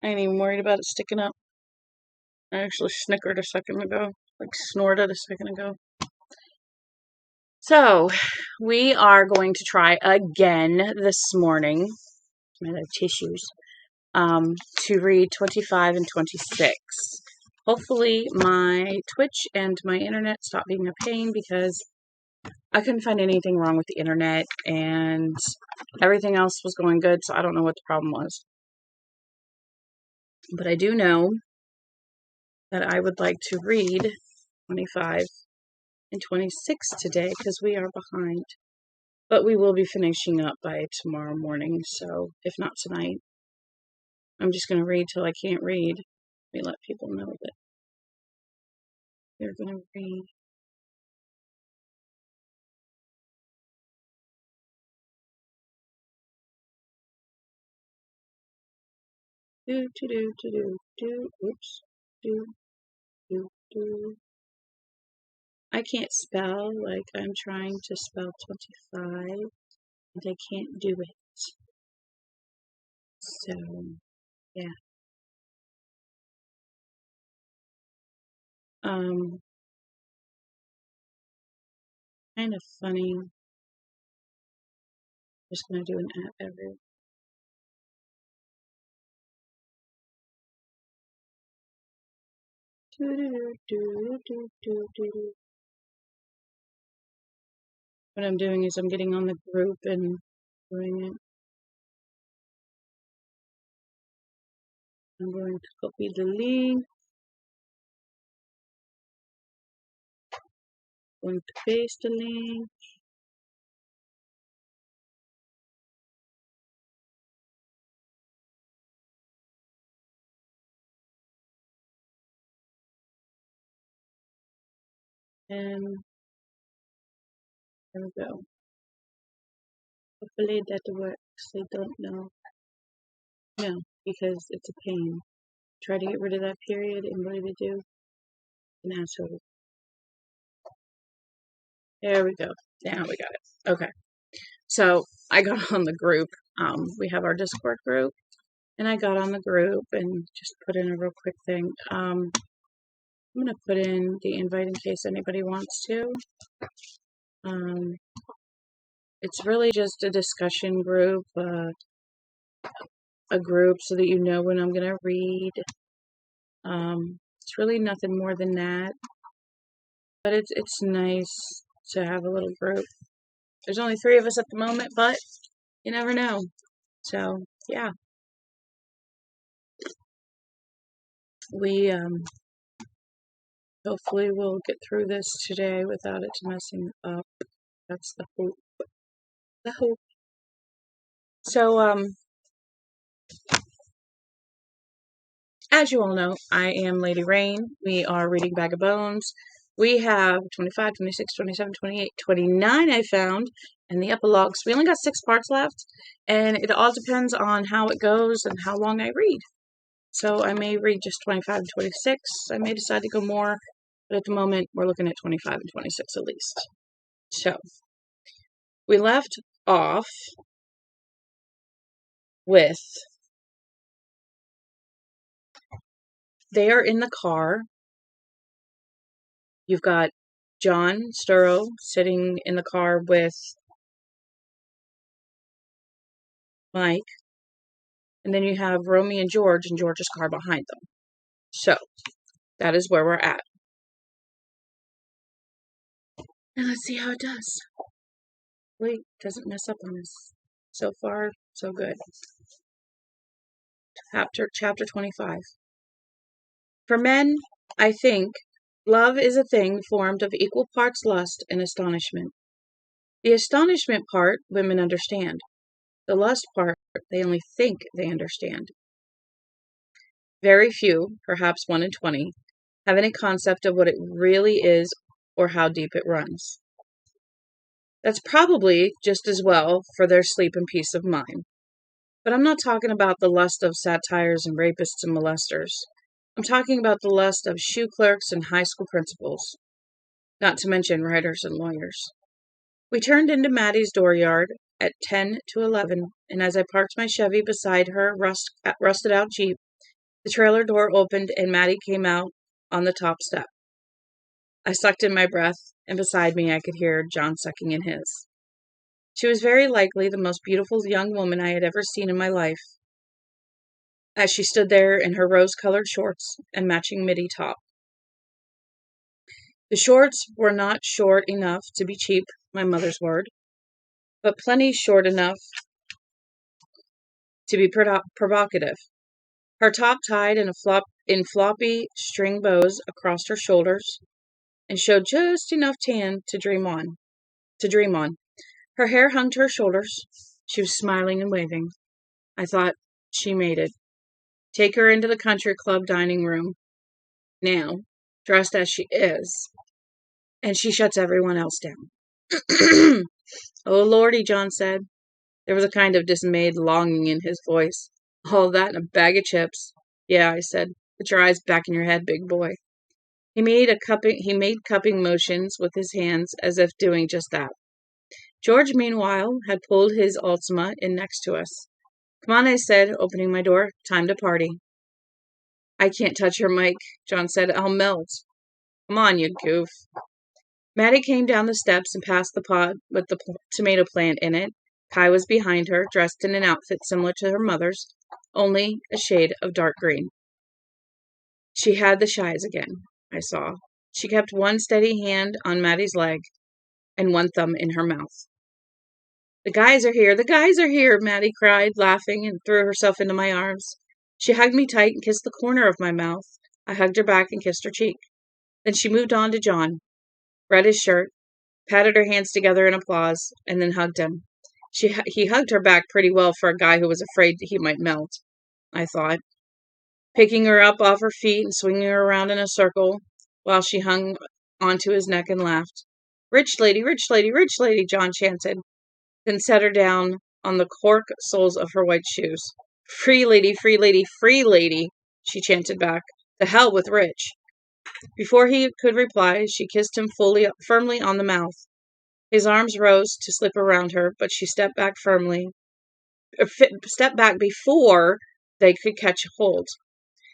I ain't even worried about it sticking up. I actually snickered a second ago. Like snorted a second ago. So, we are going to try again this morning. My tissues. To read 25 and 26. Hopefully my Twitch and my internet stop being a pain because I couldn't find anything wrong with the internet and everything else was going good, so I don't know what the problem was. But I do know that I would like to read 25 and 26 today because we are behind. But we will be finishing up by tomorrow morning, so if not tonight, I'm just going to read till I can't read. Let me let people know that we're going to read. Oops. I can't spell like I'm trying to spell 25 and I can't do it. So, yeah. Kind of funny. I'm just gonna do an app every. What I'm doing is I'm getting on the group and doing it. I'm going to copy the link. Going to paste the link. And there we go. Hopefully that works. I don't know. No, because it's a pain. Try to get rid of that period, and what do they do? An asshole. There we go. Now we got it. Okay. So I got on the group. We have our Discord group, and I got on the group and just put in a real quick thing. I'm gonna put in the invite in case anybody wants to. It's really just a discussion group, a group so that you know when I'm gonna read. It's really nothing more than that, but it's nice to have a little group. There's only 3 of us at the moment, but you never know. So yeah, we hopefully we'll get through this today without it messing up. That's the hope. The hope. So as you all know, I am Lady Rain. We are reading Bag of Bones. We have 25, 26, 27, 28, 29 I found, and the epilogues. We only got 6 parts left, and it all depends on how it goes and how long I read. So I may read just 25 and 26. I may decide to go more, but at the moment, we're looking at 25 and 26 at least. So, we left off with they are in the car. You've got John Sturrow sitting in the car with Mike. And then you have Romy and George in George's car behind them. So, that is where we're at. And let's see how it does. Wait, doesn't mess up on us. So far, so good. Chapter 25. For men, I think, love is a thing formed of equal parts lust and astonishment. The astonishment part women understand. The lust part they only think they understand. Very few, perhaps 1 in 20, have any concept of what it really is or how deep it runs. That's probably just as well for their sleep and peace of mind. But I'm not talking about the lust of satires and rapists and molesters. I'm talking about the lust of shoe clerks and high school principals, not to mention writers and lawyers. We turned into Maddie's dooryard at 10 to 11, and as I parked my Chevy beside her rusted-out Jeep, The trailer door opened and Maddie came out on the top step. I sucked in my breath, and beside me I could hear John sucking in his. She was very likely the most beautiful young woman I had ever seen in my life, as she stood there in her rose-colored shorts and matching midi top. The shorts were not short enough to be cheap, my mother's word, but plenty short enough to be provocative. Her top tied in floppy string bows across her shoulders and showed just enough tan to dream on. Her hair hung to her shoulders. She was smiling and waving. I thought, she made it. Take her into the country club dining room now, dressed as she is, and she shuts everyone else down. Oh, Lordy, John said. There was a kind of dismayed longing in his voice. All that in a bag of chips. Yeah, I said. Put your eyes back in your head, big boy. He made cupping motions with his hands as if doing just that. George, meanwhile, had pulled his Altima in next to us. Come on, I said, opening my door. Time to party. I can't touch her, Mike, John said. I'll melt. Come on, you goof. Maddie came down the steps and passed the pot with the tomato plant in it. Kai was behind her, dressed in an outfit similar to her mother's, only a shade of dark green. She had the shies again, I saw. She kept one steady hand on Maddie's leg and one thumb in her mouth. The guys are here, Maddie cried, laughing, and threw herself into my arms. She hugged me tight and kissed the corner of my mouth. I hugged her back and kissed her cheek. Then she moved on to John, read his shirt, patted her hands together in applause, and then hugged him. He hugged her back pretty well for a guy who was afraid that he might melt, I thought, picking her up off her feet and swinging her around in a circle while she hung onto his neck and laughed. Rich lady, John chanted, then set her down on the cork soles of her white shoes. Free lady, she chanted back. The hell with Rich. Before he could reply, she kissed him firmly on the mouth. His arms rose to slip around her, but she stepped back before they could catch hold.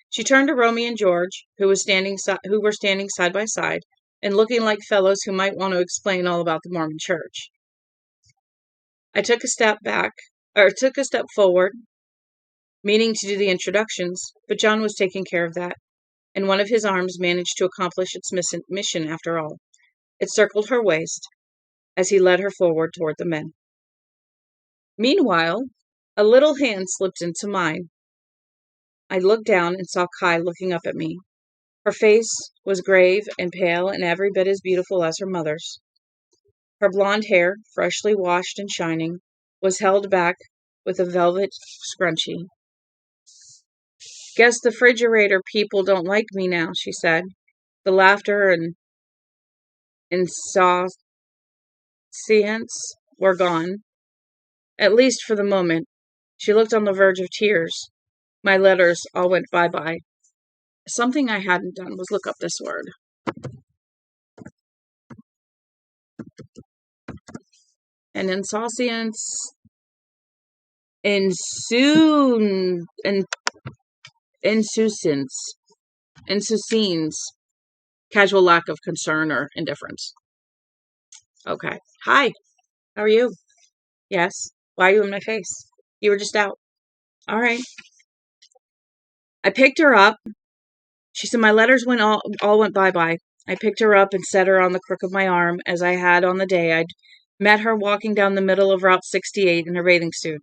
She turned to Romy and George, who were standing side by side and looking like fellows who might want to explain all about the Mormon Church. I took a step forward, meaning to do the introductions, but John was taking care of that, and one of his arms managed to accomplish its mission after all. It circled her waist as he led her forward toward the men. Meanwhile, a little hand slipped into mine. I looked down and saw Kai looking up at me. Her face was grave and pale and every bit as beautiful as her mother's. Her blonde hair, freshly washed and shining, was held back with a velvet scrunchie. Guess the refrigerator people don't like me now, she said. The laughter and insouciance were gone, at least for the moment. She looked on the verge of tears. My letters all went bye-bye. Something I hadn't done was look up this word. And insouciance, insouciance, casual lack of concern or indifference. Okay. Hi. How are you? Yes. Why are you in my face? You were just out. All right. I picked her up. She said my letters all went bye-bye. I picked her up and set her on the crook of my arm, as I had on the day I'd met her walking down the middle of Route 68 in her bathing suit.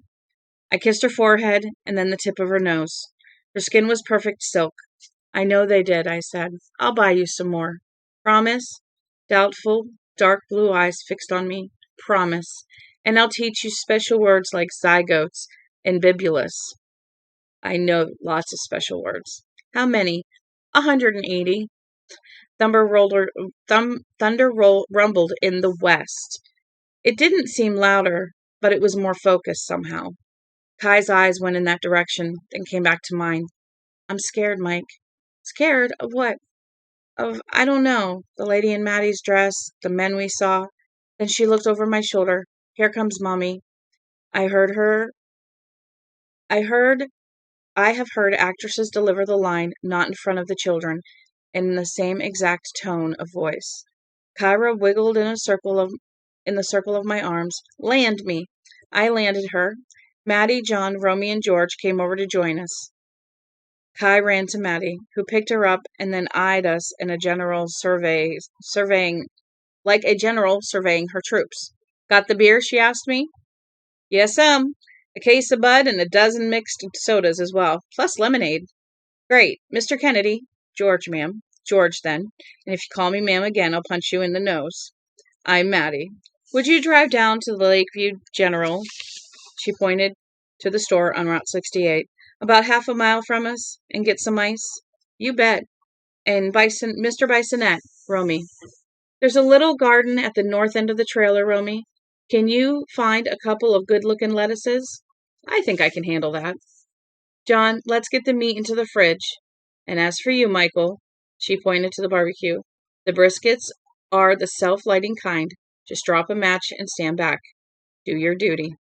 I kissed her forehead and then the tip of her nose. Her skin was perfect silk. I know they did, I said. I'll buy you some more. Promise? Doubtful, dark blue eyes fixed on me. Promise. And I'll teach you special words like zygotes and bibulus. I know lots of special words. How many? 180. Thunder rumbled in the west. It didn't seem louder, but it was more focused somehow. Kai's eyes went in that direction, then came back to mine. I'm scared, Mike. Scared of what? I don't know. The lady in Maddie's dress, the men we saw. Then she looked over my shoulder. Here comes Mommy. I heard I have heard actresses deliver the line, not in front of the children, in the same exact tone of voice. Kyra wiggled in the circle of my arms. Land me. I landed her. Maddie, John, Romy, and George came over to join us. Kai ran to Maddie, who picked her up and then eyed us in a like a general surveying her troops. Got the beer? She asked me. Yes, a case of Bud and a dozen mixed sodas as well, plus lemonade. Great. Mr. Kennedy. George, ma'am. George, then. And if you call me ma'am again, I'll punch you in the nose. I'm Maddie. Would you drive down to the Lakeview General? She pointed to the store on Route 68, about half a mile from us, and get some ice? You bet. And Mr. Bisonette, Romy. There's a little garden at the north end of the trailer, Romy. Can you find a couple of good-looking lettuces? I think I can handle that. John, let's get the meat into the fridge. And as for you, Michael, she pointed to the barbecue, the briskets are the self-lighting kind. Just drop a match and stand back. Do your duty.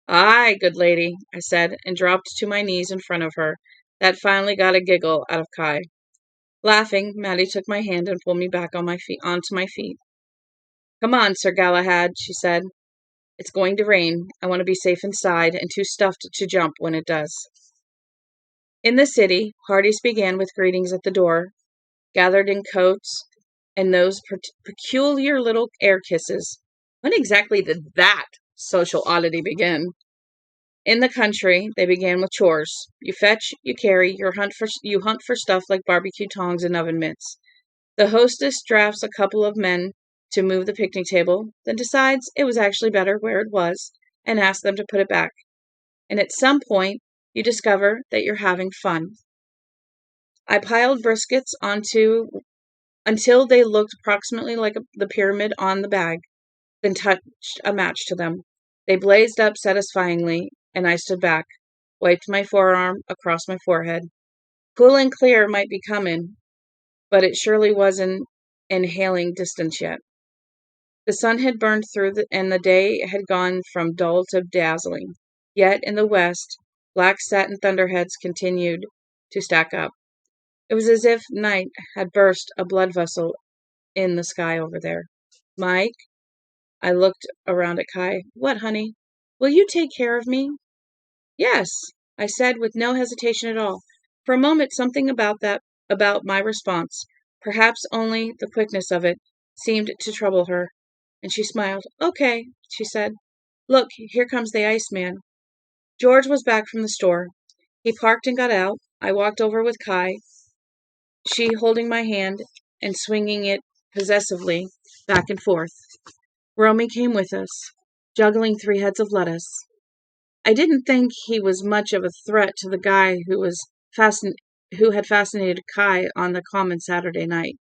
Aye, good lady, I said, and dropped to my knees in front of her. That finally got a giggle out of Kai. Laughing, Maddie took my hand and pulled me back onto my feet. Come on, Sir Galahad, she said. It's going to rain. I want to be safe inside and too stuffed to jump when it does. In the city, parties began with greetings at the door, gathered in coats, and those peculiar little air kisses. When exactly did that social oddity begin? In the country, they began with chores. You fetch, you carry, you hunt for stuff like barbecue tongs and oven mitts. The hostess drafts a couple of men to move the picnic table, then decides it was actually better where it was, and asks them to put it back. And at some point, you discover that you're having fun. I piled briskets until they looked approximately like the pyramid on the bag, then touched a match to them. They blazed up satisfyingly, and I stood back, wiped my forearm across my forehead. Cool and clear might be coming, but it surely wasn't in hailing distance yet. The sun had burned through, and the day had gone from dull to dazzling. Yet in the west, black satin thunderheads continued to stack up. It was as if night had burst a blood vessel in the sky over there. Mike, I looked around at Kai. What, honey? Will you take care of me? Yes, I said with no hesitation at all. For a moment, something about my response, perhaps only the quickness of it, seemed to trouble her, and she smiled. Okay, she said. Look, here comes the Iceman. George was back from the store. He parked and got out. I walked over with Kai, she holding my hand and swinging it possessively back and forth. Romy came with us, juggling 3 heads of lettuce. I didn't think he was much of a threat to the guy who had fascinated Kai on the common Saturday night.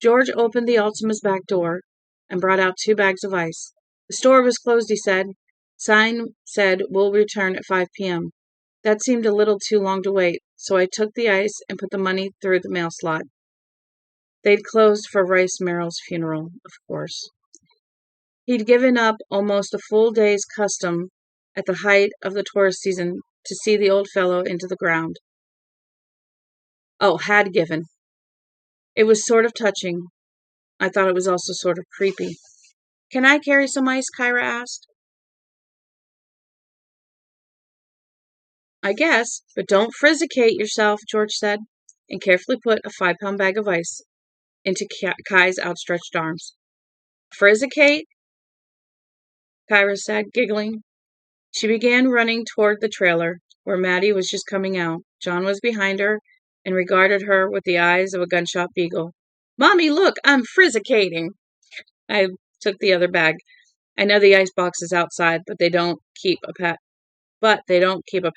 George opened the Ultima's back door and brought out 2 bags of ice. The store was closed, he said. Sign said we'll return at 5 p.m. That seemed a little too long to wait, so I took the ice and put the money through the mail slot. They'd closed for Rice Merrill's funeral, of course. He'd given up almost a full day's custom at the height of the tourist season to see the old fellow into the ground. Oh, had given. It was sort of touching. I thought it was also sort of creepy. Can I carry some ice? Kyra asked. I guess, but don't frizzicate yourself, George said, and carefully put a 5-pound bag of ice into Kai's outstretched arms. Frizzicate? Kyra said, giggling. She began running toward the trailer, where Maddie was just coming out. John was behind her and regarded her with the eyes of a gunshot beagle. Mommy, look, I'm frizzicating. I took the other bag. I know the icebox is outside, but they don't keep a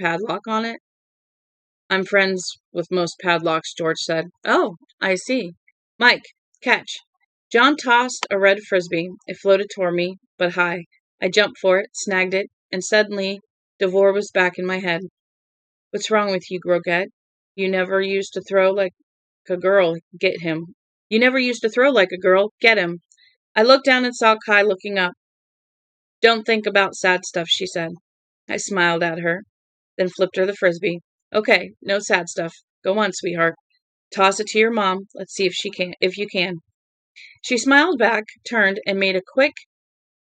padlock on it. I'm friends with most padlocks, George said. Oh, I see. Mike, catch. John tossed a red frisbee. It floated toward me, but high. I jumped for it, snagged it, and suddenly Devore was back in my head. What's wrong with you, Groguette? You never used to throw like a girl. Get him. You never used to throw like a girl. Get him. I looked down and saw Kai looking up. Don't think about sad stuff, she said. I smiled at her, then flipped her the frisbee. Okay, no sad stuff. Go on, sweetheart. Toss it to your mom. Let's see if you can. She smiled back, turned, and made a quick,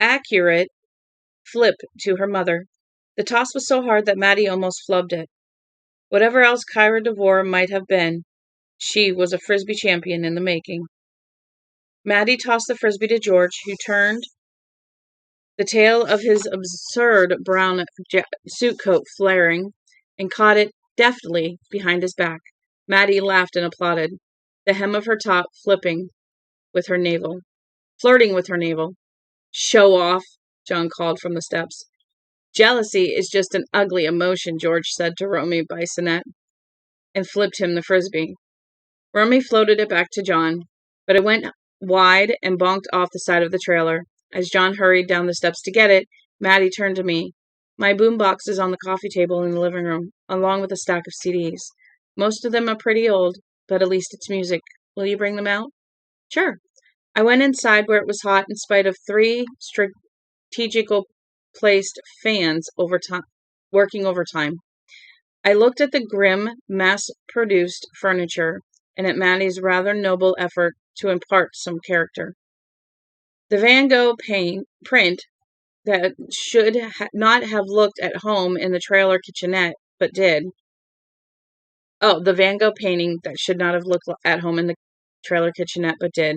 accurate flip to her mother. The toss was so hard that Maddie almost flubbed it. Whatever else Kyra DeVore might have been, she was a frisbee champion in the making. Maddie tossed the frisbee to George, who turned, the tail of his absurd brown suit coat flaring, and caught it deftly behind his back. Maddie laughed and applauded, the hem of her top flirting with her navel. Show off, John called from the steps. Jealousy is just an ugly emotion, George said to Romy Bisonette, and flipped him the frisbee. Romy floated it back to John, but it went wide and bonked off the side of the trailer. As John hurried down the steps to get it, Maddie turned to me. My boombox is on the coffee table in the living room, along with a stack of CDs. Most of them are pretty old, but at least it's music. Will you bring them out? Sure. I went inside where it was hot in spite of 3 strategical placed fans working overtime. I looked at the grim, mass-produced furniture and at Maddie's rather noble effort to impart some character. The Van Gogh print that should not have looked at home in the trailer kitchenette, but did. Oh, the Van Gogh painting that should not have looked at home in the trailer kitchenette, but did.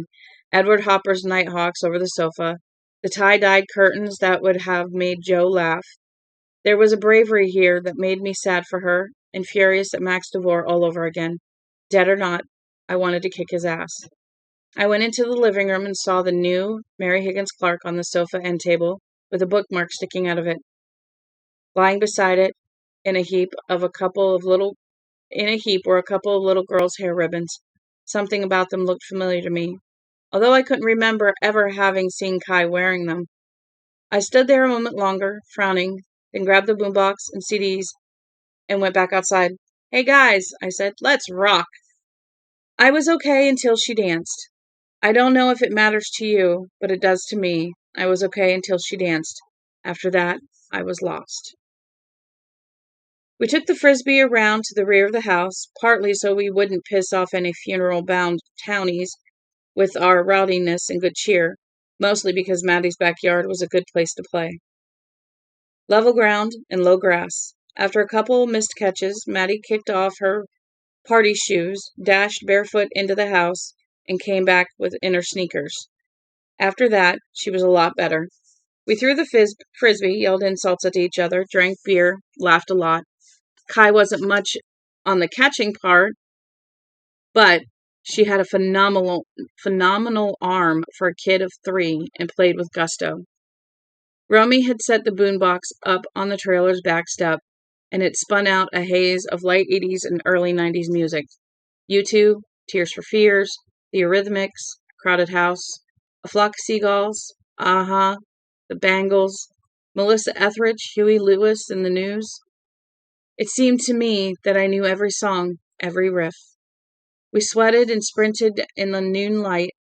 Edward Hopper's Nighthawks over the sofa, the tie-dyed curtains that would have made Joe laugh. There was a bravery here that made me sad for her and furious at Max DeVore all over again. Dead or not, I wanted to kick his ass. I went into the living room and saw the new Mary Higgins Clark on the sofa end table with a bookmark sticking out of it. Lying beside it in a heap were a couple of little girls' hair ribbons. Something about them looked familiar to me, although I couldn't remember ever having seen Kai wearing them. I stood there a moment longer, frowning, then grabbed the boombox and CDs and went back outside. Hey guys, I said, let's rock. I was okay until she danced. I don't know if it matters to you, but it does to me. I was okay until she danced. After that, I was lost. We took the frisbee around to the rear of the house, partly so we wouldn't piss off any funeral-bound townies with our rowdiness and good cheer, mostly because Maddie's backyard was a good place to play. Level ground and low grass. After a couple missed catches, Maddie kicked off her party shoes, dashed barefoot into the house, and came back in her sneakers. After that, she was a lot better. We threw the frisbee, yelled insults at each other, drank beer, laughed a lot. Kai wasn't much on the catching part, but she had a phenomenal arm for a kid of 3 and played with gusto. Romy had set the boombox up on the trailer's back step, and it spun out a haze of late 80s and early 90s music. U2, Tears for Fears, The Eurythmics, Crowded House, A Flock of Seagulls, Aha, The Bangles, Melissa Etheridge, Huey Lewis, and the News. It seemed to me that I knew every song, every riff. We sweated and sprinted in the noon light.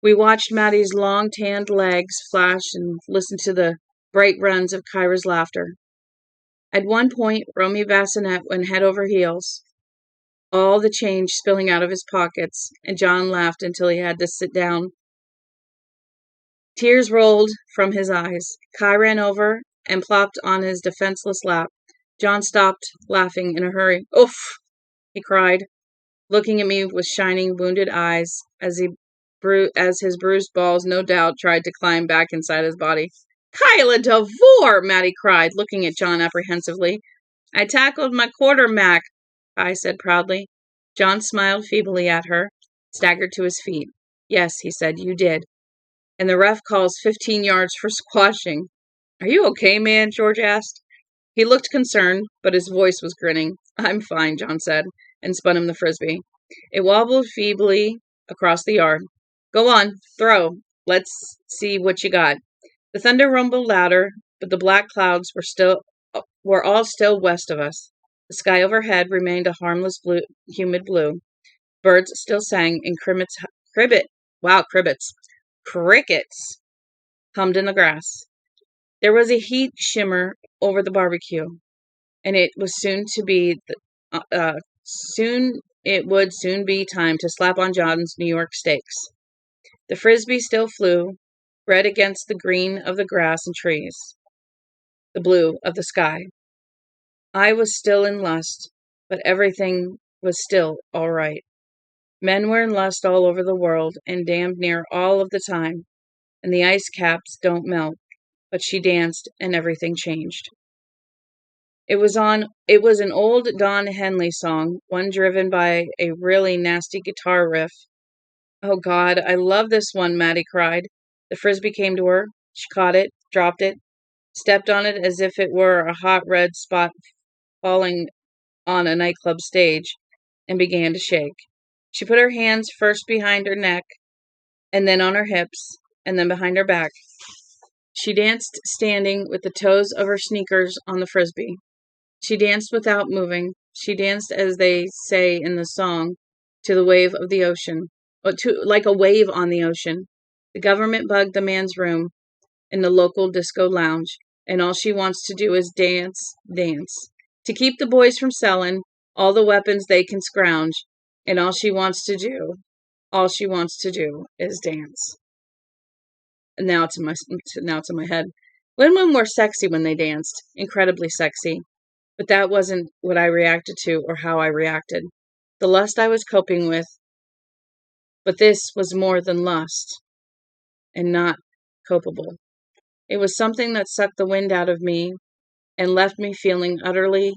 We watched Maddie's long tanned legs flash and listened to the bright runs of Kyra's laughter. At one point, Romy Bassinet went head over heels, all the change spilling out of his pockets, and John laughed until he had to sit down. Tears rolled from his eyes. Kai ran over and plopped on his defenseless lap. John stopped, laughing in a hurry. Oof! He cried, looking at me with shining, wounded eyes as his bruised balls no doubt tried to climb back inside his body. Kyla DeVore! Maddie cried, looking at John apprehensively. I tackled my quartermack, Kai said proudly. John smiled feebly at her, staggered to his feet. Yes, he said, you did. And the ref calls 15 yards for squashing. Are you okay, man? George asked. He looked concerned, but his voice was grinning. I'm fine, John said, and spun him the frisbee. It wobbled feebly across the yard. Go on, throw. Let's see what you got. The thunder rumbled louder, but the black clouds were all still west of us. The sky overhead remained a harmless humid blue. Birds still sang, and crickets hummed in the grass. There was a heat shimmer over the barbecue, and it was soon be time to slap on John's New York steaks. The frisbee still flew, red against the green of the grass and trees, the blue of the sky. I was still in lust, but everything was still all right. Men were in lust all over the world, and damned near all of the time, and the ice caps don't melt, but she danced, and everything changed. It was an old Don Henley song, one driven by a really nasty guitar riff. Oh God, I love this one, Maddie cried. The frisbee came to her. She caught it, dropped it, stepped on it as if it were a hot red spot falling on a nightclub stage, and began to shake. She put her hands first behind her neck, and then on her hips, and then behind her back. She danced standing with the toes of her sneakers on the frisbee. She danced without moving. She danced, as they say in the song, to the wave of the ocean, like a wave on the ocean. The government bugged the man's room in the local disco lounge, and all she wants to do is dance, dance. To keep the boys from selling all the weapons they can scrounge, and all she wants to do is dance. And now it's in my head. Women were sexy when they danced, incredibly sexy. But that wasn't what I reacted to or how I reacted. The lust I was coping with, but this was more than lust and not copable. It was something that sucked the wind out of me and left me feeling utterly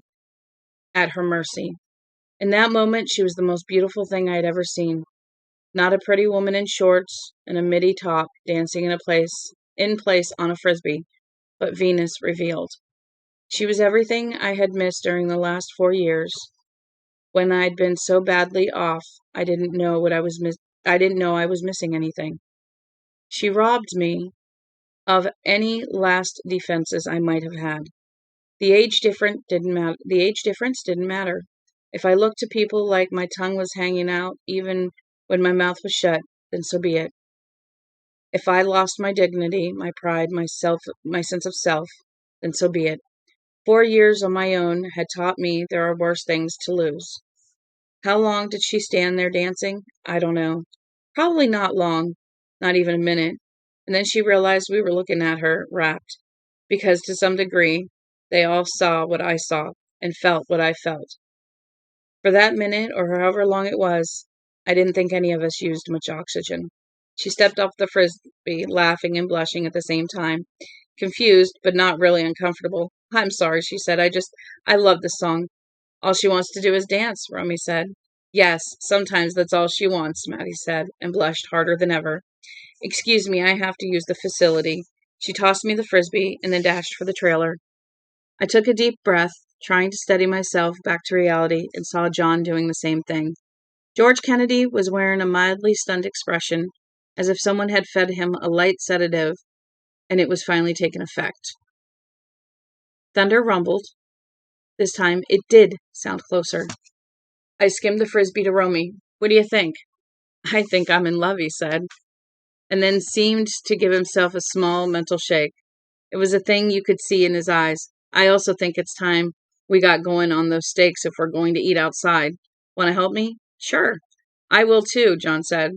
at her mercy. In that moment, she was the most beautiful thing I had ever seen. Not a pretty woman in shorts and a midi top dancing in place on a frisbee, but Venus revealed. She was everything I had missed during the last 4 years. When I'd been so badly off, I didn't know I was missing anything. She robbed me of any last defenses I might have had. The age difference didn't matter. If I looked to people like my tongue was hanging out even when my mouth was shut, then so be it. If I lost my dignity, my pride, my sense of self, then so be it. 4 years on my own had taught me there are worse things to lose. How long did she stand there dancing? I don't know. Probably not long, not even a minute. And then she realized we were looking at her, rapt, because to some degree, they all saw what I saw and felt what I felt. For that minute, or however long it was, I didn't think any of us used much oxygen. She stepped off the frisbee, laughing and blushing at the same time, confused, but not really uncomfortable. I'm sorry, she said. I love this song. All she wants to do is dance, Romy said. Yes, sometimes that's all she wants, Maddie said, and blushed harder than ever. Excuse me, I have to use the facility. She tossed me the frisbee and then dashed for the trailer. I took a deep breath, trying to steady myself back to reality, and saw John doing the same thing. George Kennedy was wearing a mildly stunned expression, as if someone had fed him a light sedative, and it was finally taking effect. Thunder rumbled. This time it did sound closer. I skimmed the frisbee to Romy. What do you think? I think I'm in love, he said, and then seemed to give himself a small mental shake. It was a thing you could see in his eyes. I also think it's time we got going on those steaks if we're going to eat outside. Want to help me? Sure. I will too, John said.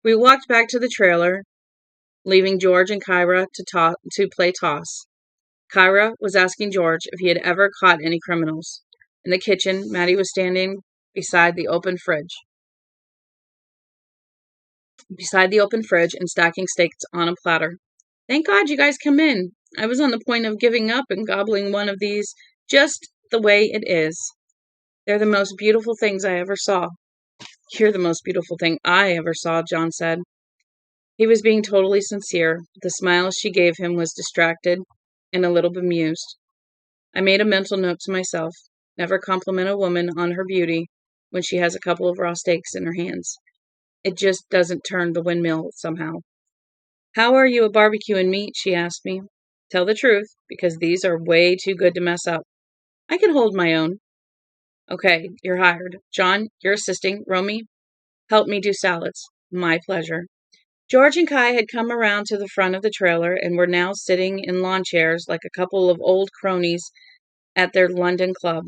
We walked back to the trailer, leaving George and Kyra to play toss. Kyra was asking George if he had ever caught any criminals. In the kitchen, Maddie was standing beside the open fridge and stacking steaks on a platter. Thank God you guys come in. I was on the point of giving up and gobbling one of these just the way it is. They're the most beautiful things I ever saw. You're the most beautiful thing I ever saw, John said. He was being totally sincere. The smile she gave him was distracted and a little bemused. I made a mental note to myself. Never compliment a woman on her beauty when she has a couple of raw steaks in her hands. It just doesn't turn the windmill somehow. How are you at barbecuing meat? She asked me. Tell the truth, because these are way too good to mess up. I can hold my own. Okay, you're hired. John, you're assisting. Romy, help me do salads. My pleasure. George and Kai had come around to the front of the trailer and were now sitting in lawn chairs like a couple of old cronies at their London club.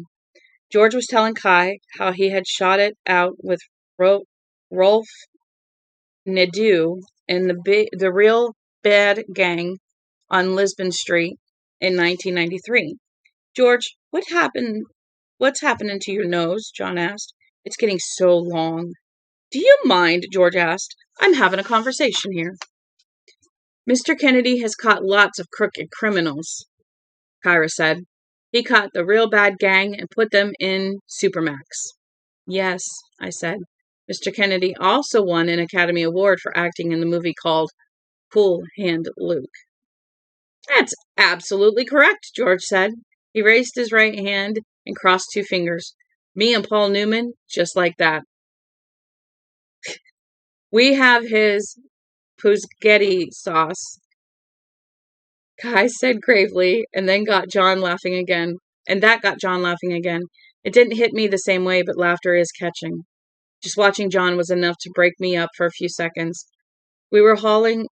George was telling Kai how he had shot it out with Rolf Nadeau and the real bad gang on Lisbon Street in 1993. George, what's happening to your nose? John asked. It's getting so long. Do you mind? George asked. I'm having a conversation here. Mr. Kennedy has caught lots of crooked criminals, Kyra said. He caught the real bad gang and put them in Supermax. Yes, I said. Mr. Kennedy also won an Academy Award for acting in the movie called Cool Hand Luke. That's absolutely correct, George said. He raised his right hand and crossed two fingers. Me and Paul Newman, just like that. We have his Pusgetti sauce, Kai said gravely, and then got John laughing again. And that got John laughing again. It didn't hit me the same way, but laughter is catching. Just watching John was enough to break me up for a few seconds. We were howling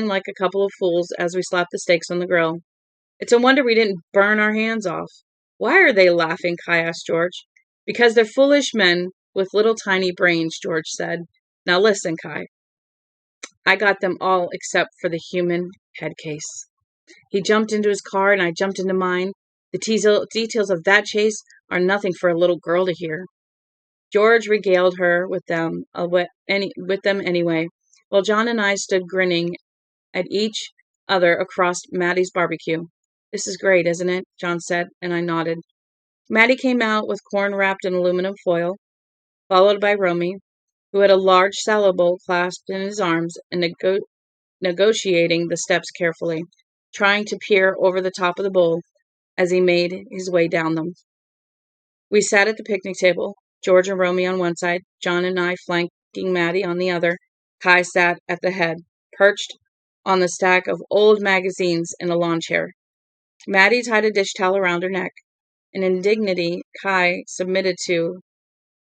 like a couple of fools as we slapped the steaks on the grill. It's a wonder we didn't burn our hands off. Why are they laughing? Kai asked George. Because they're foolish men with little tiny brains, George said. Now listen, Kai. I got them all except for the human head case. He jumped into his car and I jumped into mine. The details of that chase are nothing for a little girl to hear. George regaled her with them anyway, while John and I stood grinning at each other across Maddie's barbecue. This is great, isn't it? John said, and I nodded. Maddie came out with corn wrapped in aluminum foil, followed by Romy, who had a large salad bowl clasped in his arms and negotiating the steps carefully, trying to peer over the top of the bowl as he made his way down them. We sat at the picnic table, George and Romy on one side, John and I flanking Maddie on the other. Kai sat at the head, perched on the stack of old magazines in a lawn chair. Maddie tied a dish towel around her neck, an indignity Kai submitted to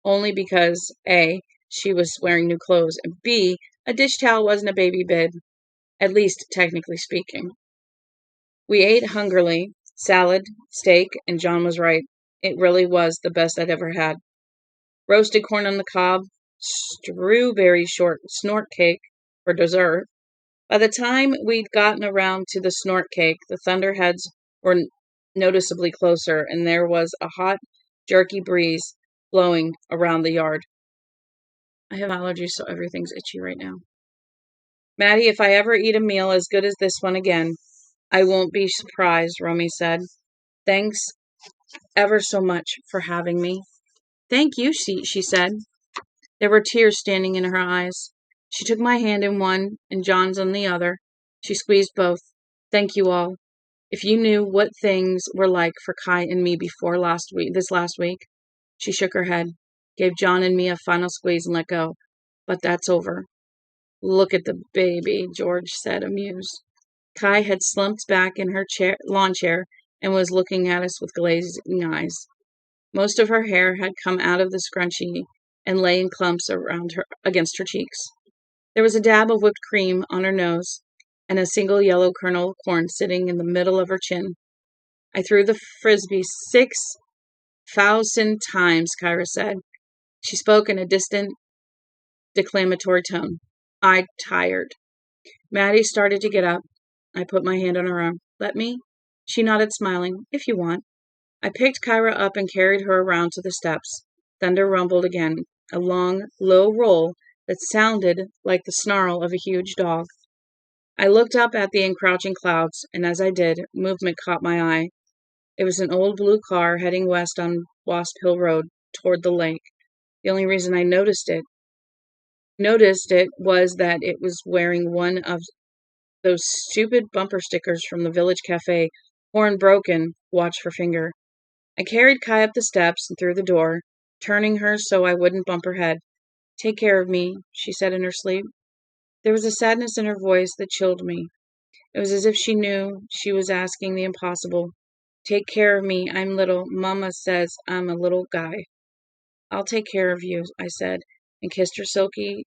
only because A, she was wearing new clothes, and B, a dish towel wasn't a baby bib, at least technically speaking. We ate hungrily, salad, steak, and John was right. It really was the best I'd ever had. Roasted corn on the cob, strawberry snort cake for dessert. By the time we'd gotten around to the snort cake, the thunderheads were noticeably closer, and there was a hot, jerky breeze blowing around the yard. I have allergies, so everything's itchy right now. Maddie, if I ever eat a meal as good as this one again, I won't be surprised, Romy said. Thanks ever so much for having me. Thank you, she said. There were tears standing in her eyes. She took my hand in one and John's on the other. She squeezed both. Thank you all. If you knew what things were like for Kai and me before this last week. She shook her head, gave John and me a final squeeze and let go. But that's over. Look at the baby, George said, amused. Kai had slumped back in her lawn chair and was looking at us with glazing eyes. Most of her hair had come out of the scrunchie and lay in clumps against her cheeks. There was a dab of whipped cream on her nose and a single yellow kernel of corn sitting in the middle of her chin. I threw the frisbee 6,000 times, Kyra said. She spoke in a distant, declamatory tone. I'm tired. Maddie started to get up. I put my hand on her arm. Let me? She nodded, smiling. If you want. I picked Kyra up and carried her around to the steps. Thunder rumbled again, a long, low roll that sounded like the snarl of a huge dog. I looked up at the encroaching clouds, and as I did, movement caught my eye. It was an old blue car heading west on Wasp Hill Road toward the lake. The only reason I noticed it was that it was wearing one of those stupid bumper stickers from the village cafe, horn broken, watch for finger. I carried Kai up the steps and through the door, turning her so I wouldn't bump her head. Take care of me, she said in her sleep. There was a sadness in her voice that chilled me. It was as if she knew she was asking the impossible. Take care of me, I'm little. Mama says I'm a little guy. I'll take care of you, I said, and kissed her silky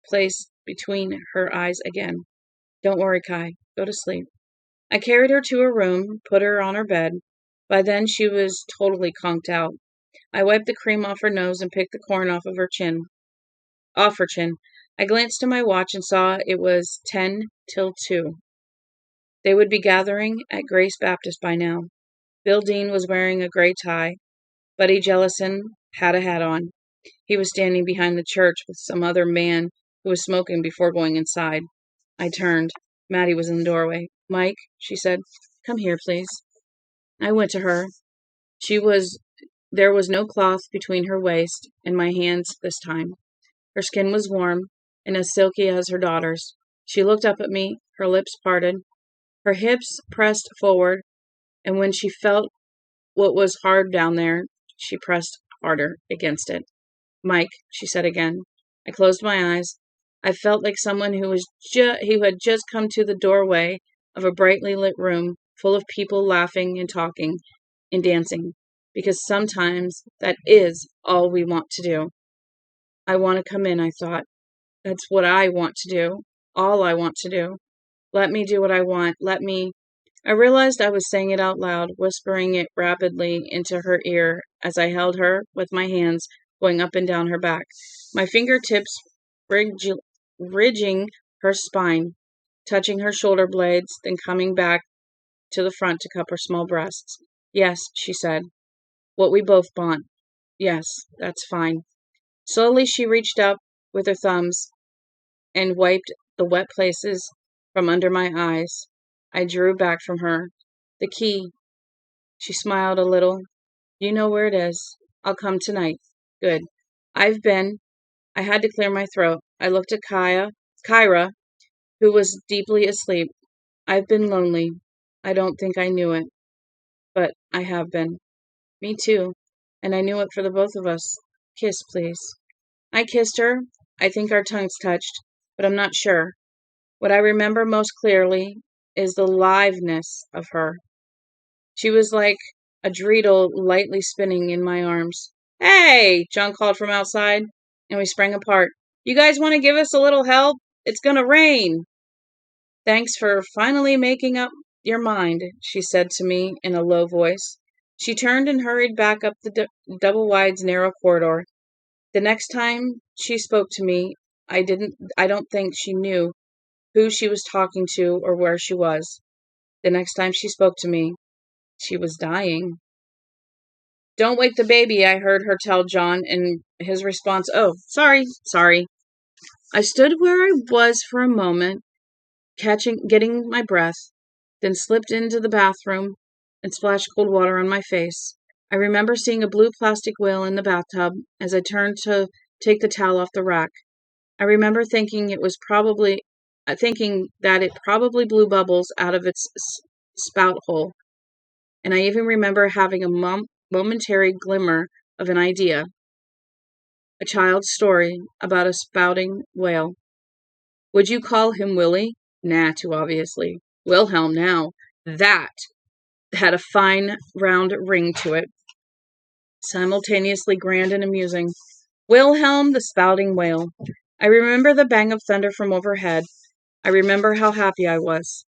place between her eyes again. Don't worry, Kai. Go to sleep. I carried her to her room, put her on her bed. By then she was totally conked out. I wiped the cream off her nose and picked the corn off her chin. I glanced at my watch and saw it was 10 till 2. They would be gathering at Grace Baptist by now. Bill Dean was wearing a gray tie. Buddy Jellison had a hat on. He was standing behind the church with some other man who was smoking before going inside. I turned. Maddie was in the doorway. Mike, she said, come here, please. I went to her. There was no cloth between her waist and my hands this time. Her skin was warm and as silky as her daughter's. She looked up at me, her lips parted, her hips pressed forward, and when she felt what was hard down there, she pressed harder against it. Mike, she said again. I closed my eyes. I felt like someone who had just come to the doorway of a brightly lit room full of people laughing and talking and dancing, because sometimes that is all we want to do. I want to come in, I thought. That's what I want to do. All I want to do. Let me do what I want. I realized I was saying it out loud, whispering it rapidly into her ear as I held her with my hands going up and down her back, my fingertips ridging her spine, touching her shoulder blades, then coming back to the front to cup her small breasts. Yes, she said. What we both want. Yes, that's fine. Slowly she reached up with her thumbs and wiped the wet places from under my eyes. I drew back from her. The key. She smiled a little. You know where it is. I'll come tonight. Good. I had to clear my throat. I looked at Kyra, who was deeply asleep. I've been lonely. I don't think I knew it. But I have been. Me too. And I knew it for the both of us. Kiss, please. I kissed her. I think our tongues touched, but I'm not sure. What I remember most clearly is the liveness of her. She was like a dreidel lightly spinning in my arms. Hey, John called from outside, and we sprang apart. You guys want to give us a little help? It's gonna rain. Thanks for finally making up your mind, she said to me in a low voice. She turned and hurried back up the double-wide's narrow corridor. The next time she spoke to me, I don't think she knew who she was talking to or where she was. The next time she spoke to me, she was dying. Don't wake the baby, I heard her tell John, and his response, oh, sorry. I stood where I was for a moment, getting my breath, then slipped into the bathroom and splashed cold water on my face. I remember seeing a blue plastic whale in the bathtub as I turned to take the towel off the rack. I remember thinking that it probably blew bubbles out of its spout hole. And I even remember having a momentary glimmer of an idea. A child's story about a spouting whale. Would you call him Willie? Nah, too obviously. Wilhelm now. That had a fine round ring to it. Simultaneously grand and amusing. Wilhelm the spouting whale. I remember the bang of thunder from overhead. I remember how happy I was,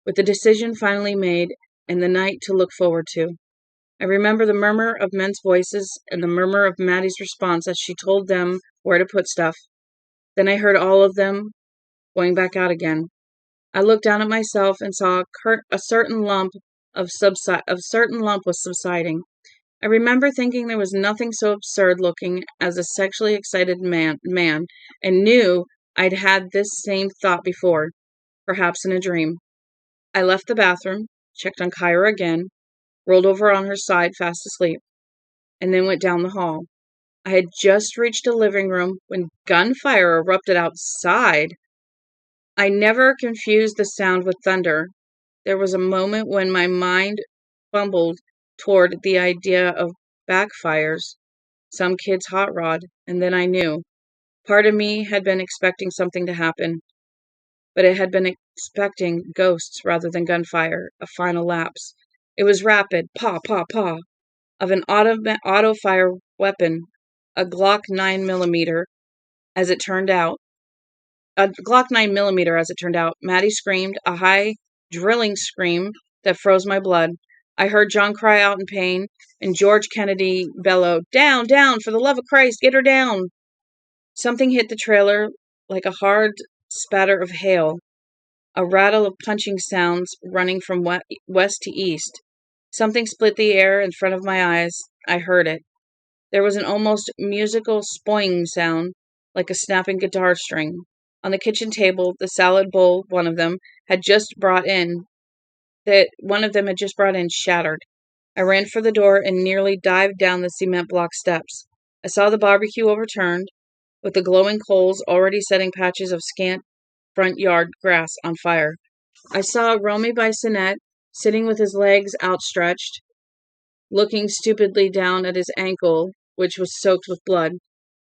with the decision finally made and the night to look forward to. I remember the murmur of men's voices and the murmur of Maddie's response as she told them where to put stuff. Then I heard all of them going back out again. I looked down at myself and saw a certain lump was subsiding. I remember thinking there was nothing so absurd looking as a sexually excited man, and knew I'd had this same thought before, perhaps in a dream. I left the bathroom, checked on Kyra again, rolled over on her side fast asleep, and then went down the hall. I had just reached the living room when gunfire erupted outside. I never confused the sound with thunder. There was a moment when my mind fumbled toward the idea of backfires, some kid's hot rod, and then I knew. Part of me had been expecting something to happen, but it had been expecting ghosts rather than gunfire, a final lapse. It was rapid, paw, paw, paw, of an auto-fire weapon, a Glock 9mm, as it turned out. A Glock 9mm, as it turned out. Maddie screamed, a high, drilling scream that froze my blood. I heard John cry out in pain, and George Kennedy bellow, "Down, down, for the love of Christ, get her down!" Something hit the trailer like a hard spatter of hail, a rattle of punching sounds running from west to east. Something split the air in front of my eyes. I heard it. There was an almost musical spoing sound, like a snapping guitar string. On the kitchen table, the salad bowl one of them had just brought in, shattered. I ran for the door and nearly dived down the cement block steps. I saw the barbecue overturned, with the glowing coals already setting patches of scant front yard grass on fire. I saw Romy Bissonette sitting with his legs outstretched, looking stupidly down at his ankle, which was soaked with blood.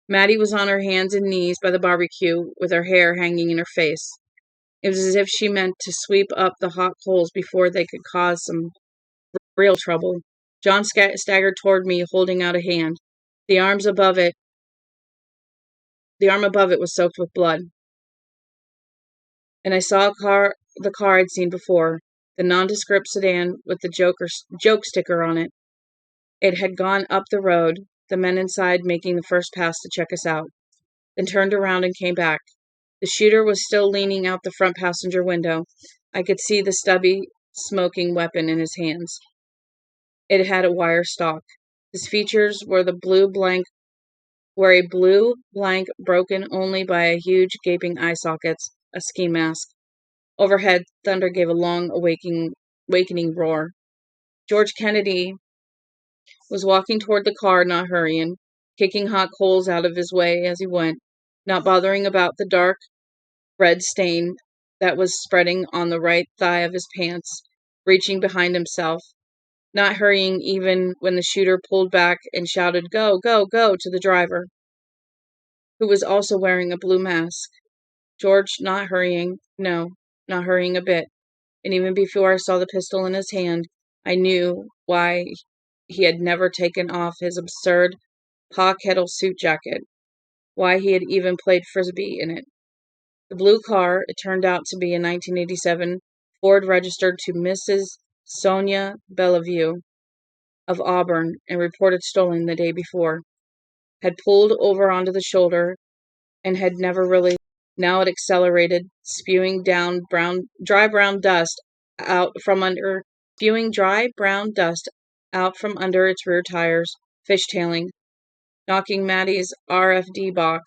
Maddie was on her hands and knees by the barbecue, with her hair hanging in her face. It was as if she meant to sweep up the hot coals before they could cause some real trouble. John staggered toward me, holding out a hand. The arm above it was soaked with blood. And I saw the car I'd seen before, the nondescript sedan with the joke sticker on it. It had gone up the road, the men inside making the first pass to check us out, then turned around and came back. The shooter was still leaning out the front passenger window. I could see the stubby, smoking weapon in his hands. It had a wire stock. His features were a blue blank broken only by a huge gaping eye sockets, a ski mask. Overhead, thunder gave a long awakening roar. George Kennedy was walking toward the car, not hurrying, kicking hot coals out of his way as he went, not bothering about the dark red stain that was spreading on the right thigh of his pants, reaching behind himself, not hurrying even when the shooter pulled back and shouted, "Go, go, go," to the driver, who was also wearing a blue mask. George not hurrying, no, not hurrying a bit. And even before I saw the pistol in his hand, I knew why he had never taken off his absurd paw kettle suit jacket, why he had even played frisbee in it. The blue car, it turned out to be a 1987 Ford registered to Mrs. Sonia Bellevue of Auburn and reported stolen the day before, had pulled over onto the shoulder and had never really. Now it accelerated, spewing dry brown dust out from under its rear tires, fishtailing, knocking Maddie's RFD box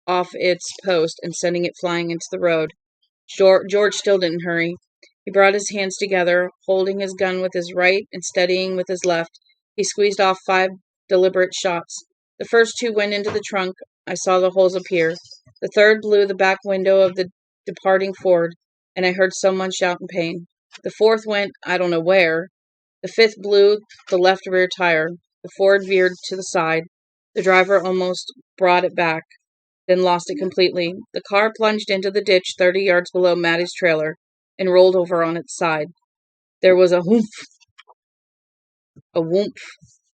off its post and sending it flying into the road. George still didn't hurry. He brought his hands together, holding his gun with his right and steadying with his left. He squeezed off 5 deliberate shots. The first 2 went into the trunk. I saw the holes appear. The third blew the back window of the departing Ford, and I heard someone shout in pain. The fourth went I don't know where. The fifth blew the left rear tire. The Ford veered to the side. The driver almost brought it back, then lost it completely. The car plunged into the ditch 30 yards below Maddie's trailer and rolled over on its side. There was a whoomp,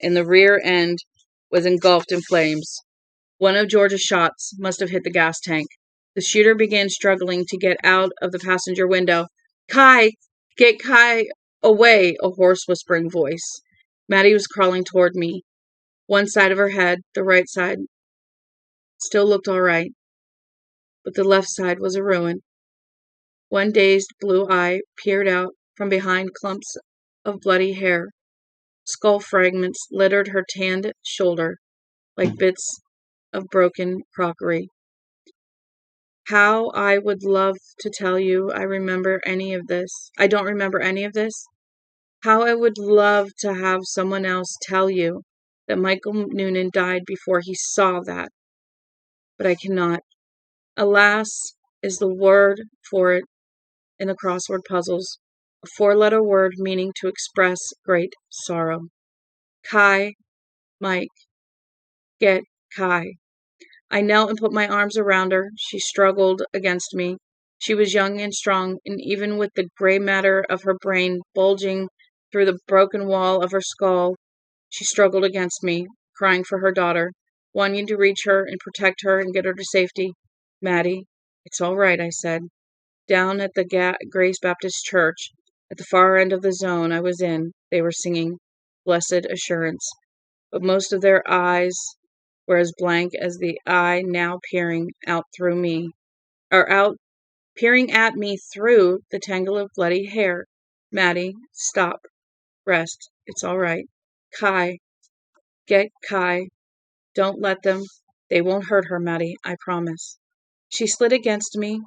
and the rear end was engulfed in flames. One of George's shots must have hit the gas tank. The shooter began struggling to get out of the passenger window. "Kai! Get Kai away!" a hoarse, whispering voice. Maddie was crawling toward me. One side of her head, the right side, still looked all right, but the left side was a ruin. One dazed blue eye peered out from behind clumps of bloody hair. Skull fragments littered her tanned shoulder like bits of broken crockery. How I would love to tell you I don't remember any of this. How I would love to have someone else tell you that Michael Noonan died before he saw that. But I cannot. Alas is the word for it in the crossword puzzles, a 4-letter word meaning to express great sorrow. Kai, Mike, get Kai. I knelt and put my arms around her. She struggled against me. She was young and strong, and even with the gray matter of her brain bulging through the broken wall of her skull, she struggled against me, crying for her daughter, wanting to reach her and protect her and get her to safety. Maddie, It's all right, I said. Down at the Grace Baptist Church, at the far end of the zone I was in, they were singing Blessed Assurance, but most of their eyes were as blank as the eye now peering at me through the tangle of bloody hair. Maddie, stop. Rest. It's all right. Kai. Get Kai. Don't let them. They won't hurt her, Maddie, I promise. She slid against me,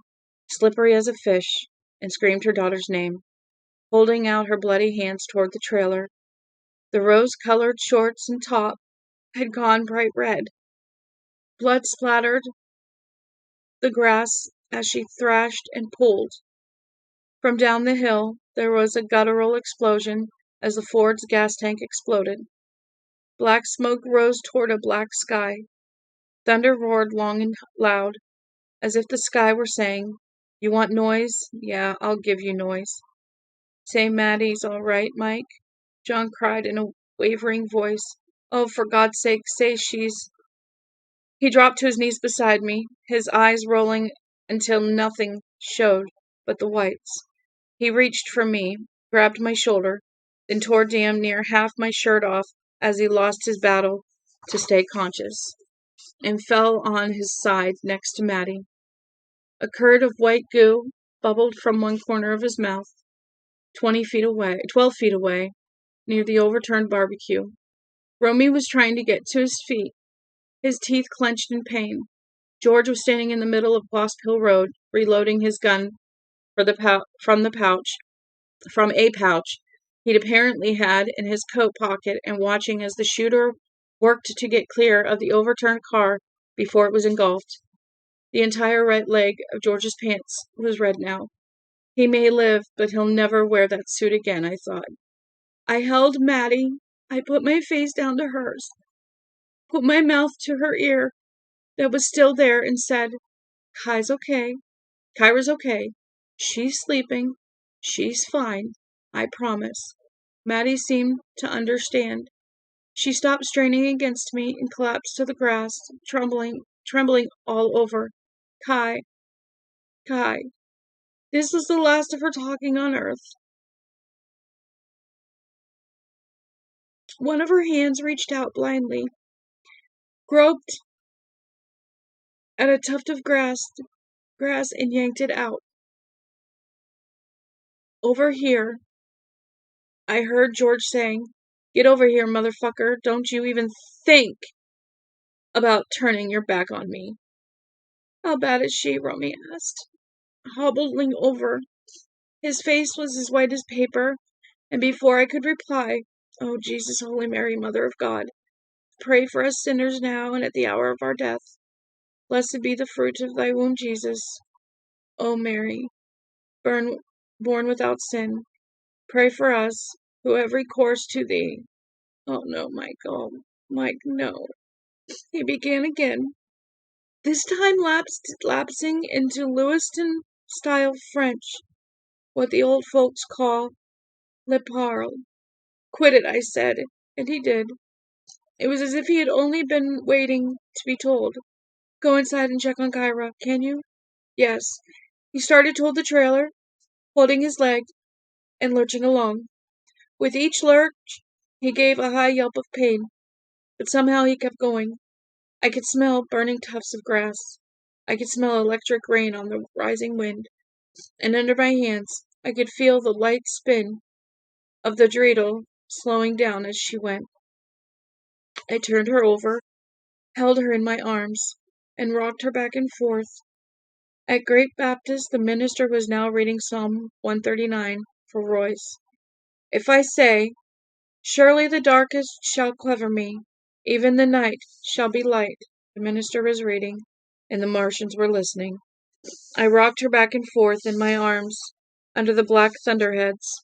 slippery as a fish, and screamed her daughter's name, holding out her bloody hands toward the trailer. The rose-colored shorts and top had gone bright red. Blood splattered the grass as she thrashed and pulled. From down the hill, there was a guttural explosion as the Ford's gas tank exploded. Black smoke rose toward a black sky. Thunder roared long and loud, as if the sky were saying, You want noise? Yeah, I'll give you noise. Say Maddie's all right, Mike, John cried in a wavering voice. Oh, for God's sake, say she's... He dropped to his knees beside me, his eyes rolling until nothing showed but the whites. He reached for me, grabbed my shoulder, then tore damn near half my shirt off as he lost his battle to stay conscious, and fell on his side next to Maddie. A curd of white goo bubbled from one corner of his mouth, 12 feet away, near the overturned barbecue. Romy was trying to get to his feet, his teeth clenched in pain. George was standing in the middle of Wasp Hill Road, reloading his gun from a pouch he'd apparently had in his coat pocket, and watching as the shooter worked to get clear of the overturned car before it was engulfed. The entire right leg of George's pants was red now. He may live, but he'll never wear that suit again, I thought. I held Maddie. I put my face down to hers, put my mouth to her ear that was still there, and said, Kai's okay. Kyra's okay. She's sleeping. She's fine. I promise. Maddie seemed to understand. She stopped straining against me and collapsed to the grass, trembling all over. Kai. This was the last of her talking on earth. One of her hands reached out blindly, groped at a tuft of grass and yanked it out. Over here, I heard George saying, Get over here, motherfucker. Don't you even think about turning your back on me. How bad is she? Romy asked, hobbling over. His face was as white as paper, and before I could reply, Oh, Jesus, Holy Mary, Mother of God, pray for us sinners now and at the hour of our death. Blessed be the fruit of thy womb, Jesus. O Mary, born without sin, pray for us who have recourse to thee. Oh no, Mike, Mike, no. He began again, this time lapsing into Lewiston-style French, what the old folks call le parle. Quit it, I said, and he did. It was as if he had only been waiting to be told. Go inside and check on Kyra, can you? Yes. He started toward the trailer, holding his leg and lurching along. With each lurch, he gave a high yelp of pain, but somehow he kept going. I could smell burning tufts of grass. I could smell electric rain on the rising wind, and under my hands I could feel the light spin of the dreidel slowing down as she went. I turned her over, held her in my arms, and rocked her back and forth. At Great Baptist, the minister was now reading Psalm 139 for Royce. If I say, Surely the darkest shall cover me, even the night shall be light, the minister was reading, and the Martians were listening. I rocked her back and forth in my arms under the black thunderheads.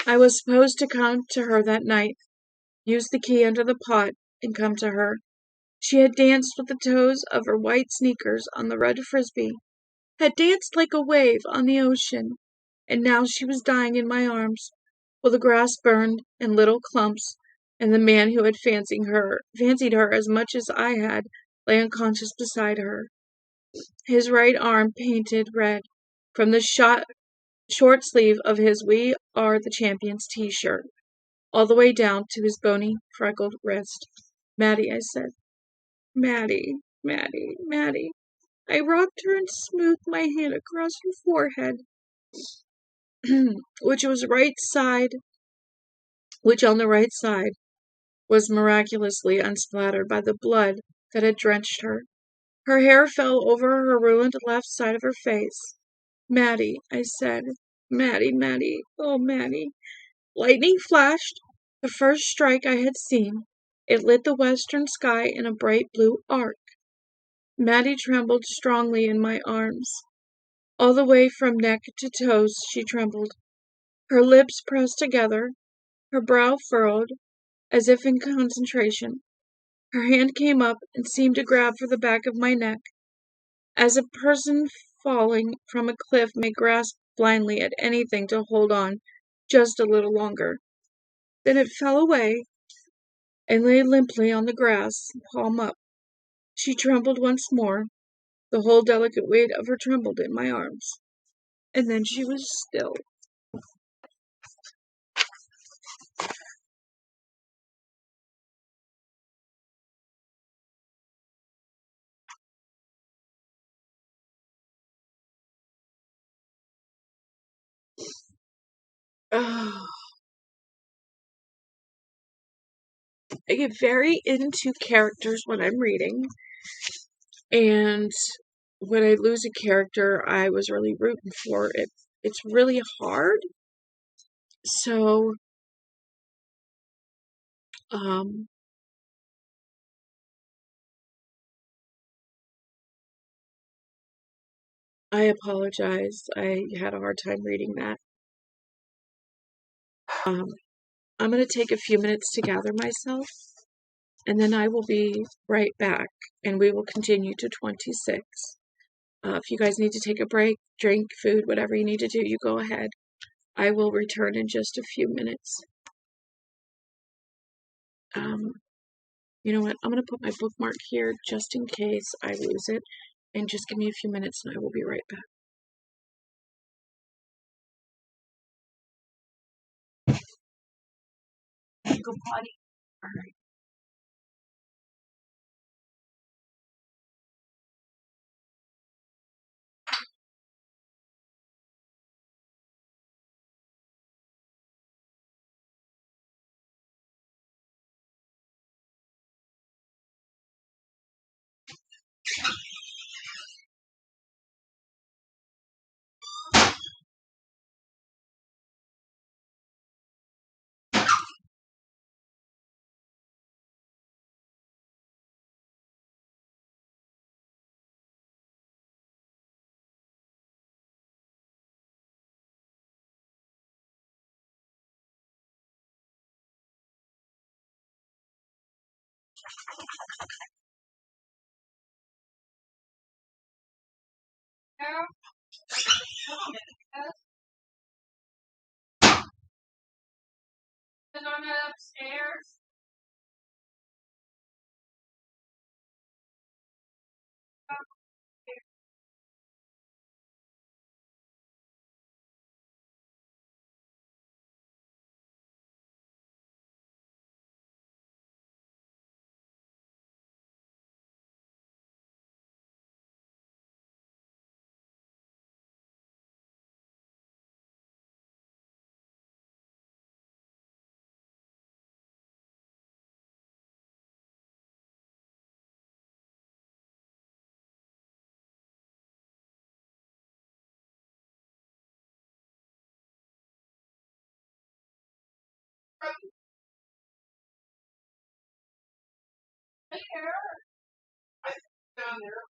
I was supposed to come to her that night, use the key under the pot, and come to her. She had danced with the toes of her white sneakers on the red frisbee, had danced like a wave on the ocean, and now she was dying in my arms, while the grass burned in little clumps, and the man who had fancied her as much as I had lay unconscious beside her. his right arm painted red from the short sleeve of his "We Are the Champions" t-shirt, all the way down to his bony, freckled wrist. "Matty," I said. "Matty, Matty, Matty." I rocked her and smoothed my hand across her forehead, which on the right side was miraculously unsplattered by the blood that had drenched her. Her hair fell over her ruined left side of her face. "Matty," I said. "Matty, Matty, oh Matty." Lightning flashed, the first strike I had seen. It lit the western sky in a bright blue arc. Matty trembled strongly in my arms. All the way from neck to toes she trembled. Her lips pressed together, her brow furrowed, as if in concentration. Her hand came up and seemed to grab for the back of my neck, as a person falling from a cliff may grasp blindly at anything to hold on just a little longer. Then it fell away and lay limply on the grass, palm up. She trembled once more. The whole delicate weight of her trembled in my arms. And then she was still. Oh, I get very into characters when I'm reading. And when I lose a character I was really rooting for, it's really hard. So, um, I apologize. I had a hard time reading that. Um, I'm going to take a few minutes to gather myself, and then I will be right back, and we will continue to 26. If you guys need to take a break, drink, food, whatever you need to do, you go ahead. I will return in just a few minutes. Um, you know what? I'm going to put my bookmark here just in case I lose it, and just give me a few minutes and I will be right back. Go potty. All right. Is on upstairs? Down there.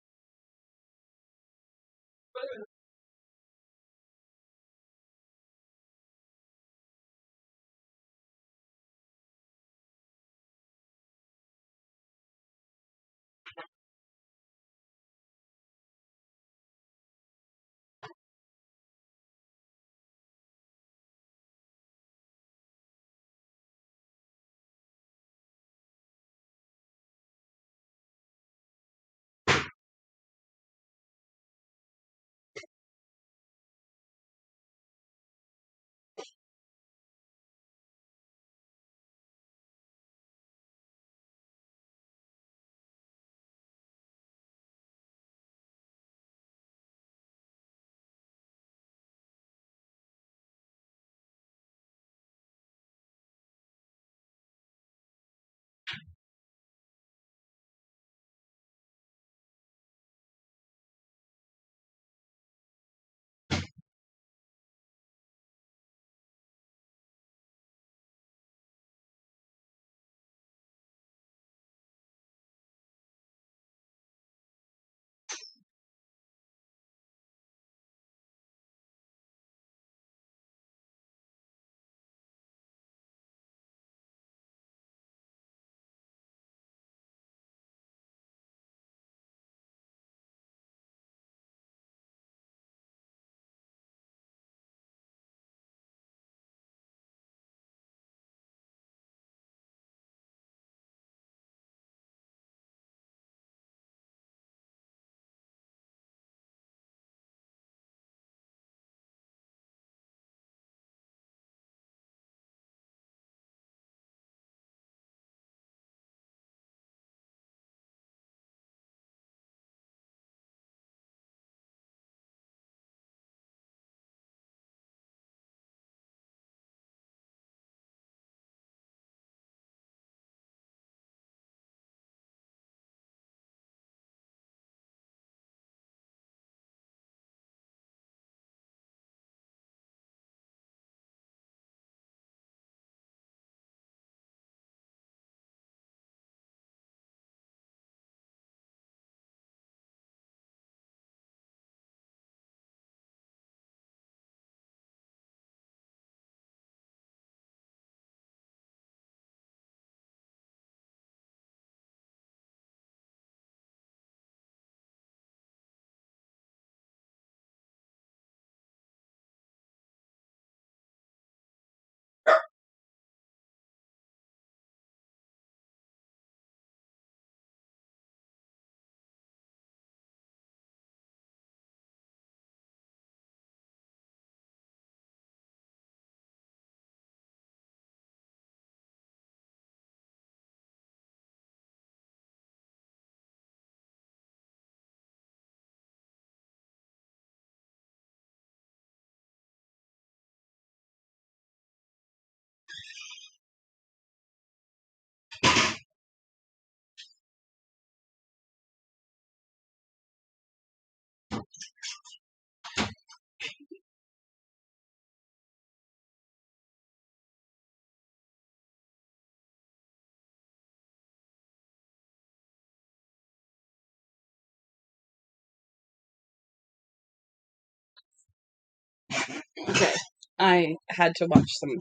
Okay. I had to watch some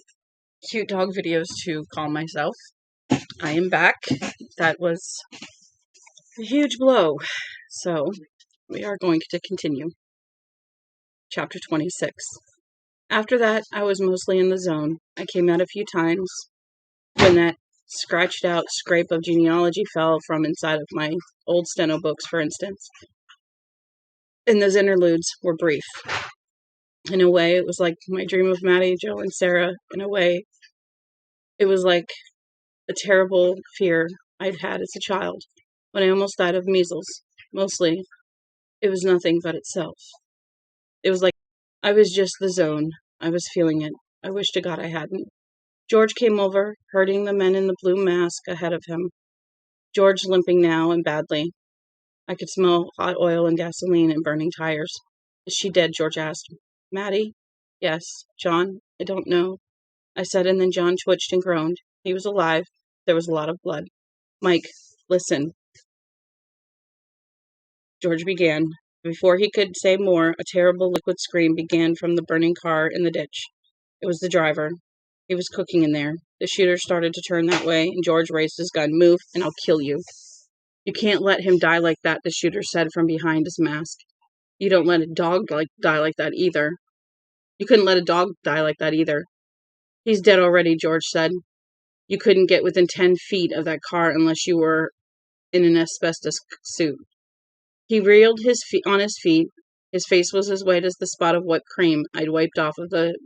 cute dog videos to calm myself. I am back. That was a huge blow. So, we are going to continue. Chapter 26. After that, I was mostly in the zone. I came out a few times when that scratched out scrape of genealogy fell from inside of my old steno books, for instance. And those interludes were brief. In a way, it was like my dream of Maddie, Joe, and Sarah. In a way, it was like a terrible fear I'd had as a child when I almost died of measles. Mostly, it was nothing but itself. It was like I was just the zone. I was feeling it. I wish to God I hadn't. George came over, herding the men in the blue mask ahead of him. George limping now and badly. I could smell hot oil and gasoline and burning tires. Is she dead? George asked. Maddie? Yes. John? I don't know. I said, and then John twitched and groaned. He was alive. There was a lot of blood. Mike, listen. George began. Before he could say more, a terrible liquid scream began from the burning car in the ditch. It was the driver. He was cooking in there. The shooter started to turn that way, and George raised his gun. Move, and I'll kill you. You can't let him die like that, the shooter said from behind his mask. You don't let a dog die like that either. You couldn't let a dog die like that either. He's dead already, George said. You couldn't get within 10 feet of that car unless you were in an asbestos suit. He reeled on his feet. His face was as white as the spot of whipped cream I'd wiped off of the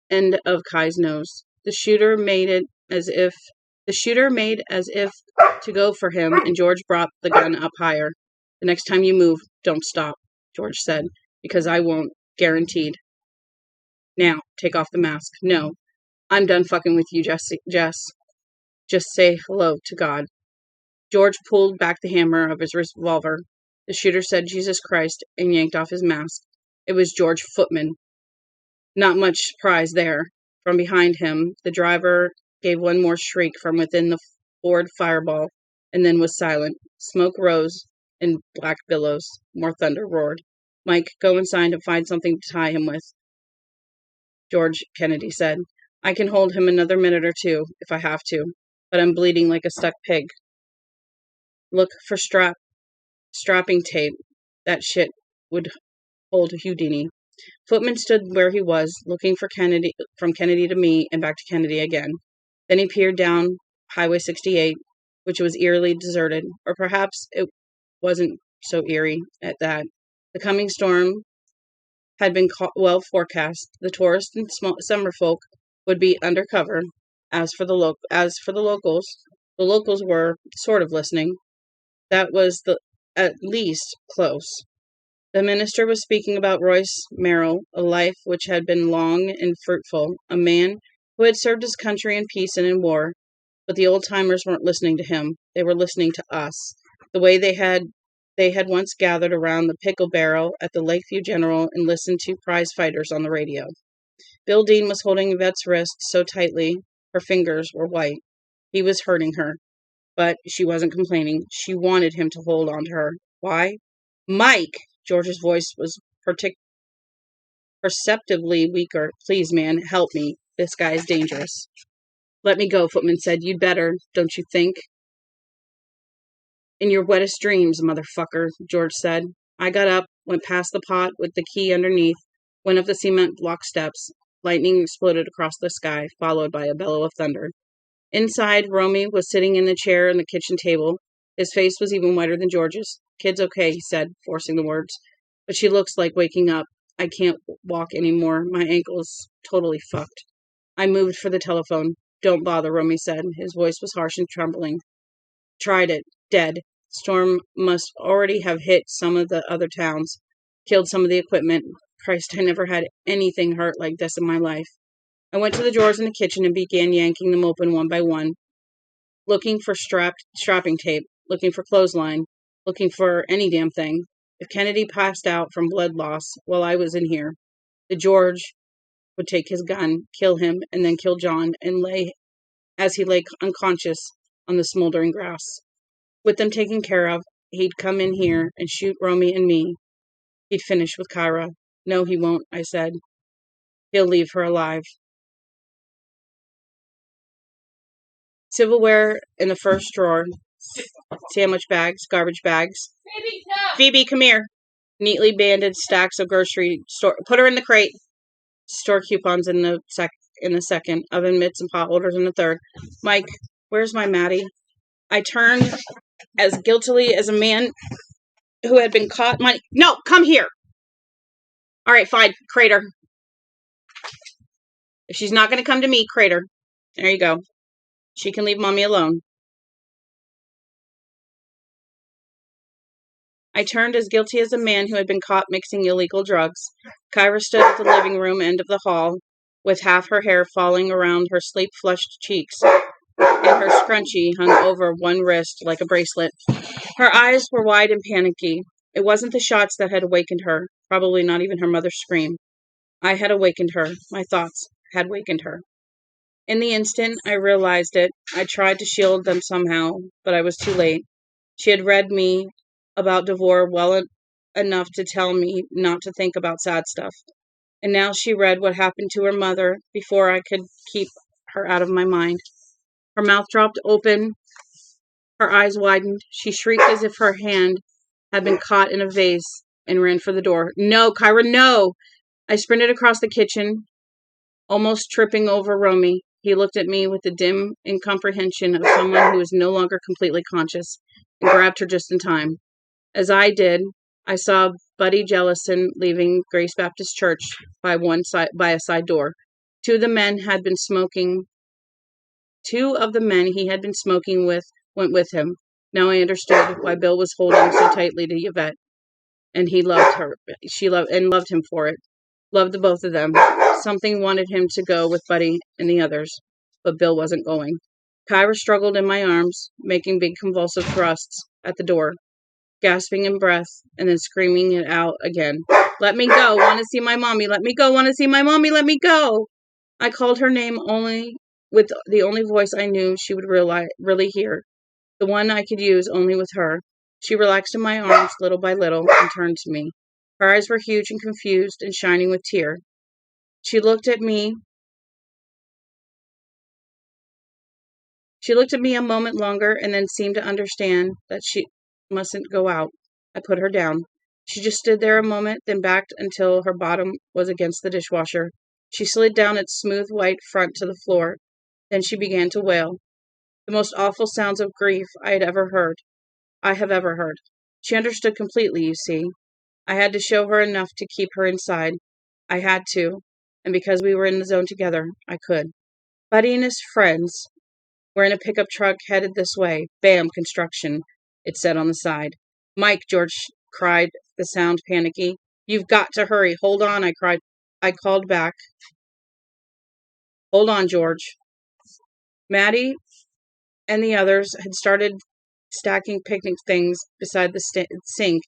end of Kai's nose. The shooter made as if to go for him, and George brought the gun up higher. The next time you move, don't stop, George said, because I won't, guaranteed. Now, take off the mask. No, I'm done fucking with you, Jess. Just say hello to God. George pulled back the hammer of his revolver. The shooter said, Jesus Christ, and yanked off his mask. It was George Footman. Not much surprise there. From behind him, the driver gave one more shriek from within the Ford Fireball, and then was silent. Smoke rose in black billows. More thunder roared. Mike, go inside and find something to tie him with, George Kennedy said. I can hold him another minute or two, if I have to, but I'm bleeding like a stuck pig. Look for strapping tape. That shit would hold Houdini. Footman stood where he was, looking for Kennedy, from Kennedy to me, and back to Kennedy again. Then he peered down Highway 68, which was eerily deserted, or perhaps it wasn't so eerie at that. The coming storm had been well forecast. The tourists and summer folk would be under cover. As for the locals, the locals were sort of listening. That was at least close. The minister was speaking about Royce Merrill, a life which had been long and fruitful, a man who had served his country in peace and in war. But the old-timers weren't listening to him. They were listening to us, the way they had once gathered around the pickle barrel at the Lakeview General and listened to prize fighters on the radio. Bill Dean was holding Yvette's wrist so tightly, her fingers were white. He was hurting her, but she wasn't complaining. She wanted him to hold on to her. Why? Mike! George's voice was perceptibly weaker. Please, man, help me. This guy is dangerous. Let me go, Footman said. You'd better, don't you think? In your wettest dreams, motherfucker, George said. I got up, went past the pot with the key underneath, went up the cement block steps. Lightning exploded across the sky, followed by a bellow of thunder. Inside, Romy was sitting in the chair on the kitchen table. His face was even whiter than George's. Kid's okay, he said, forcing the words. But she looks like waking up. I can't walk anymore. My ankle's totally fucked. I moved for the telephone. Don't bother, Romy said. His voice was harsh and trembling. Tried it. Dead. Storm must already have hit some of the other towns. Killed some of the equipment. Christ, I never had anything hurt like this in my life. I went to the drawers in the kitchen and began yanking them open one by one, looking for strapping tape, looking for clothesline, looking for any damn thing. If Kennedy passed out from blood loss while I was in here, the George would take his gun, kill him, and then kill John, and lay unconscious on the smoldering grass. With them taken care of, he'd come in here and shoot Romy and me. He'd finish with Kyra. No, he won't, I said. He'll leave her alive. Silverware in the first drawer. Sandwich bags, garbage bags. Phoebe, come here. Neatly banded stacks of grocery store. Put her in the crate. Store coupons in the second. Oven mitts and pot holders in the third. Mike, where's my Maddie? I turned as guiltily as a man who had been caught. No, come here. All right, fine. Crater. If she's not going to come to me, crater. There you go. She can leave Mommy alone. I turned as guilty as a man who had been caught mixing illegal drugs. Kyra stood at the living room end of the hall, with half her hair falling around her sleep-flushed cheeks, and her scrunchie hung over one wrist like a bracelet. Her eyes were wide and panicky. It wasn't the shots that had awakened her, probably not even her mother's scream. I had awakened her. My thoughts had wakened her. In the instant I realized it, I tried to shield them somehow, but I was too late. She had read me about Devore well enough to tell me not to think about sad stuff. And now she read what happened to her mother before I could keep her out of my mind. Her mouth dropped open. Her eyes widened. She shrieked as if her hand had been caught in a vase and ran for the door. No, Kyra, no! I sprinted across the kitchen, almost tripping over Romy. He looked at me with the dim incomprehension of someone who is no longer completely conscious and grabbed her just in time. As I did, I saw Buddy Jellison leaving Grace Baptist Church by a side door. Two of the men he had been smoking with went with him. Now I understood why Bill was holding so tightly to Yvette, and he loved her. She loved him for it. Loved the both of them. Something wanted him to go with Buddy and the others, but Bill wasn't going. Kyra struggled in my arms, making big convulsive thrusts at the door, gasping in breath, and then screaming it out again. Let me go. Want to see my mommy. Let me go. Want to see my mommy. Let me go. I called her name only with the only voice I knew she would really hear. The one I could use only with her. She relaxed in my arms little by little and turned to me. Her eyes were huge and confused and shining with tear. She looked at me a moment longer and then seemed to understand that she mustn't go out. I put her down. She just stood there a moment, then backed until her bottom was against the dishwasher. She slid down its smooth white front to the floor. Then she began to wail. The most awful sounds of grief I have ever heard. She understood completely, you see. I had to show her enough to keep her inside. I had to, and because we were in the zone together, I could. Buddy and his friends were in a pickup truck headed this way. Bam, construction, it said on the side. Mike, George cried, the sound panicky. You've got to hurry. Hold on, I cried. I called back. Hold on, George. Maddie and the others had started stacking picnic things beside the sink,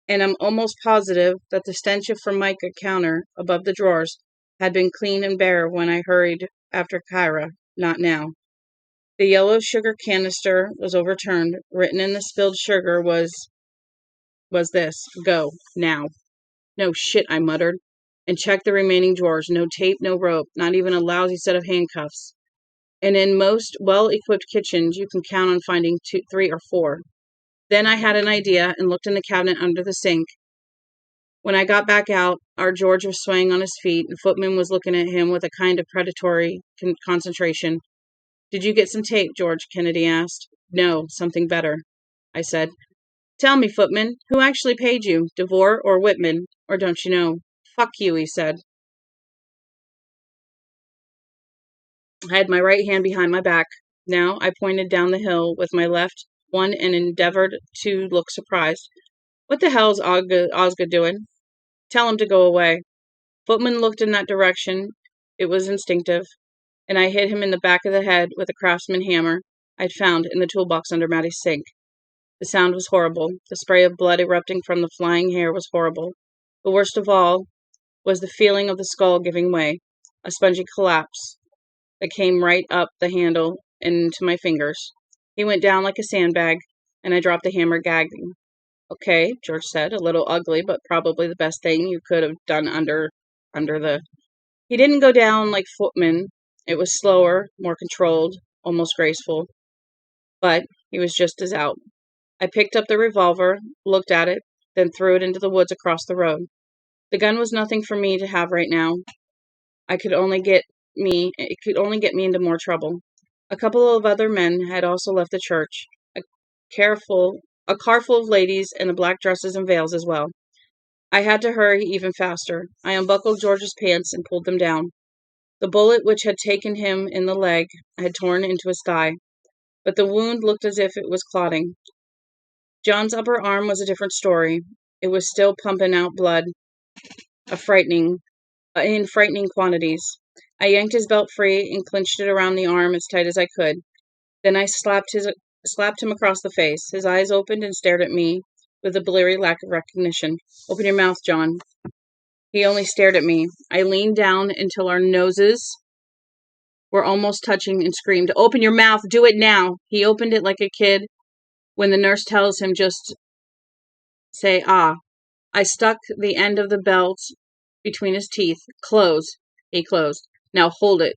and I'm almost positive that the stench of Formica counter above the drawers had been clean and bare when I hurried after Kyra. Not now. The yellow sugar canister was overturned. Written in the spilled sugar was this: go, now. No shit, I muttered, and checked the remaining drawers. No tape, no rope, not even a lousy set of handcuffs. And in most well-equipped kitchens, you can count on finding 2, 3, or 4. Then I had an idea and looked in the cabinet under the sink. When I got back out, our George was swaying on his feet, and Footman was looking at him with a kind of predatory concentration. Did you get some tape, George? Kennedy asked. No, something better, I said. Tell me, Footman, who actually paid you, Devore or Whitman, or don't you know? Fuck you, he said. I had my right hand behind my back. Now I pointed down the hill with my left one and endeavored to look surprised. What the hell's Osga doing? Tell him to go away. Footman looked in that direction. It was instinctive, and I hit him in the back of the head with a craftsman hammer I'd found in the toolbox under Maddie's sink. The sound was horrible. The spray of blood erupting from the flying hair was horrible. The worst of all was the feeling of the skull giving way, a spongy collapse that came right up the handle and into my fingers. He went down like a sandbag, and I dropped the hammer gagging. Okay, George said, a little ugly, but probably the best thing you could have done under the... He didn't go down like footmen. It was slower, more controlled, almost graceful. But he was just as out. I picked up the revolver, looked at it, then threw it into the woods across the road. The gun was nothing for me to have right now. It could only get me into more trouble. A couple of other men had also left the church. A a car full of ladies in the black dresses and veils as well. I had to hurry even faster. I unbuckled George's pants and pulled them down. The bullet which had taken him in the leg had torn into his thigh, but the wound looked as if it was clotting. John's upper arm was a different story. It was still pumping out blood, in frightening quantities. I yanked his belt free and clinched it around the arm as tight as I could. Then I slapped him across the face. His eyes opened and stared at me with a bleary lack of recognition. "Open your mouth, John." He only stared at me. I leaned down until our noses were almost touching and screamed, "Open your mouth! Do it now!" He opened it like a kid when the nurse tells him just say, "Ah." I stuck the end of the belt between his teeth. "Close." He closed. "Now hold it,"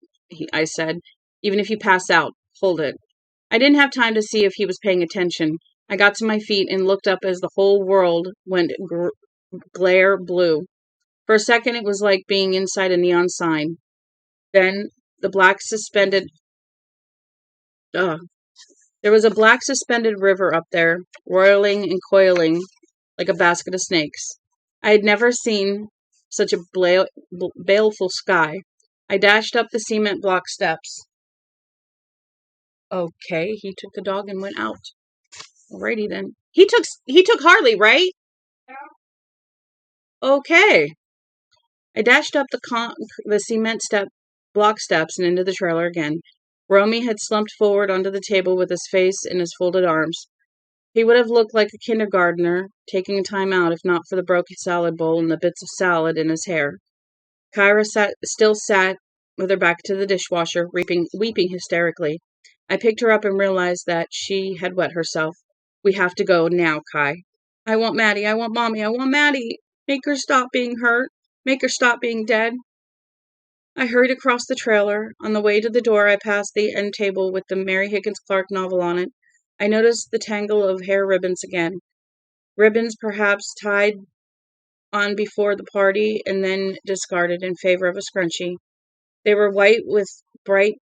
I said. "Even if you pass out, hold it." I didn't have time to see if he was paying attention. I got to my feet and looked up as the whole world went glare blue. For a second, it was like being inside a neon sign. Then the black suspended... There was a black suspended river up there, roiling and coiling like a basket of snakes. I had never seen such a baleful sky. I dashed up the cement block steps. Okay, he took the dog and went out. Alrighty then. He took Harley, right? Okay. I dashed up the cement block steps and into the trailer again. Romy had slumped forward onto the table with his face in his folded arms. He would have looked like a kindergartner taking time out if not for the broken salad bowl and the bits of salad in his hair. Kyra still sat with her back to the dishwasher, weeping hysterically. I picked her up and realized that she had wet herself. "We have to go now, Kai." "I want Maddie. I want Mommy. I want Maddie. Make her stop being hurt. Make her stop being dead." I hurried across the trailer. On the way to the door, I passed the end table with the Mary Higgins Clark novel on it. I noticed the tangle of hair ribbons again. Ribbons perhaps tied on before the party and then discarded in favor of a scrunchie. They were white with bright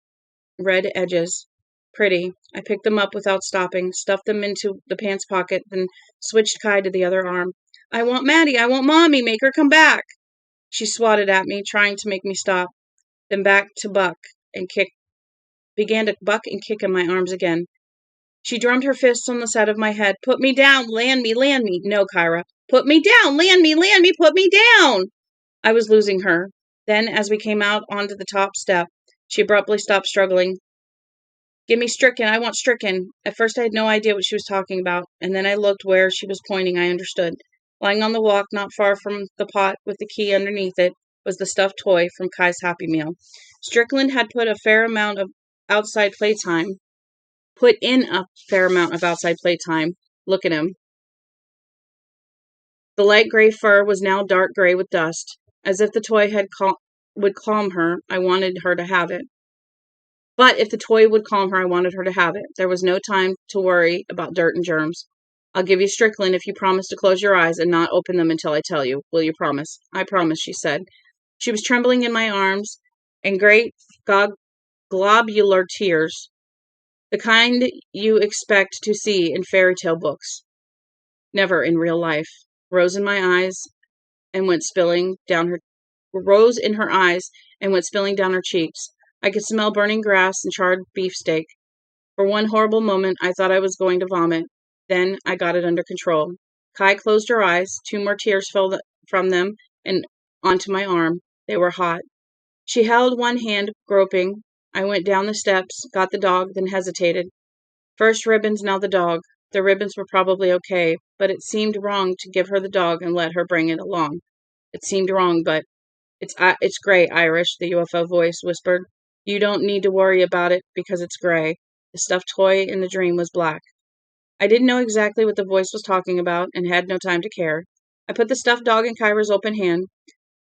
red edges. Pretty. I picked them up without stopping, stuffed them into the pants pocket, then switched Kai to the other arm. "I want Maddie. I want Mommy. Make her come back." She swatted at me, trying to make me stop, then began to buck and kick in my arms again. She drummed her fists on the side of my head. "Put me down! Land me! Land me!" "No, Kyra." "Put me down! Land me! Land me! Put me down!" I was losing her. Then, as we came out onto the top step, she abruptly stopped struggling. "Give me Stricken. I want Stricken." At first I had no idea what she was talking about, and then I looked where she was pointing. I understood. Lying on the walk not far from the pot with the key underneath it was the stuffed toy from Kai's Happy Meal. Strickland had put in a fair amount of outside playtime. Look at him. The light gray fur was now dark gray with dust. As if the toy would calm her, I wanted her to have it. But if the toy would calm her, I wanted her to have it. There was no time to worry about dirt and germs. "I'll give you Strickland if you promise to close your eyes and not open them until I tell you. Will you promise?" "I promise," she said. She was trembling in my arms, and great globular tears, the kind you expect to see in fairy tale books, never in real life, rose in her eyes and went spilling down her cheeks. I could smell burning grass and charred beefsteak. For one horrible moment, I thought I was going to vomit. Then I got it under control. Kai closed her eyes. 2 more tears fell from them and onto my arm. They were hot. She held one hand, groping. I went down the steps, got the dog, then hesitated. First ribbons, now the dog. The ribbons were probably okay, but it seemed wrong to give her the dog and let her bring it along. It seemed wrong, but... It's gray, Irish," the UFO voice whispered. "You don't need to worry about it because it's gray." The stuffed toy in the dream was black. I didn't know exactly what the voice was talking about and had no time to care. I put the stuffed dog in Kyra's open hand.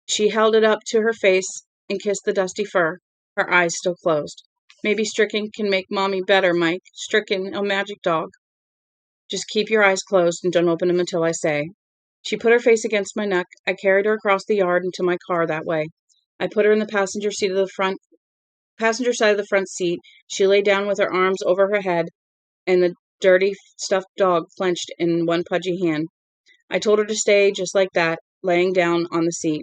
She held it up to her face and kissed the dusty fur, her eyes still closed. Maybe Stricken can make Mommy better, Mike. Stricken, a magic dog. Just keep your eyes closed and don't open them until I say. She put her face against my neck. I carried her across the yard into my car that way. I put her in the passenger side of the front seat. She lay down with her arms over her head and the dirty stuffed dog clenched in one pudgy hand. I told her to stay just like that, laying down on the seat.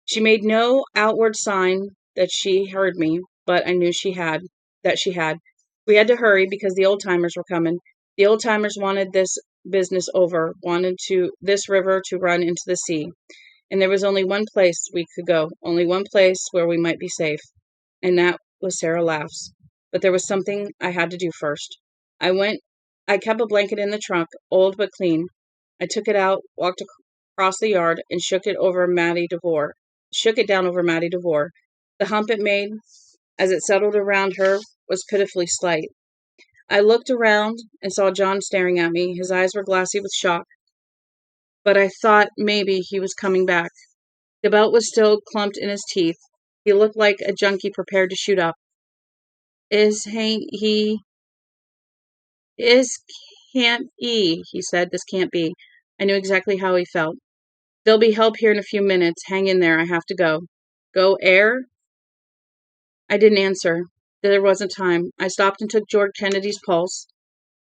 She made no outward sign that she heard me, but I knew she had. We had to hurry because the old-timers were coming. The old-timers wanted this business over, wanted this river to run into the sea. And there was only one place we could go, only one place where we might be safe. And that was Sara Laughs. But there was something I had to do first. I kept a blanket in the trunk, old but clean. I took it out, walked across the yard, and shook it down over Maddie DeVore. The hump it made, as it settled around her, was pitifully slight. I looked around and saw John staring at me. His eyes were glassy with shock, but I thought maybe he was coming back. The belt was still clumped in his teeth. He looked like a junkie prepared to shoot up. He can't be, he said. This can't be. I knew exactly how he felt. There'll be help here in a few minutes. Hang in there. I have to go. Go air? I didn't answer. There wasn't time. I stopped and took George Kennedy's pulse.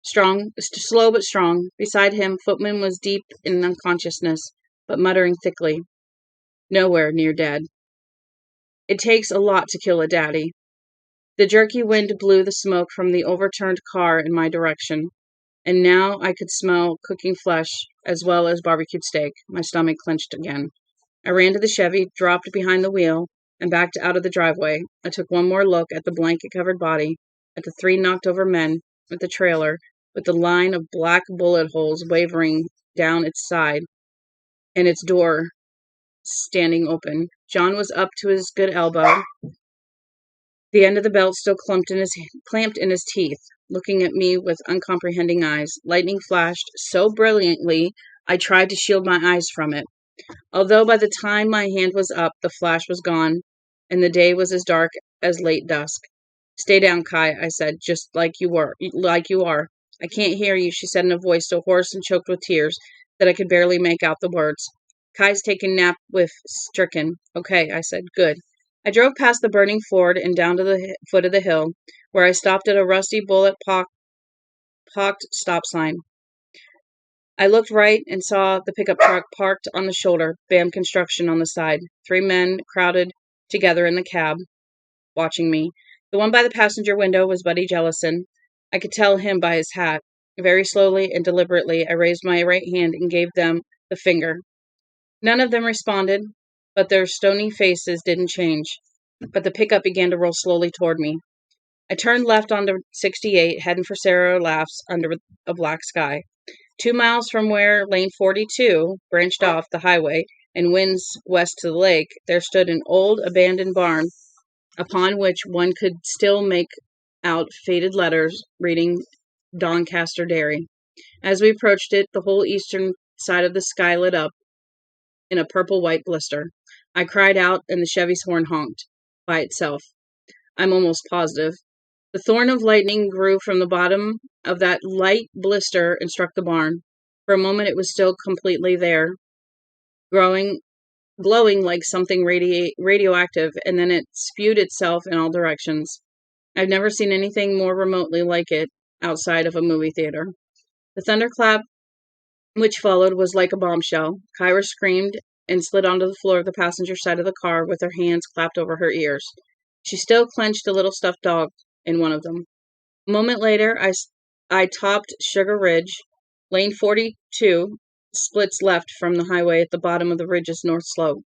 Slow but strong. Beside him, Footman was deep in unconsciousness, but muttering thickly. Nowhere near dead. It takes a lot to kill a daddy. The jerky wind blew the smoke from the overturned car in my direction, and now I could smell cooking flesh as well as barbecued steak. My stomach clenched again. I ran to the Chevy, dropped behind the wheel, and backed out of the driveway. I took one more look at the blanket-covered body, at the 3 knocked-over men, at the trailer, with the line of black bullet holes wavering down its side, and its door standing open. John was up to his good elbow, the end of the belt still clamped in his teeth, looking at me with uncomprehending eyes. Lightning flashed so brilliantly, I tried to shield my eyes from it. Although by the time my hand was up, the flash was gone, and the day was as dark as late dusk. Stay down, Kai, I said, just like you are. I can't hear you, she said in a voice so hoarse and choked with tears that I could barely make out the words. Kai's taking nap with Stricken. Okay, I said, good. I drove past the burning Ford and down to the foot of the hill, where I stopped at a rusty bullet-pocked stop sign. I looked right and saw the pickup truck parked on the shoulder, BAM Construction on the side. 3 men crowded together in the cab, watching me. The one by the passenger window was Buddy Jellison. I could tell him by his hat. Very slowly and deliberately, I raised my right hand and gave them the finger. None of them responded, but their stony faces didn't change. But the pickup began to roll slowly toward me. I turned left onto 68, heading for Sara Laughs under a black sky. 2 miles from where Lane 42 branched off the highway and winds west to the lake, there stood an old abandoned barn upon which one could still make out faded letters reading Doncaster Dairy. As we approached it, the whole eastern side of the sky lit up in a purple-white blister. I cried out, and the Chevy's horn honked by itself. I'm almost positive. The thorn of lightning grew from the bottom of that light blister and struck the barn. For a moment it was still completely there, glowing like something radioactive, and then it spewed itself in all directions. I've never seen anything more remotely like it outside of a movie theater. The thunderclap which followed was like a bombshell. Kyra screamed and slid onto the floor of the passenger side of the car with her hands clapped over her ears. She still clenched a little stuffed dog in one of them. A moment later, I topped Sugar Ridge. Lane 42 splits left from the highway at the bottom of the ridge's north slope.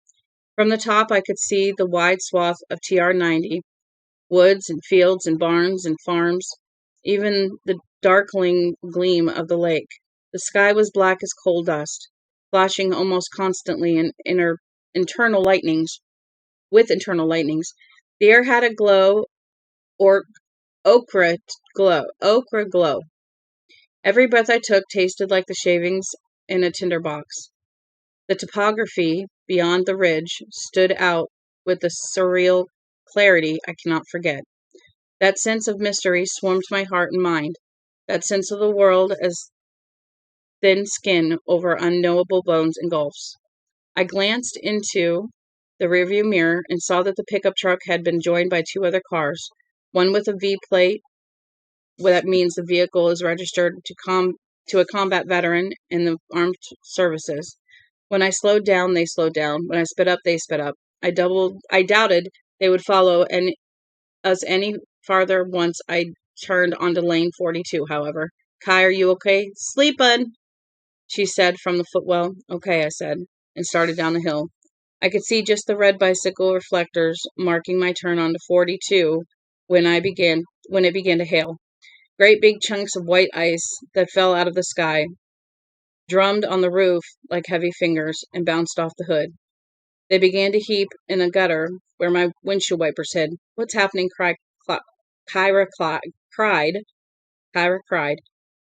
From the top, I could see the wide swath of TR 90, woods and fields and barns and farms, even the darkling gleam of the lake. The sky was black as coal dust, flashing almost constantly in internal lightnings. The air had a ochre glow. Every breath I took tasted like the shavings in a tinderbox. The topography beyond the ridge stood out with a surreal clarity I cannot forget. That sense of mystery swarmed my heart and mind, that sense of the world as thin skin over unknowable bones and gulfs. I glanced into the rearview mirror and saw that the pickup truck had been joined by two other cars, one with a V plate. Well, that means the vehicle is registered to a combat veteran in the armed services. When I slowed down, they slowed down. When I sped up, they sped up. I doubted they would follow us any farther once I turned onto lane 42, however. Kai, are you okay? Sleepin', she said from the footwell. Okay, I said, and started down the hill. I could see just the red bicycle reflectors marking my turn onto 42 when it began to hail. Great big chunks of white ice that fell out of the sky, drummed on the roof like heavy fingers, and bounced off the hood. They began to heap in a gutter where my windshield wipers hid. What's happening? Kyra cried. Kyra cried.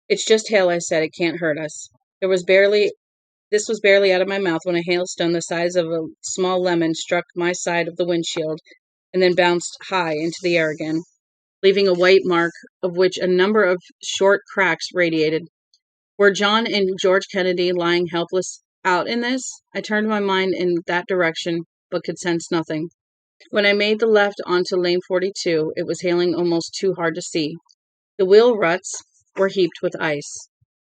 It's just hail, I said. It can't hurt us. This was barely out of my mouth when a hailstone the size of a small lemon struck my side of the windshield and then bounced high into the air again, leaving a white mark of which a number of short cracks radiated. Were John and George Kennedy lying helpless out in this? I turned my mind in that direction, but could sense nothing. When I made the left onto lane 42, it was hailing almost too hard to see. The wheel ruts were heaped with ice.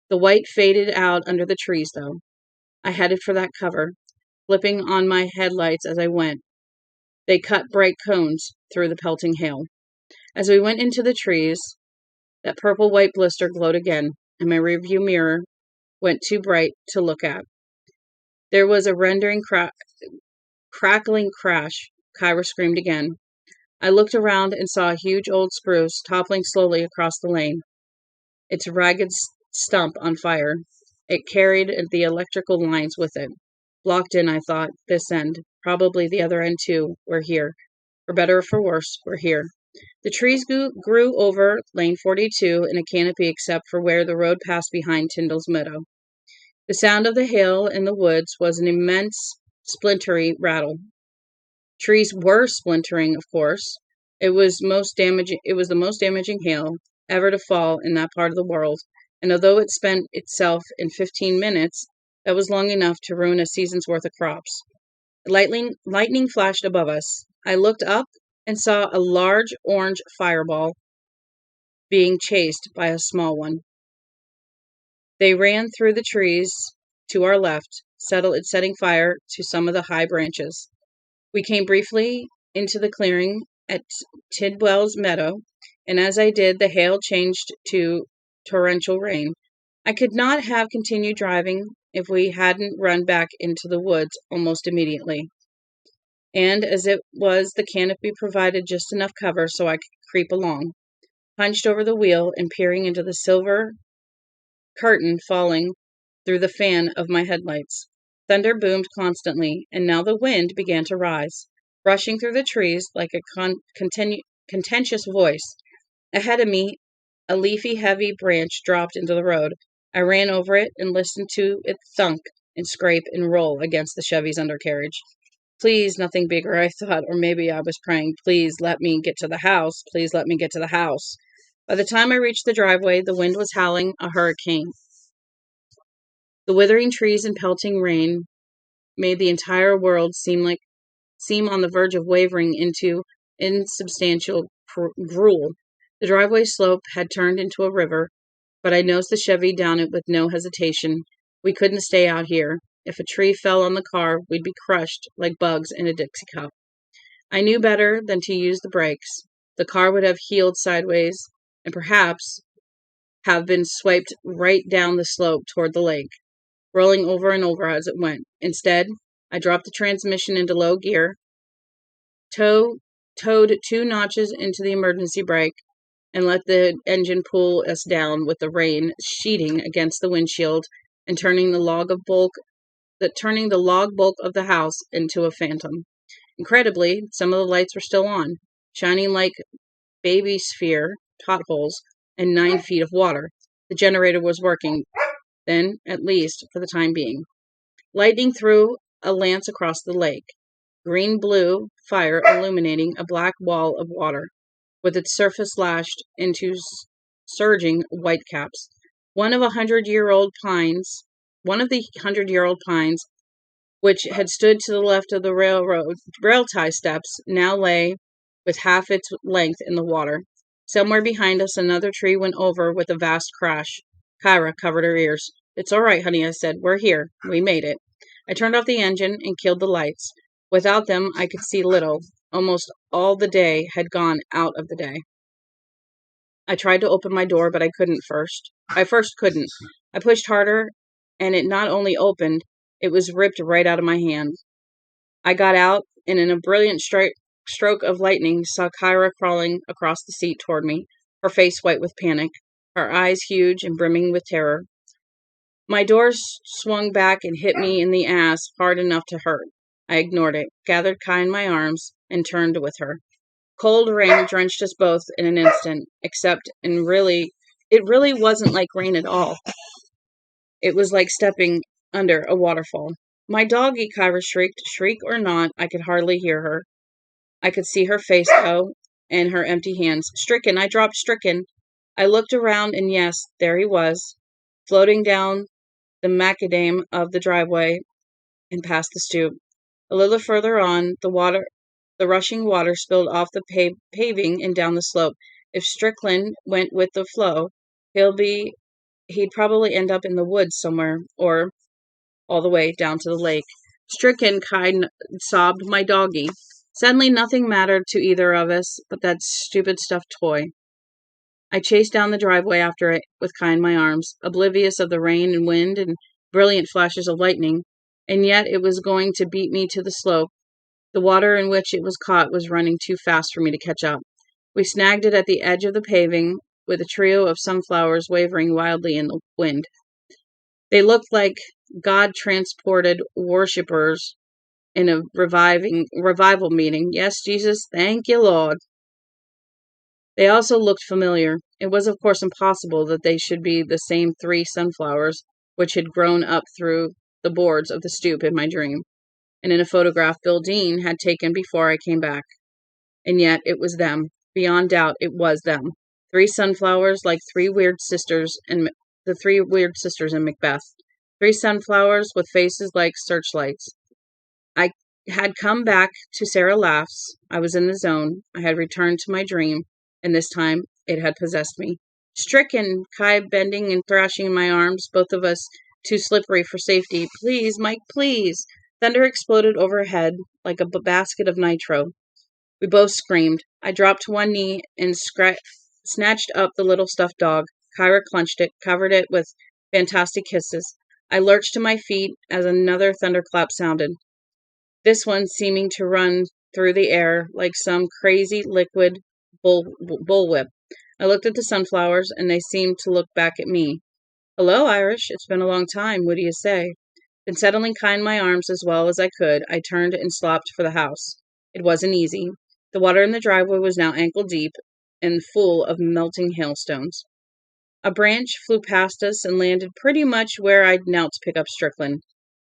The white faded out under the trees, though. I headed for that cover, flipping on my headlights as I went. They cut bright cones through the pelting hail. As we went into the trees, that purple-white blister glowed again, and my rearview mirror went too bright to look at. There was a rending crackling crash. Kyra screamed again. I looked around and saw a huge old spruce toppling slowly across the lane, its ragged stump on fire. It carried the electrical lines with it. Blocked in, I thought, this end. Probably the other end, too. We're here. For better or for worse, we're here. The trees grew over lane 42 in a canopy except for where the road passed behind Tyndall's meadow. The sound of the hail in the woods was an immense, splintery rattle. Trees were splintering, of course. It was the most damaging hail ever to fall in that part of the world, and although it spent itself in 15 minutes, that was long enough to ruin a season's worth of crops. Lightning flashed above us. I looked up and saw a large orange fireball being chased by a small one. They ran through the trees to our left, setting fire to some of the high branches. We came briefly into the clearing at Tidwell's meadow, and as I did, the hail changed to torrential rain. I could not have continued driving if we hadn't run back into the woods almost immediately. And as it was, the canopy provided just enough cover so I could creep along, hunched over the wheel and peering into the silver curtain falling through the fan of my headlights. Thunder boomed constantly, and now the wind began to rise, rushing through the trees like a contentious voice. Ahead of me, a leafy, heavy branch dropped into the road. I ran over it and listened to it thunk and scrape and roll against the Chevy's undercarriage. Please, nothing bigger, I thought, or maybe I was praying, please let me get to the house. Please let me get to the house. By the time I reached the driveway, the wind was howling a hurricane. The withering trees and pelting rain made the entire world seem on the verge of wavering into insubstantial gruel. The driveway slope had turned into a river, but I nosed the Chevy down it with no hesitation. We couldn't stay out here. If a tree fell on the car, we'd be crushed like bugs in a Dixie cup. I knew better than to use the brakes. The car would have heeled sideways and perhaps have been swiped right down the slope toward the lake, rolling over and over as it went. Instead, I dropped the transmission into low gear, toed 2 notches into the emergency brake, and let the engine pull us down with the rain sheeting against the windshield and turning the log bulk of the house into a phantom. Incredibly, some of the lights were still on, shining like baby sphere potholes and 9 feet of water. The generator was working, then, at least for the time being. Lightning threw a lance across the lake. green-blue fire illuminating a black wall of water, with its surface lashed into surging whitecaps. One of the 100-year-old pines, which had stood to the left of the rail tie steps, now lay with half its length in the water. Somewhere behind us, another tree went over with a vast crash. Kyra covered her ears. "It's all right, honey," I said. "We're here. We made it." I turned off the engine and killed the lights. Without them, I could see little. Almost all the day had gone out of the day. I tried to open my door, but I couldn't first. I couldn't. I pushed harder, and it not only opened, it was ripped right out of my hand. I got out, and in a brilliant stroke of lightning, saw Kyra crawling across the seat toward me, her face white with panic, her eyes huge and brimming with terror. My door swung back and hit me in the ass hard enough to hurt. I ignored it, gathered Kai in my arms, and turned with her. Cold rain drenched us both in an instant, it really wasn't like rain at all. It was like stepping under a waterfall. "My doggie," Kyra shrieked. Shriek or not, I could hardly hear her. I could see her face, though, and her empty hands. "Stricken! I dropped Stricken!" I looked around, and yes, there he was, floating down the macadam of the driveway and past the stoop. A little further on, the rushing water spilled off the paving and down the slope. If Strickland went with the flow, he'd probably end up in the woods somewhere, or all the way down to the lake. "Stricken," Kai sobbed, "my doggie." Suddenly nothing mattered to either of us but that stupid stuffed toy. I chased down the driveway after it with Kai in my arms, oblivious of the rain and wind and brilliant flashes of lightning, and yet it was going to beat me to the slope. The water in which it was caught was running too fast for me to catch up. We snagged it at the edge of the paving, with a trio of sunflowers wavering wildly in the wind. They looked like God-transported worshippers in a revival meeting. Yes, Jesus, thank you, Lord. They also looked familiar. It was, of course, impossible that they should be the same 3 sunflowers which had grown up through the boards of the stoop in my dream, and in a photograph Bill Dean had taken before I came back. And yet it was them. Beyond doubt, it was them. 3 sunflowers like the 3 weird sisters in Macbeth. 3 sunflowers with faces like searchlights. I had come back to Sara Laughs. I was in the zone. I had returned to my dream, and this time it had possessed me. "Stricken," Kai bending and thrashing in my arms, both of us too slippery for safety. "Please, Mike, please." Thunder exploded overhead like a basket of nitro. We both screamed. I dropped to one knee and snatched up the little stuffed dog. Kyra clenched it, covered it with fantastic kisses. I lurched to my feet as another thunderclap sounded, this one seeming to run through the air like some crazy liquid bullwhip. I looked at the sunflowers, and they seemed to look back at me. "Hello, Irish. It's been a long time. What do you say?" Then settling Kai in my arms as well as I could, I turned and slopped for the house. It wasn't easy. The water in the driveway was now ankle deep and full of melting hailstones. A branch flew past us and landed pretty much where I'd knelt to pick up Strickland.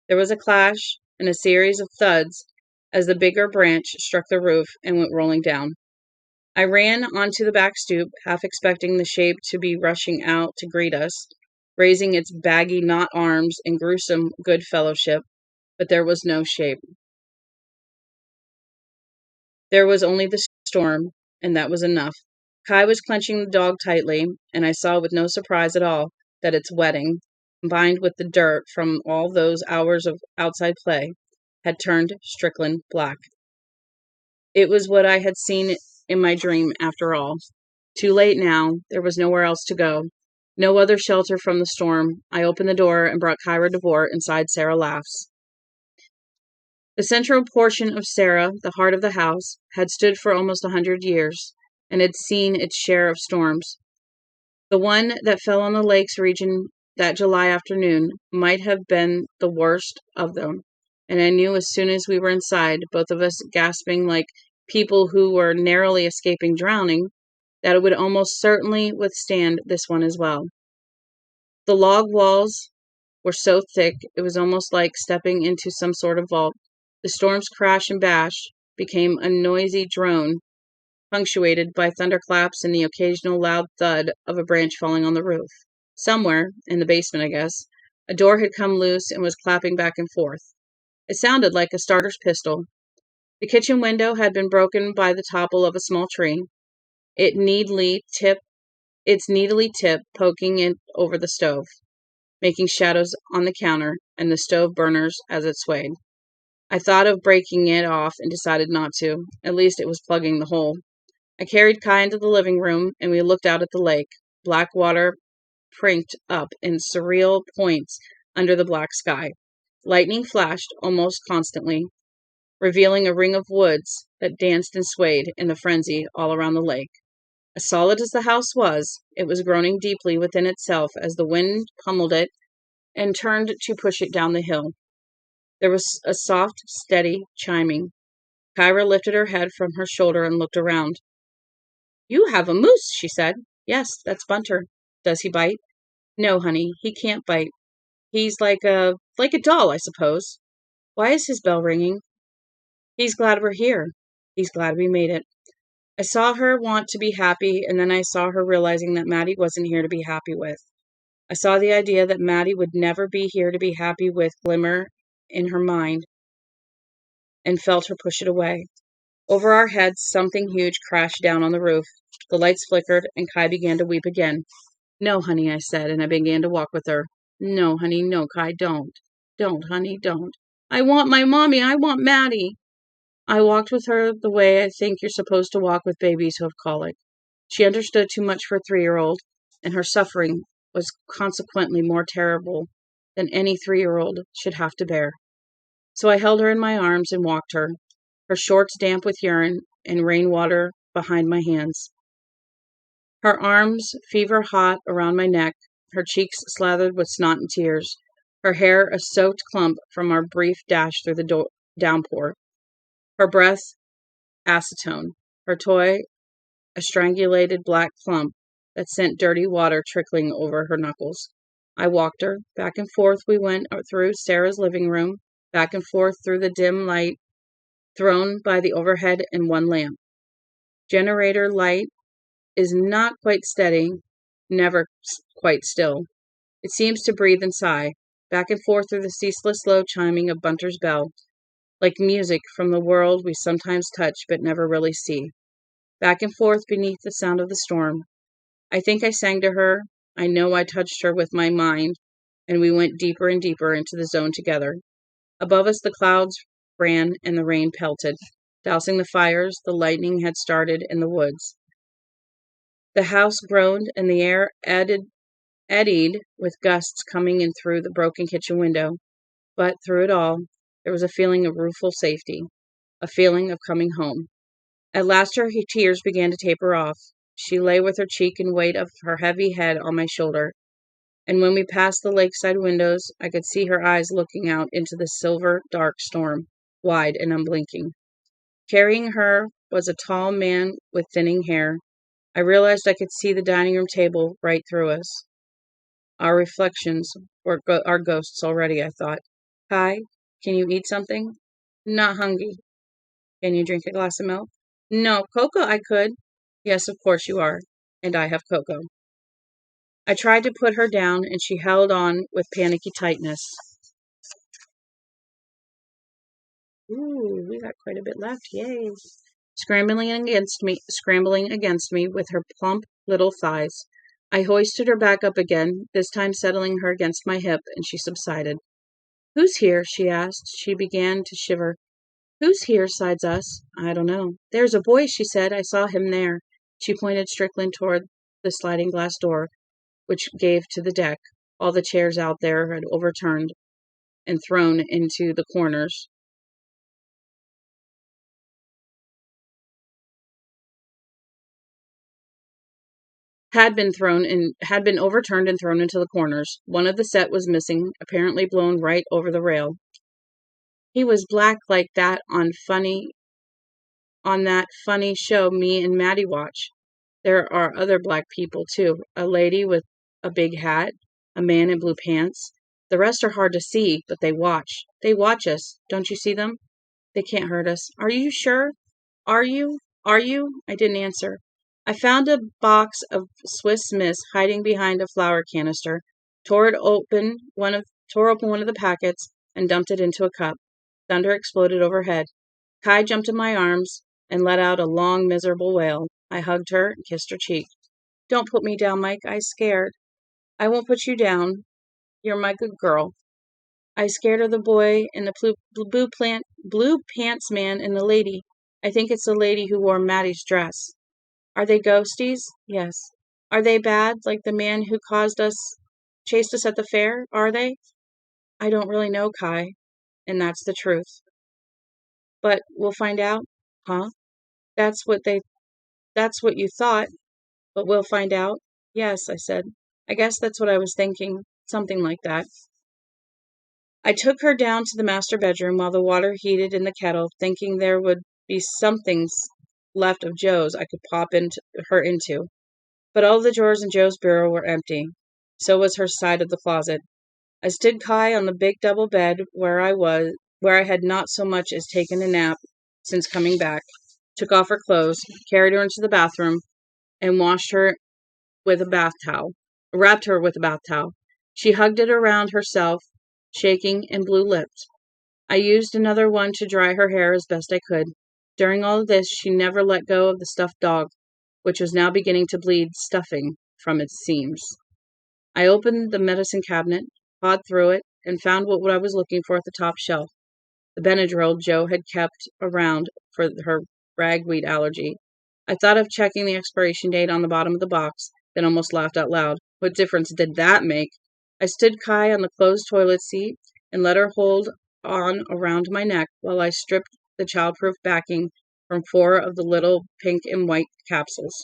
There was a clash and a series of thuds as the bigger branch struck the roof and went rolling down. I ran onto the back stoop, half expecting the shape to be rushing out to greet us, raising its baggy knot arms in gruesome good fellowship, but there was no shape. There was only the storm, and that was enough. Kai was clenching the dog tightly, and I saw with no surprise at all that its wetting, combined with the dirt from all those hours of outside play, had turned Strickland black. It was what I had seen in my dream after all. Too late now. There was nowhere else to go. No other shelter from the storm. I opened the door and brought Kyra DeVore inside Sara Laughs. The central portion of Sara, the heart of the house, had stood for almost 100 years, and had seen its share of storms. The one that fell on the lakes region that July afternoon might have been the worst of them, and I knew as soon as we were inside, both of us gasping like people who were narrowly escaping drowning, that it would almost certainly withstand this one as well. The log walls were so thick it was almost like stepping into some sort of vault. The storm's crash and bash became a noisy drone, punctuated by thunderclaps and the occasional loud thud of a branch falling on the roof. Somewhere, in the basement I guess, a door had come loose and was clapping back and forth. It sounded like a starter's pistol. The kitchen window had been broken by the topple of a small tree, it needly tipped, its needly tip poking it over the stove, making shadows on the counter and the stove burners as it swayed. I thought of breaking it off and decided not to. At least it was plugging the hole. I carried Kai into the living room and we looked out at the lake, black water prinked up in surreal points under the black sky. Lightning flashed almost constantly, revealing a ring of woods that danced and swayed in the frenzy all around the lake. As solid as the house was, it was groaning deeply within itself as the wind pummeled it and turned to push it down the hill. There was a soft, steady chiming. Kyra lifted her head from her shoulder and looked around. "You have a moose," she said. "Yes, that's Bunter." "Does he bite?" "No, honey, he can't bite. He's like a doll, I suppose." "Why is his bell ringing?" "He's glad we're here. He's glad we made it." I saw her want to be happy, and then I saw her realizing that Maddie wasn't here to be happy with. I saw the idea that Maddie would never be here to be happy with glimmer in her mind, and felt her push it away. Over our heads, something huge crashed down on the roof. The lights flickered, and Kai began to weep again. "No, honey," I said, and I began to walk with her. "No, honey, no, Kai, don't. Don't, honey, don't. I want my mommy. I want Maddie." I walked with her the way I think you're supposed to walk with babies who have colic. She understood too much for a 3-year-old, and her suffering was consequently more terrible than any 3-year-old should have to bear. So I held her in my arms and walked her, her shorts damp with urine and rainwater behind my hands, her arms fever hot around my neck, her cheeks slathered with snot and tears, her hair a soaked clump from our brief dash through the downpour, her breath acetone, her toy a strangulated black clump that sent dirty water trickling over her knuckles. I walked her. Back and forth we went through Sarah's living room, back and forth through the dim light thrown by the overhead and one lamp. Generator light is not quite steady, never quite still. It seems to breathe and sigh, back and forth through the ceaseless low chiming of Bunter's bell, like music from the world we sometimes touch but never really see. Back and forth beneath the sound of the storm. I think I sang to her. I know I touched her with my mind, and we went deeper and deeper into the zone together. Above us the clouds ran and the rain pelted, dousing the fires the lightning had started in the woods. The house groaned, and the air eddied with gusts coming in through the broken kitchen window. But through it all, there was a feeling of rueful safety, a feeling of coming home. At last her tears began to taper off. She lay with her cheek and weight of her heavy head on my shoulder, and when we passed the lakeside windows, I could see her eyes looking out into the silver dark storm, wide and unblinking. Carrying her was a tall man with thinning hair. I realized I could see the dining room table right through us. Our reflections were our ghosts already, I thought. "Kai, can you eat something?" "Not hungry." "Can you drink a glass of milk?" "No, cocoa I could." "Yes, of course you are. And I have cocoa." I tried to put her down, and she held on with panicky tightness. Ooh, we got quite a bit left. Yay. Scrambling against me with her plump little thighs. I hoisted her back up again, this time settling her against my hip, and she subsided. "Who's here?" she asked. She began to shiver. "Who's here besides us?" "I don't know." "There's a boy," she said. "I saw him there." She pointed Strickland toward the sliding glass door, which gave to the deck. All the chairs out there had overturned and thrown into the corners. Had been overturned and thrown into the corners. One of the set was missing, apparently blown right over the rail. "He was black like that on that funny show me and Maddie watch. There are other black people too. A lady with a big hat, a man in blue pants. The rest are hard to see, but they watch. They watch us. Don't you see them?" They can't hurt us. Are you sure? Are you? Are you? I didn't answer. I found a box of Swiss Miss hiding behind a flour canister, tore open one of the packets, and dumped it into a cup. Thunder exploded overhead. Kai jumped in my arms and let out a long, miserable wail. I hugged her and kissed her cheek. Don't put me down, Mike. I'm scared. I won't put you down. You're my good girl. I scared of the boy and the blue pants man and the lady. I think it's the lady who wore Maddie's dress. Are they ghosties? Yes. Are they bad, like the man who chased us at the fair? Are they? I don't really know, Kai, and that's the truth. But we'll find out, huh? That's what you thought, but we'll find out. Yes, I said. I guess that's what I was thinking, something like that. I took her down to the master bedroom while the water heated in the kettle, thinking there would be something left of Joe's I could pop her into. But all the drawers in Joe's bureau were empty. So was her side of the closet. I stood Kai on the big double bed where I had not so much as taken a nap since coming back, took off her clothes, carried her into the bathroom, and wrapped her with a bath towel. She hugged it around herself, shaking and blue-lipped. I used another one to dry her hair as best I could. During all of this, she never let go of the stuffed dog, which was now beginning to bleed stuffing from its seams. I opened the medicine cabinet, pawed through it, and found what I was looking for at the top shelf. The Benadryl Joe had kept around for her ragweed allergy. I thought of checking the expiration date on the bottom of the box, then almost laughed out loud. What difference did that make? I stood Kai on the closed toilet seat and let her hold on around my neck while I stripped the childproof backing from 4 of the little pink and white capsules.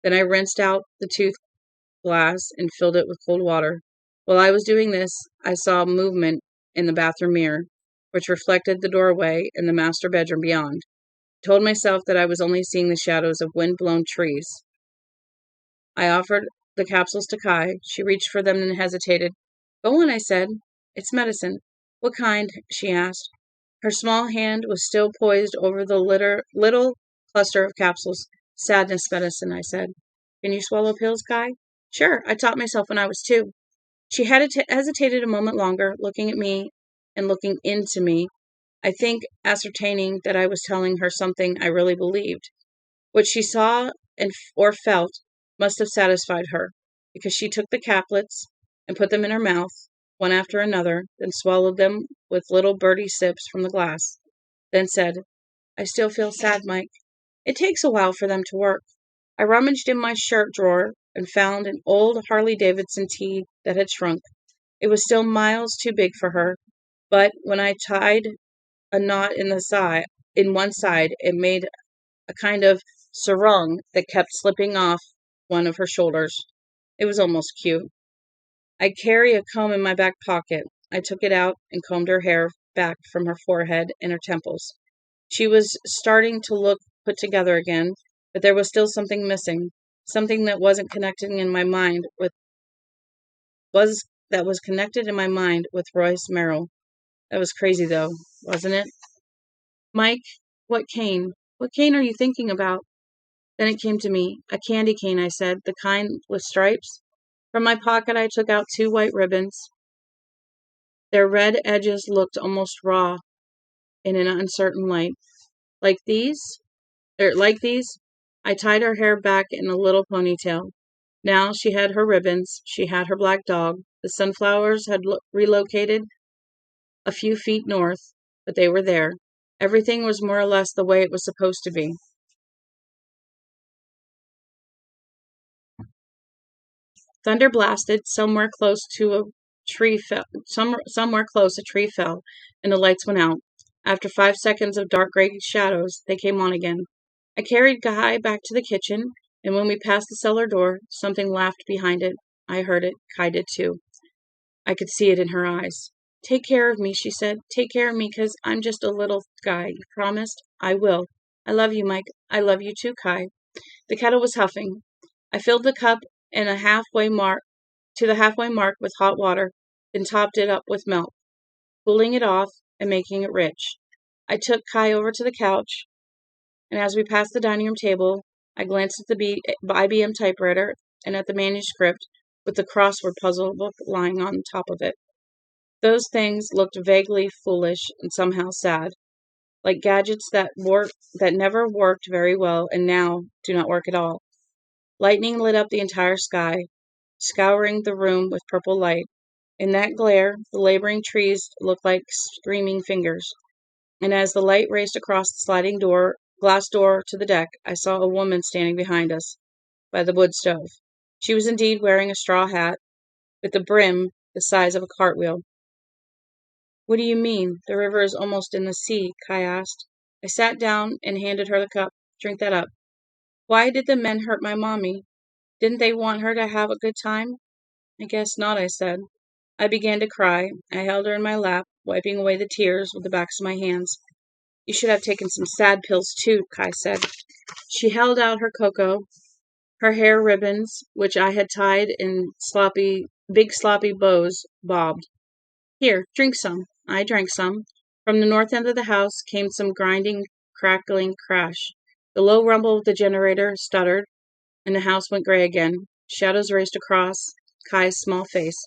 Then I rinsed out the tooth glass and filled it with cold water. While I was doing this, I saw movement in the bathroom mirror, which reflected the doorway and the master bedroom beyond. I told myself that I was only seeing the shadows of wind-blown trees. I offered the capsules to Kai. She reached for them and hesitated. Go on, I said. It's medicine. What kind? She asked. Her small hand was still poised over the little cluster of capsules. Sadness medicine, I said. Can you swallow pills, Kai? Sure, I taught myself when I was 2. She hesitated a moment longer, looking at me and looking into me, I think ascertaining that I was telling her something I really believed. What she saw or felt must have satisfied her, because she took the caplets and put them in her mouth, one after another, then swallowed them with little birdie sips from the glass, then said, I still feel sad, Mike. It takes a while for them to work. I rummaged in my shirt drawer and found an old Harley-Davidson tee that had shrunk. It was still miles too big for her, but when I tied a knot in one side, it made a kind of sarong that kept slipping off one of her shoulders. It was almost cute. I carry a comb in my back pocket. I took it out and combed her hair back from her forehead and her temples. She was starting to look put together again, but there was still something missing, something that was connected in my mind with Royce Merrill. That was crazy though, wasn't it? Mike, what cane? What cane are you thinking about? Then it came to me. A candy cane, I said, the kind with stripes. From my pocket I took out 2 white ribbons. Their red edges looked almost raw in an uncertain light. Like these? I tied her hair back in a little ponytail. Now she had her ribbons. She had her black dog. The sunflowers had relocated a few feet north, but they were there. Everything was more or less the way it was supposed to be. Thunder blasted. Somewhere close, a tree fell, and the lights went out. After 5 seconds of dark gray shadows, they came on again. I carried Guy back to the kitchen, and when we passed the cellar door, something laughed behind it. I heard it. Kai did too. I could see it in her eyes. Take care of me, she said. Take care of me, 'cause I'm just a little guy. You promised? I will. I love you, Mike. I love you too, Kai. The kettle was huffing. I filled the cup to the halfway mark with hot water, then topped it up with milk, cooling it off and making it rich. I took Kai over to the couch, and as we passed the dining room table, I glanced at the IBM typewriter and at the manuscript with the crossword puzzle book lying on top of it. Those things looked vaguely foolish and somehow sad, like gadgets that never worked very well and now do not work at all. Lightning lit up the entire sky, scouring the room with purple light. In that glare, the laboring trees looked like screaming fingers, and as the light raced across the sliding glass door to the deck, I saw a woman standing behind us, by the wood stove. She was indeed wearing a straw hat, with a brim the size of a cartwheel. "What do you mean? The river is almost in the sea," Kai asked. I sat down and handed her the cup. "Drink that up." "Why did the men hurt my mommy? Didn't they want her to have a good time?" "I guess not," I said. I began to cry. I held her in my lap, wiping away the tears with the backs of my hands. "You should have taken some sad pills too," Kai said. She held out her cocoa. Her hair ribbons, which I had tied in big sloppy bows, bobbed. "Here, drink some." I drank some. From the north end of the house came some grinding, crackling crash. The low rumble of the generator stuttered, and the house went gray again. Shadows raced across Kai's small face.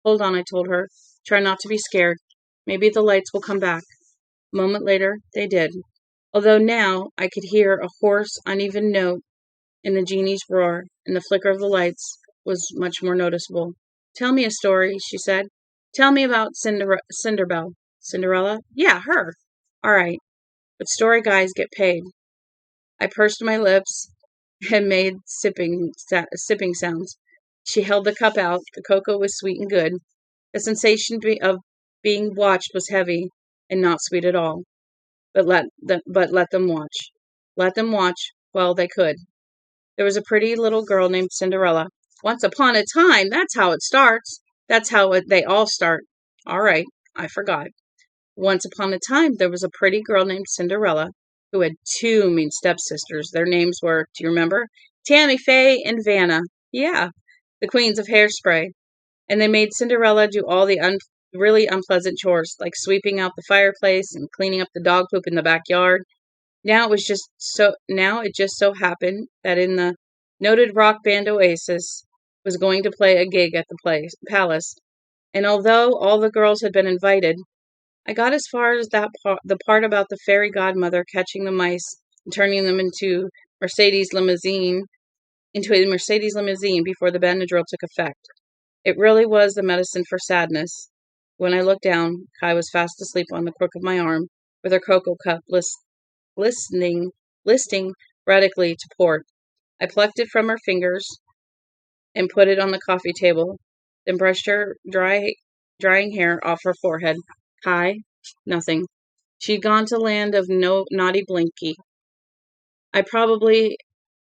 "Hold on," I told her. "Try not to be scared. Maybe the lights will come back." A moment later, they did, although now I could hear a hoarse, uneven note in the genie's roar, and the flicker of the lights was much more noticeable. "Tell me a story," she said. "Tell me about Cinderbell." "Cinderella?" "Yeah, her." "All right, but story guys get paid." I pursed my lips and made sipping sounds. She held the cup out. The cocoa was sweet and good. The sensation of being watched was heavy and not sweet at all. But let them watch. Let them watch while they could. There was a pretty little girl named Cinderella. Once upon a time, that's how it starts. That's how they all start. All right, I forgot. Once upon a time, there was a pretty girl named Cinderella who had two mean stepsisters. Their names were, do you remember? Tammy Faye and Vanna. Yeah, the queens of hairspray. And they made Cinderella do all the really unpleasant chores, like sweeping out the fireplace and cleaning up the dog poop in the backyard. Now it just so happened that in the noted rock band Oasis was going to play a gig at the palace, and although all the girls had been invited, I got as far as the part about the fairy godmother catching the mice and turning them into a Mercedes limousine before the Benadryl took effect. It really was the medicine for sadness. When I looked down, Kai was fast asleep on the crook of my arm, with her cocoa cup listing radically to port. I plucked it from her fingers and put it on the coffee table, then brushed her drying hair off her forehead. Kai? Nothing. She'd gone to land of no naughty blinky. I probably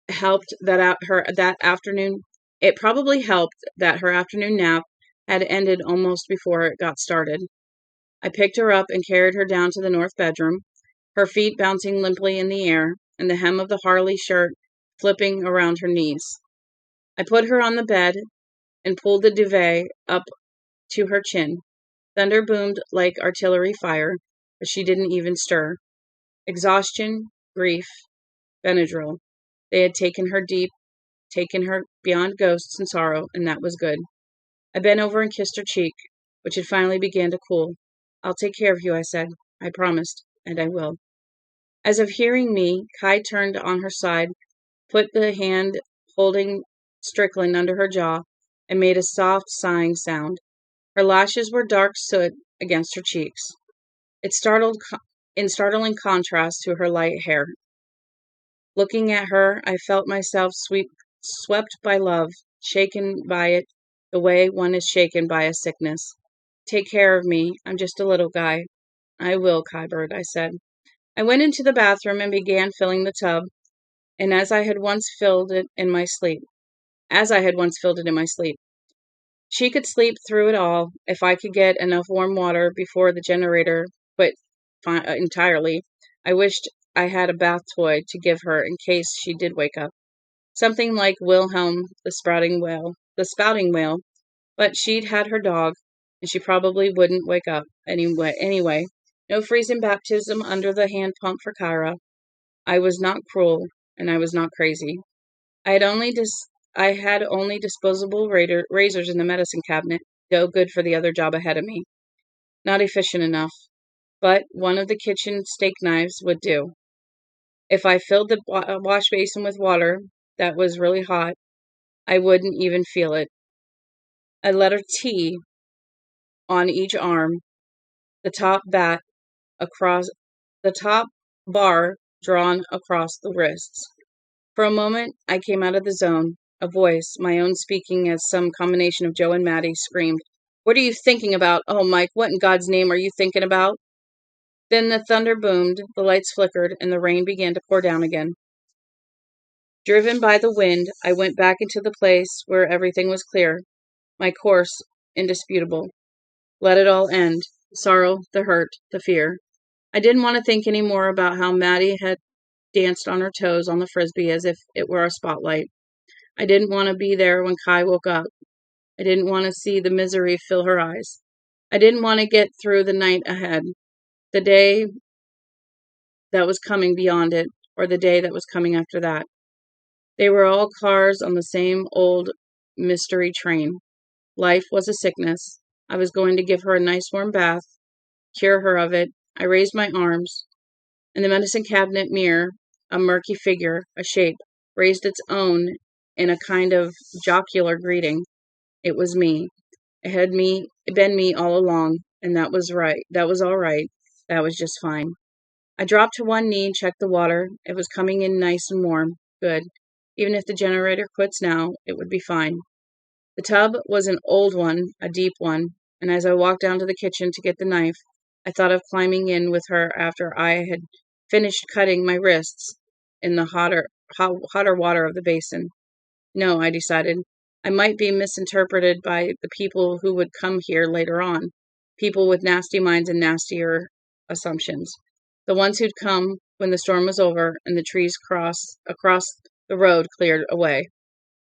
helped that afternoon. It probably helped that her afternoon nap had ended almost before it got started. I picked her up and carried her down to the north bedroom, her feet bouncing limply in the air, and the hem of the Harley shirt flipping around her knees. I put her on the bed and pulled the duvet up to her chin. Thunder boomed like artillery fire, but she didn't even stir. Exhaustion, grief, Benadryl. They had taken her beyond ghosts and sorrow, and that was good. I bent over and kissed her cheek, which had finally began to cool. "I'll take care of you," I said. "I promised, and I will." As if hearing me, Kai turned on her side, put the hand holding Strickland under her jaw, and made a soft sighing sound. Her lashes were dark soot against her cheeks, in startling contrast to her light hair. Looking at her, I felt myself swept by love, shaken by it the way one is shaken by a sickness. "Take care of me. I'm just a little guy." "I will, Kybird," I said. I went into the bathroom and began filling the tub, and as I had once filled it in my sleep. She could sleep through it all if I could get enough warm water before the generator quit entirely. I wished I had a bath toy to give her in case she did wake up. Something like Wilhelm the spouting whale, but she'd had her dog, and she probably wouldn't wake up anyway. No freezing baptism under the hand pump for Kyra. I was not cruel, and I was not crazy. I had only disposable razors in the medicine cabinet, no good for the other job ahead of me. Not efficient enough, but one of the kitchen steak knives would do. If I filled the wash basin with water that was really hot, I wouldn't even feel it. A letter T on each arm, the top across the top bar drawn across the wrists. For a moment, I came out of the zone. A voice, my own speaking as some combination of Joe and Maddie, screamed, "What are you thinking about? Oh, Mike, what in God's name are you thinking about?" Then the thunder boomed, the lights flickered, and the rain began to pour down again. Driven by the wind, I went back into the place where everything was clear, my course indisputable. Let it all end. The sorrow, the hurt, the fear. I didn't want to think any more about how Maddie had danced on her toes on the frisbee as if it were a spotlight. I didn't want to be there when Kai woke up. I didn't want to see the misery fill her eyes. I didn't want to get through the night ahead, the day that was coming beyond it, or the day that was coming after that. They were all cars on the same old mystery train. Life was a sickness. I was going to give her a nice warm bath, cure her of it. I raised my arms. In the medicine cabinet mirror, a murky figure, a shape, raised its own in a kind of jocular greeting. It was me. It had been me all along, and that was right. That was all right. That was just fine. I dropped to one knee and checked the water. It was coming in nice and warm. Good. Even if the generator quits now, it would be fine. The tub was an old one, a deep one, and as I walked down to the kitchen to get the knife, I thought of climbing in with her after I had finished cutting my wrists in the hotter water of the basin. No, I decided. I might be misinterpreted by the people who would come here later on, people with nasty minds and nastier assumptions. The ones who'd come when the storm was over and the trees across the road cleared away.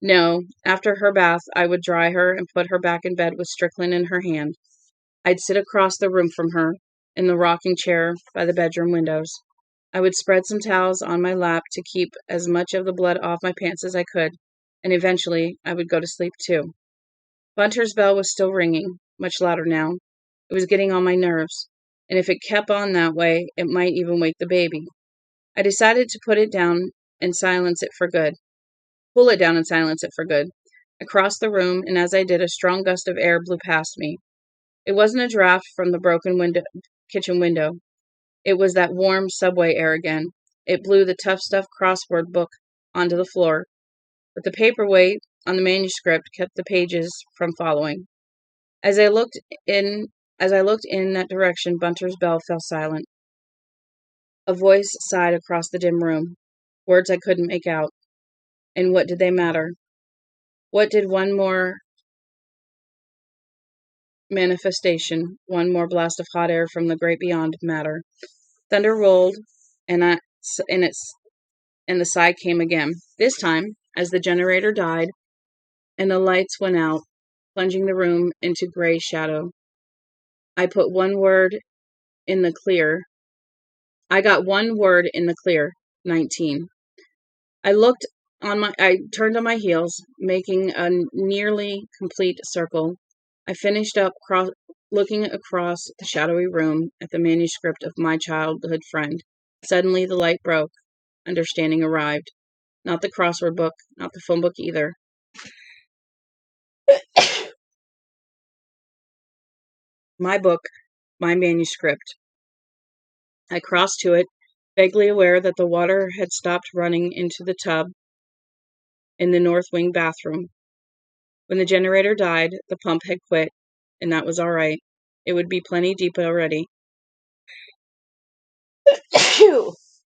No, after her bath, I would dry her and put her back in bed with strychnine in her hand. I'd sit across the room from her, in the rocking chair by the bedroom windows. I would spread some towels on my lap to keep as much of the blood off my pants as I could, and eventually I would go to sleep too. Bunter's bell was still ringing, much louder now. It was getting on my nerves, and if it kept on that way, it might even wake the baby. I decided to put it down and silence it for good. Pull it down and silence it for good. I crossed the room, and as I did, a strong gust of air blew past me. It wasn't a draft from the broken kitchen window. It was that warm subway air again. It blew the tough stuff crossword book onto the floor, but the paperweight on the manuscript kept the pages from following. As I looked in that direction, Bunter's bell fell silent. A voice sighed across the dim room. Words I couldn't make out. And what did they matter? What did one more manifestation, one more blast of hot air from the great beyond matter? Thunder rolled, and the sigh came again. This time, as the generator died and the lights went out, plunging the room into gray shadow. I got one word in the clear. 19. I turned on my heels, making a nearly complete circle. I finished up looking across the shadowy room at the manuscript of my childhood friend. Suddenly the light broke. Understanding arrived. Not the crossword book, not the phone book either. My book, my manuscript. I crossed to it, vaguely aware that the water had stopped running into the tub in the north wing bathroom. When the generator died, the pump had quit, and that was all right. It would be plenty deep already.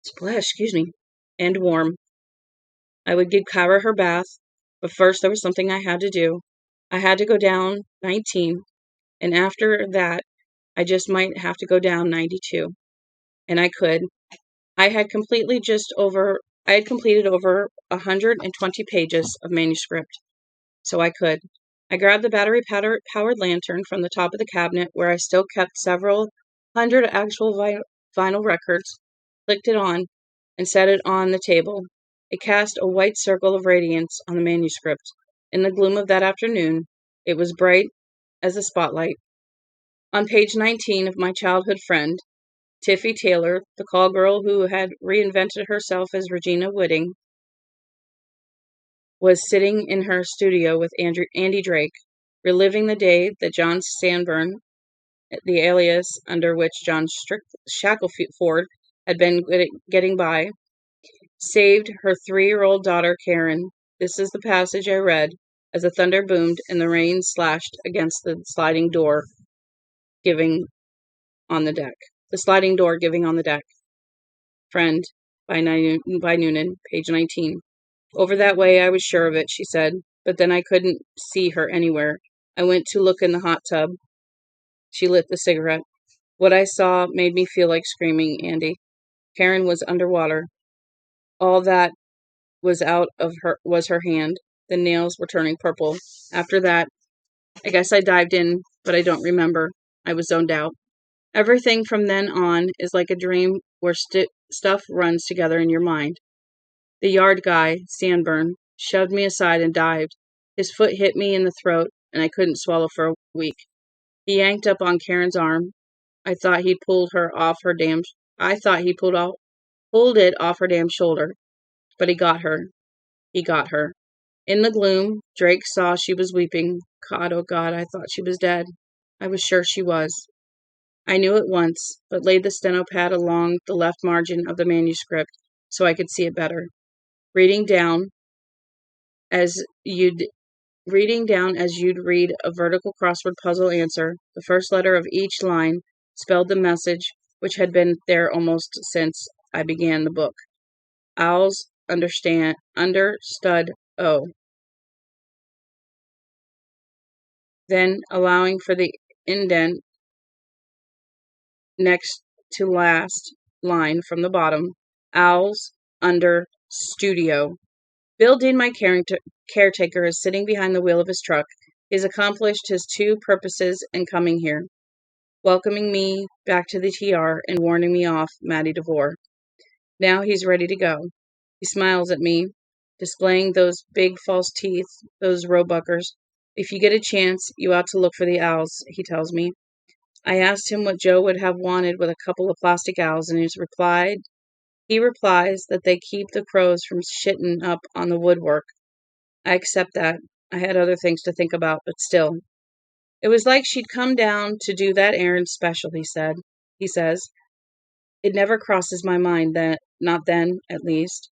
Splash, excuse me, and warm. I would give Kyra her bath, but first there was something I had to do. I had to go down 19, and after that, I just might have to go down 92. And I could. I had completed over 120 pages of manuscript, so I could. I grabbed the battery-powered lantern from the top of the cabinet, where I still kept several 100 actual vinyl records, clicked it on, and set it on the table. It cast a white circle of radiance on the manuscript. In the gloom of that afternoon, it was bright as a spotlight. On page 19 of My Childhood Friend, Tiffy Taylor, the call girl who had reinvented herself as Regina Whiting, was sitting in her studio with Andy Drake, reliving the day that John Sanborn, the alias under which John Shackelford had been getting by, saved her 3-year-old daughter Karen. This is the passage I read as the thunder boomed and the rain slashed against the sliding door giving on the deck. The sliding door giving on the deck. Friend, by Noonan, page 19. Over that way, I was sure of it, she said, but then I couldn't see her anywhere. I went to look in the hot tub. She lit the cigarette. What I saw made me feel like screaming, Andy. Karen was underwater. All that was out of her was her hand. The nails were turning purple. After that, I guess I dived in, but I don't remember. I was zoned out. Everything from then on is like a dream where stuff runs together in your mind. The yard guy, Sanborn, shoved me aside and dived. His foot hit me in the throat, and I couldn't swallow for a week. He yanked up on Karen's arm. I thought he pulled it off her damn shoulder. But he got her. He got her. In the gloom, Drake saw she was weeping. God, oh God, I thought she was dead. I was sure she was. I knew it once, but laid the steno pad along the left margin of the manuscript so I could see it better. Reading down as you'd read a vertical crossword puzzle answer, the first letter of each line spelled the message which had been there almost since I began the book. Owls understud O. Then, allowing for the indent next to last line from the bottom, owls under studio. Bill Dean, my caretaker, is sitting behind the wheel of his truck. He has accomplished his 2 purposes in coming here, welcoming me back to the TR and warning me off Maddie DeVore. Now he's ready to go. He smiles at me, displaying those big false teeth, those roebuckers. If you get a chance, you ought to look for the owls, he tells me. I asked him what Joe would have wanted with a couple of plastic owls, and he replies that they keep the crows from shitting up on the woodwork. I accept that. I had other things to think about, but still. It was like she'd come down to do that errand special, he says. It never crosses my mind that, not then, at least,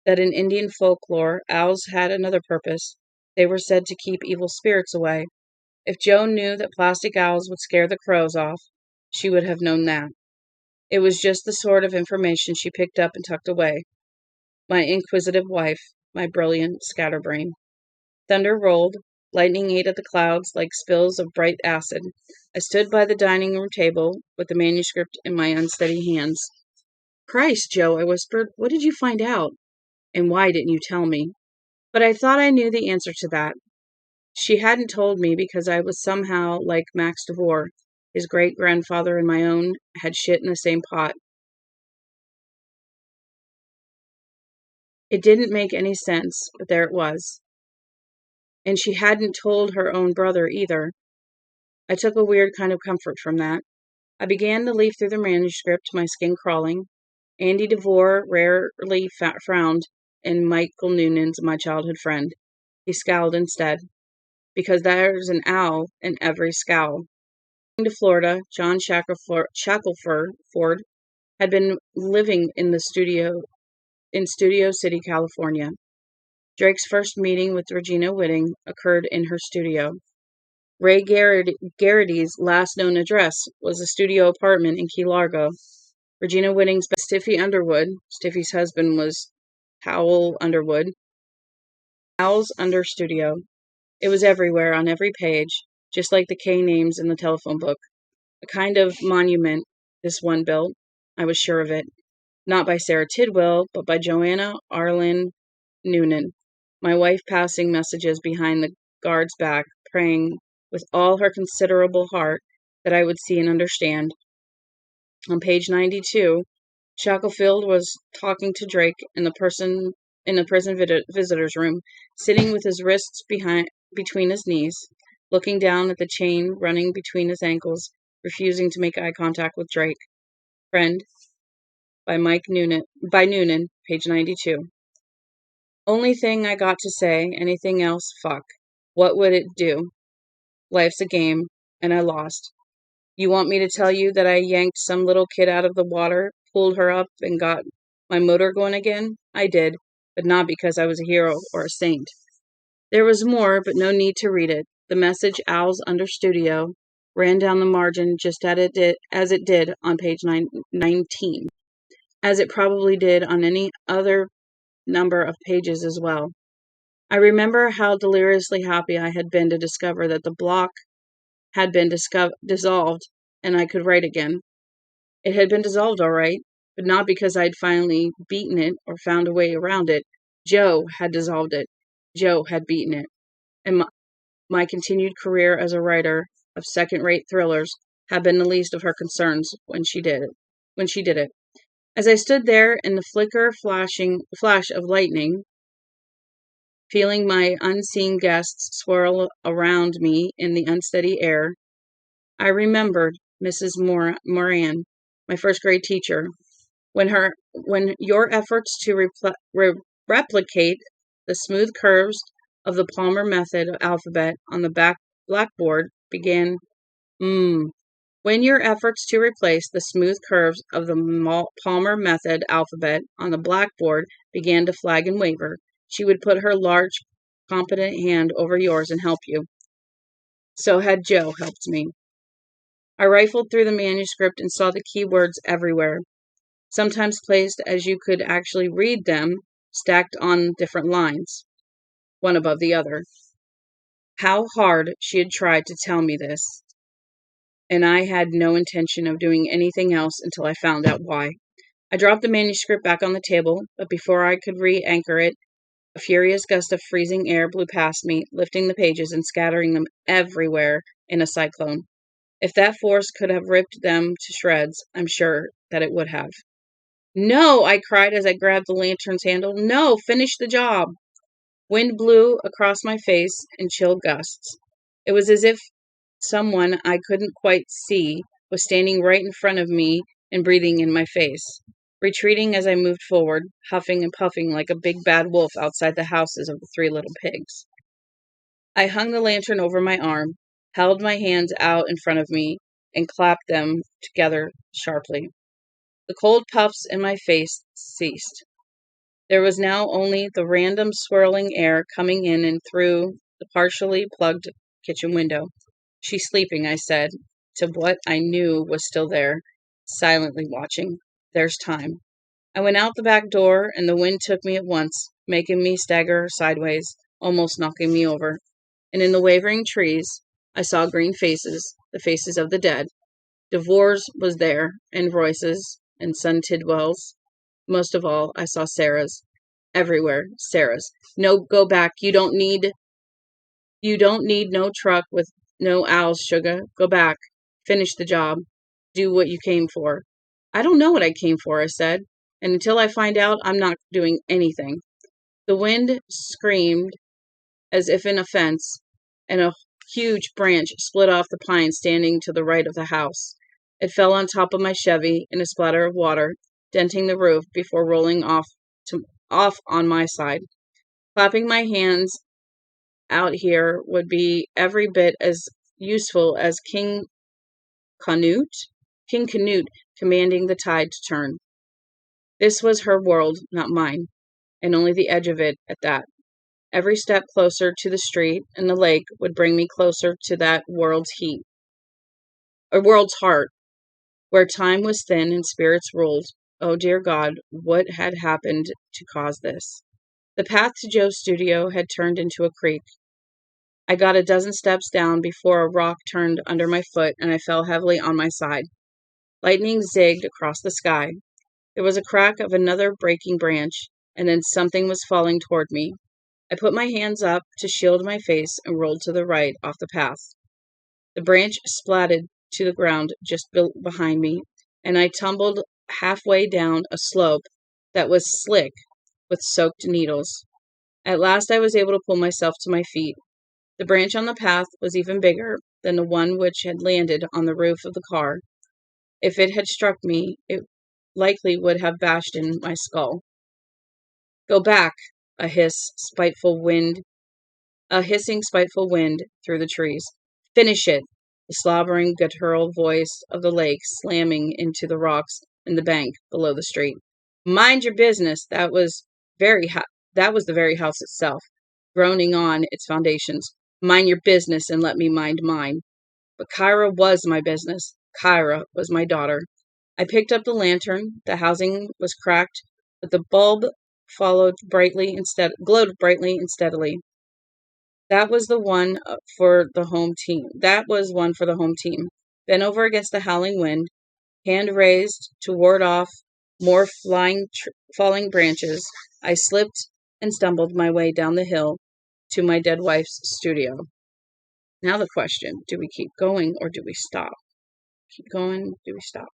that in Indian folklore, owls had another purpose. They were said to keep evil spirits away. If Joan knew that plastic owls would scare the crows off, she would have known that. It was just the sort of information she picked up and tucked away. My inquisitive wife, my brilliant scatterbrain. Thunder rolled, lightning ate at the clouds like spills of bright acid. I stood by the dining room table with the manuscript in my unsteady hands. Christ, Joe, I whispered, what did you find out? And why didn't you tell me? But I thought I knew the answer to that. She hadn't told me because I was somehow like Max DeVore. His great-grandfather and my own had shit in the same pot. It didn't make any sense, but there it was. And she hadn't told her own brother either. I took a weird kind of comfort from that. I began to leaf through the manuscript, my skin crawling. Andy DeVore rarely frowned in Michael Noonan's My Childhood Friend. He scowled instead, because there's an owl in every scowl. To Florida, John Shackelford had been living in Studio City, California. Drake's first meeting with Regina Whiting occurred in her studio. Ray Garrity's last known address was a studio apartment in Key Largo. Regina Whiting's Stiffy Underwood, Stiffy's husband was Howell Underwood, Owls Under Studio. It was everywhere, on every page, just like the K names in the telephone book. A kind of monument, this one built. I was sure of it. Not by Sarah Tidwell, but by Joanna Arlen Noonan, my wife passing messages behind the guard's back, praying with all her considerable heart that I would see and understand. On page 92, Shackelford was talking to Drake in the prison visitor's room, sitting with his wrists between his knees, looking down at the chain running between his ankles, refusing to make eye contact with Drake. Friend, by Noonan, page 92. Only thing I got to say, anything else, fuck. What would it do? Life's a game, and I lost. You want me to tell you that I yanked some little kid out of the water, pulled her up, and got my motor going again? I did, but not because I was a hero or a saint. There was more, but no need to read it. The message Owls Under Studio ran down the margin just as it did on page 19, as it probably did on any other number of pages as well. I remember how deliriously happy I had been to discover that the block had been dissolved and I could write again. It had been dissolved all right, but not because I'd finally beaten it or found a way around it. Joe had dissolved it. Joe had beaten it. And my continued career as a writer of second-rate thrillers had been the least of her concerns when she did it. As I stood there in the flash of lightning, feeling my unseen guests swirl around me in the unsteady air, I remembered Mrs. Moran, my first grade teacher. When your efforts to replicate the smooth curves of the Palmer method alphabet on the blackboard began, when your efforts to replace the smooth curves of the Palmer method alphabet on the blackboard began to flag and waver, she would put her large, competent hand over yours and help you. So had Joe helped me. I rifled through the manuscript and saw the key words everywhere, sometimes placed as you could actually read them, stacked on different lines, one above the other. How hard she had tried to tell me this, and I had no intention of doing anything else until I found out why. I dropped the manuscript back on the table, but before I could re-anchor it, a furious gust of freezing air blew past me, lifting the pages and scattering them everywhere in a cyclone. If that force could have ripped them to shreds, I'm sure that it would have. No, I cried as I grabbed the lantern's handle. No, finish the job. Wind blew across my face in chill gusts. It was as if someone I couldn't quite see was standing right in front of me and breathing in my face, retreating as I moved forward, huffing and puffing like a big bad wolf outside the houses of the three little pigs. I hung the lantern over my arm, held my hands out in front of me, and clapped them together sharply. The cold puffs in my face ceased. There was now only the random swirling air coming in and through the partially plugged kitchen window. She's sleeping, I said, to what I knew was still there, silently watching. There's time. I went out the back door, and the wind took me at once, making me stagger sideways, almost knocking me over. And in the wavering trees, I saw green faces, the faces of the dead. Devore's was there, and Royce's, and son Tidwell's. Most of all, I saw Sarah's. Everywhere, Sarah's. No, go back. You don't need no truck with no owls, sugar. Go back. Finish the job. Do what you came for. I don't know what I came for, I said. And until I find out, I'm not doing anything. The wind screamed as if in offense, and a huge branch split off the pine standing to the right of the house. It fell on top of my Chevy in a splatter of water, denting the roof before rolling off on my side. Clapping my hands out here would be every bit as useful as King Canute commanding the tide to turn. This was her world, not mine, and only the edge of it at that. Every step closer to the street and the lake would bring me closer to that world's heart, where time was thin and spirits ruled. Oh, dear God, what had happened to cause this? The path to Joe's studio had turned into a creek. I got a dozen steps down before a rock turned under my foot and I fell heavily on my side. Lightning zigged across the sky. There was a crack of another breaking branch, and then something was falling toward me. I put my hands up to shield my face and rolled to the right off the path. The branch splatted to the ground just behind me, and I tumbled halfway down a slope that was slick with soaked needles. At last I was able to pull myself to my feet. The branch on the path was even bigger than the one which had landed on the roof of the car. If it had struck me, it likely would have bashed in my skull. Go back, a hissing, spiteful wind through the trees. Finish it, the slobbering, guttural voice of the lake slamming into the rocks in the bank below the street. Mind your business. That was the very house itself, groaning on its foundations. Mind your business and let me mind mine. But Kyra was my business. Kyra was my daughter. I picked up the lantern. The housing was cracked, but the bulb glowed brightly and steadily. That was the one for the home team. That was one for the home team. Bent over against the howling wind, hand raised to ward off more falling branches, I slipped and stumbled my way down the hill to my dead wife's studio. Now the question, do we keep going or do we stop? Keep going, do we stop?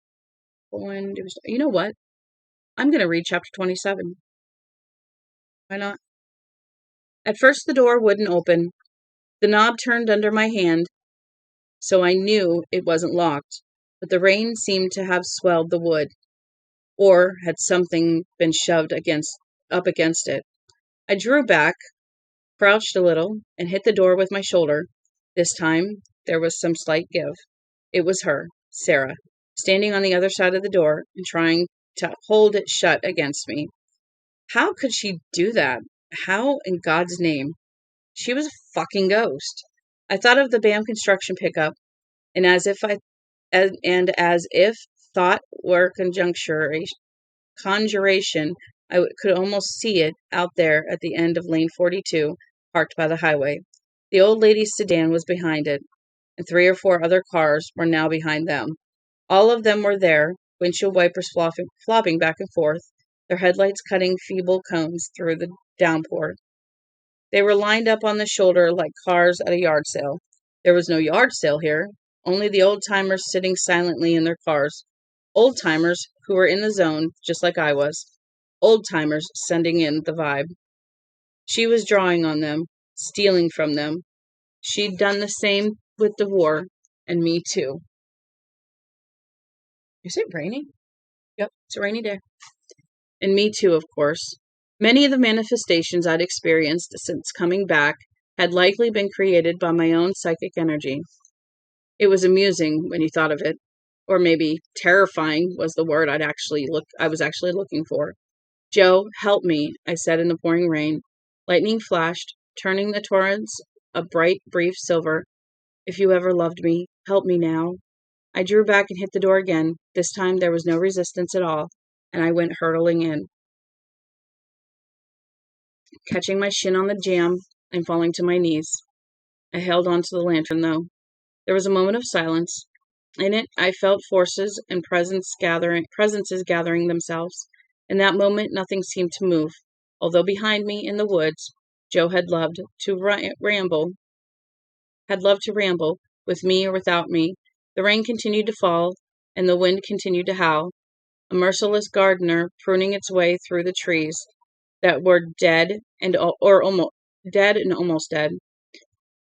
Going, do we stop? You know what? I'm going to read chapter 27. Why not? At first the door wouldn't open. The knob turned under my hand, so I knew it wasn't locked, but the rain seemed to have swelled the wood, or had something been shoved up against it. I drew back, crouched a little, and hit the door with my shoulder. This time there was some slight give. It was her, Sara, standing on the other side of the door and trying to hold it shut against me. How could she do that? How in God's name? She was a fucking ghost. I thought of the BAM construction pickup, and as if thought were conjuration, I could almost see it out there at the end of lane 42, parked by the highway. The old lady's sedan was behind it, and 3 or 4 other cars were now behind them. All of them were there, windshield wipers flopping back and forth, their headlights cutting feeble cones through the downpour. They were lined up on the shoulder like cars at a yard sale. There was no yard sale here, only the old-timers sitting silently in their cars. Old-timers who were in the zone, just like I was. Old-timers sending in the vibe. She was drawing on them, stealing from them. She'd done the same with the war, and me too. Is it raining? Yep, it's a rainy day. And me too, of course. Many of the manifestations I'd experienced since coming back had likely been created by my own psychic energy. It was amusing when you thought of it, or maybe terrifying was the word I was actually looking for. Joe, help me, I said in the pouring rain. Lightning flashed, turning the torrents a bright, brief silver. If you ever loved me, help me now. I drew back and hit the door again. This time there was no resistance at all, and I went hurtling in, catching my shin on the jamb and falling to my knees. I held on to the lantern, though. There was a moment of silence. In it, I felt forces and presences gathering themselves. In that moment, nothing seemed to move, although behind me in the woods, Joe had loved to ramble, with me or without me. The rain continued to fall, and the wind continued to howl, a merciless gardener pruning its way through the trees that were dead and almost dead,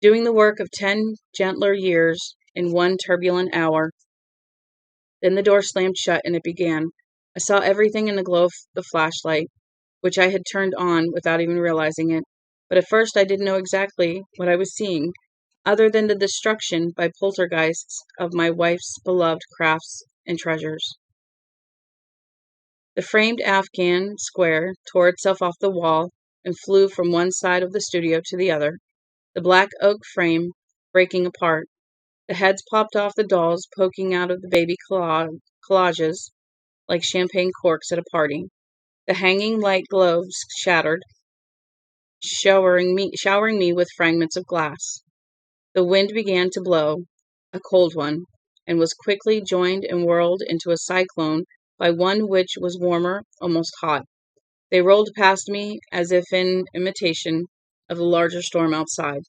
doing the work of 10 gentler years in one turbulent hour. Then the door slammed shut and it began. I saw everything in the glow of the flashlight, which I had turned on without even realizing it. But at first I didn't know exactly what I was seeing, other than the destruction by poltergeists of my wife's beloved crafts and treasures. The framed Afghan square tore itself off the wall and flew from one side of the studio to the other, the black oak frame breaking apart. The heads popped off the dolls, poking out of the baby collages like champagne corks at a party. The hanging light globes shattered, showering me with fragments of glass. The wind began to blow, a cold one, and was quickly joined and whirled into a cyclone by one which was warmer, almost hot. They rolled past me as if in imitation of the larger storm outside.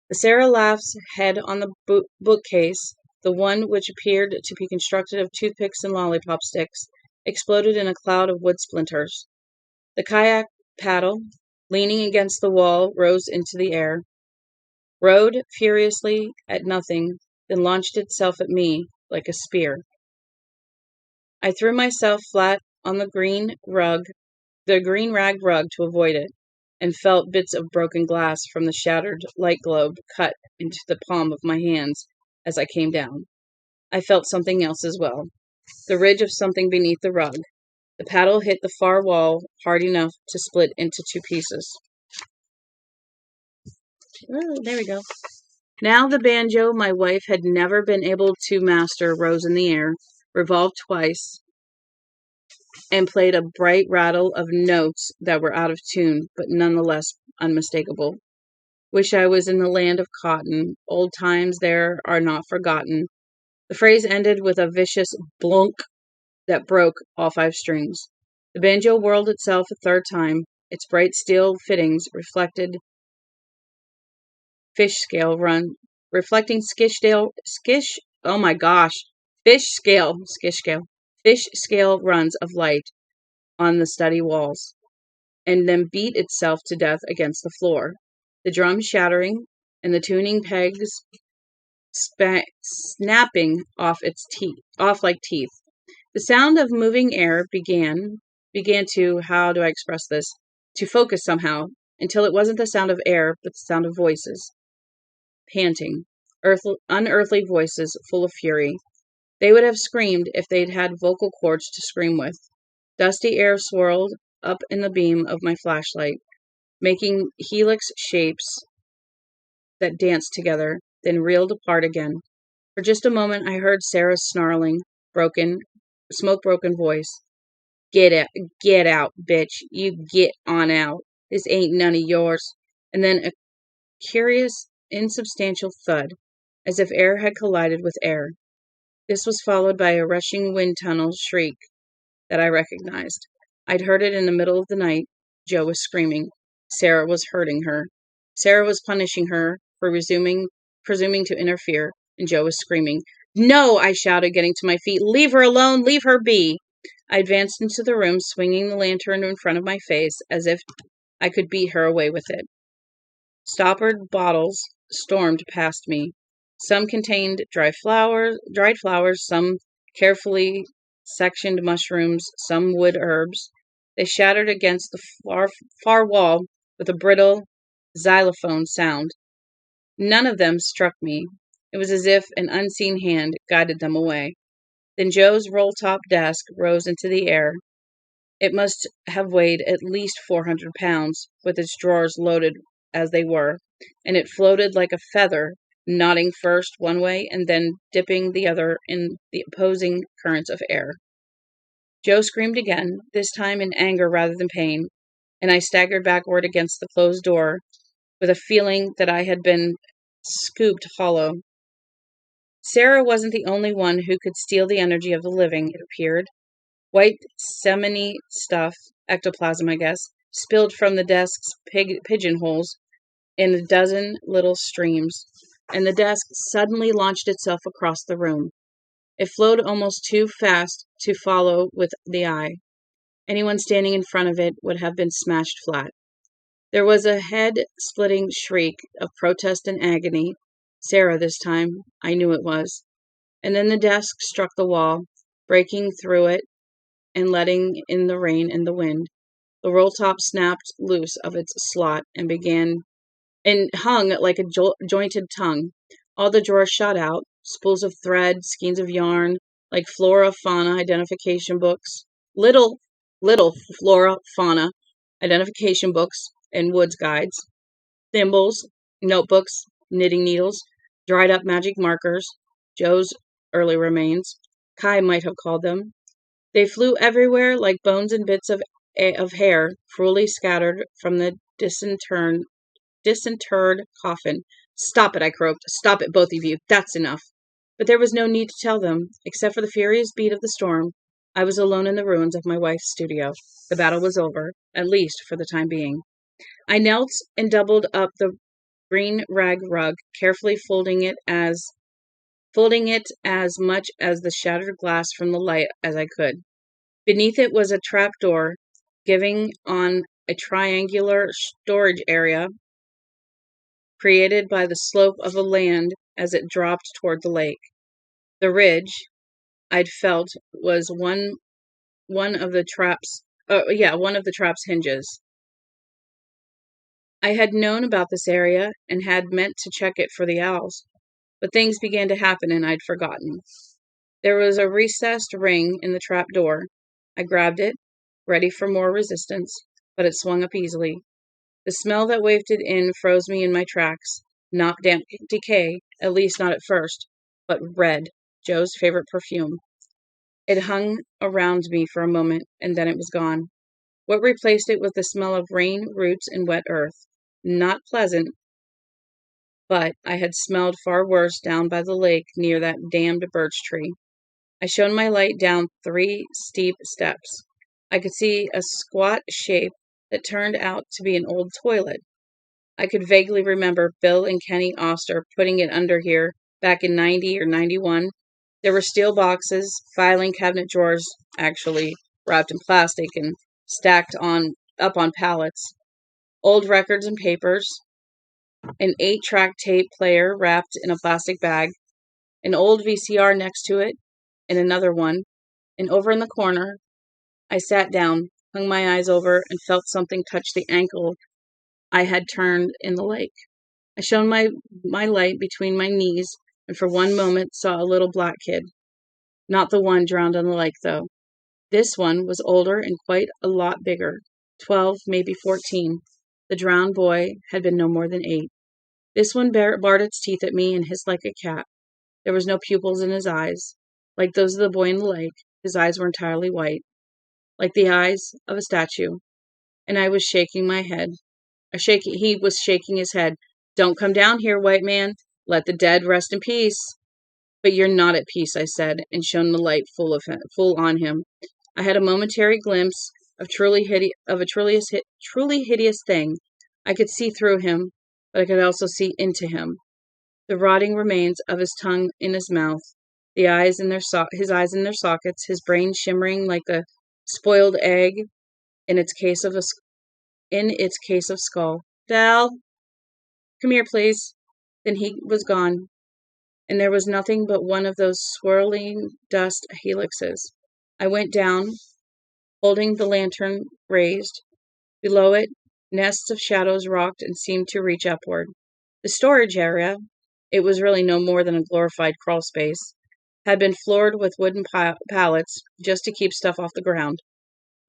The Sara Laughs head on the bookcase, the one which appeared to be constructed of toothpicks and lollipop sticks, exploded in a cloud of wood splinters. The kayak paddle, leaning against the wall, rose into the air, rode furiously at nothing, then launched itself at me like a spear. I threw myself flat on the green rag rug to avoid it, and felt bits of broken glass from the shattered light globe cut into the palm of my hands as I came down. I felt something else as well, the ridge of something beneath the rug. The paddle hit the far wall hard enough to split into two pieces. Oh, there we go. Now the banjo my wife had never been able to master rose in the air, revolved twice, and played a bright rattle of notes that were out of tune, but nonetheless unmistakable. Wish I was in the land of cotton. Old times there are not forgotten. The phrase ended with a vicious blunk that broke all 5 strings. The banjo whirled itself a third time, its bright steel fittings reflecting fish scale fish scale runs of light on the study walls, and then beat itself to death against the floor, the drum shattering and the tuning pegs snapping off like teeth. The sound of moving air began to, how do I express this, to focus somehow, until it wasn't the sound of air, but the sound of voices. Panting, unearthly voices full of fury. They would have screamed if they'd had vocal cords to scream with. Dusty air swirled up in the beam of my flashlight, making helix shapes that danced together, then reeled apart again. For just a moment I heard Sarah's snarling, smoke-broken voice. Get out, bitch. You get on out. This ain't none of yours. And then a curious, insubstantial thud, as if air had collided with air. This was followed by a rushing wind tunnel shriek that I recognized. I'd heard it in the middle of the night. Joe was screaming. Sarah was hurting her. Sarah was punishing her for presuming to interfere, and Joe was screaming. No, I shouted, getting to my feet. Leave her alone. Leave her be. I advanced into the room, swinging the lantern in front of my face, as if I could beat her away with it. Stoppered bottles stormed past me. Some contained dried flowers, some carefully sectioned mushrooms, some wood herbs. They shattered against the far wall with a brittle xylophone sound. None of them struck me. It was as if an unseen hand guided them away. Then Joe's roll-top desk rose into the air. It must have weighed at least 400 pounds, with its drawers loaded as they were, and it floated like a feather, nodding first one way and then dipping the other in the opposing currents of air. Joe screamed again, this time in anger rather than pain, and I staggered backward against the closed door with a feeling that I had been scooped hollow. Sarah wasn't the only one who could steal the energy of the living, it appeared. White seminy stuff, ectoplasm, I guess, spilled from the desk's pigeonholes in a dozen little streams, and the desk suddenly launched itself across the room. It flowed almost too fast to follow with the eye. Anyone standing in front of it would have been smashed flat. There was a head-splitting shriek of protest and agony. Sarah, this time, I knew it was. And then the desk struck the wall, breaking through it and letting in the rain and the wind. The roll-top snapped loose of its slot and hung like a jointed tongue. All the drawers shot out, spools of thread, skeins of yarn, like flora-fauna identification books. Little flora-fauna identification books and woods guides. Thimbles, notebooks, knitting needles, dried-up magic markers, Joe's early remains, Kai might have called them. They flew everywhere like bones and bits of hair, cruelly scattered from the disinterred coffin. Stop it, I croaked. Stop it, both of you. That's enough. But there was no need to tell them. Except for the furious beat of the storm, I was alone in the ruins of my wife's studio. The battle was over, at least for the time being. I knelt and doubled up the green rag rug, carefully folding folding it as much as the shattered glass from the light as I could. Beneath it was a trapdoor giving on a triangular storage area created by the slope of the land as it dropped toward the lake. The ridge, I'd felt, was one of the trap's hinges. I had known about this area and had meant to check it for the owls, but things began to happen and I'd forgotten. There was a recessed ring in the trap door. I grabbed it, ready for more resistance, but it swung up easily. The smell that wafted in froze me in my tracks. Not damp decay, at least not at first, but red, Joe's favorite perfume. It hung around me for a moment, and then it was gone. What replaced it was the smell of rain, roots, and wet earth. Not pleasant, but I had smelled far worse down by the lake near that damned birch tree. I shone my light down 3 steep steps. I could see a squat shape that turned out to be an old toilet. I could vaguely remember Bill and Kenny Oster putting it under here back in 90 or 91. There were steel boxes, filing cabinet drawers, actually wrapped in plastic and stacked up on pallets, old records and papers, an 8-track tape player wrapped in a plastic bag, an old VCR next to it, and another one. And over in the corner, I sat down, hung my eyes over, and felt something touch the ankle I had turned in the lake. I shone my light between my knees, and for one moment saw a little black kid. Not the one drowned in the lake, though. This one was older and quite a lot bigger, 12, maybe 14. The drowned boy had been no more than 8. This one bared its teeth at me and hissed like a cat. There was no pupils in his eyes. Like those of the boy in the lake, his eyes were entirely white, like the eyes of a statue. And I was shaking my head. He was shaking his head. "Don't come down here, white man. Let the dead rest in peace." "But you're not at peace," I said, and shone the light full on him. I had a momentary glimpse of a truly hideous thing. I could see through him, but I could also see into him. The rotting remains of his tongue in his mouth, his eyes in their sockets, his brain shimmering like a spoiled egg in its case of skull. "Val, come here, please." Then he was gone, and there was nothing but one of those swirling dust helixes. I went down, holding the lantern raised. Below it, nests of shadows rocked and seemed to reach upward. The storage area, it was really no more than a glorified crawl space, had been floored with wooden pallets just to keep stuff off the ground.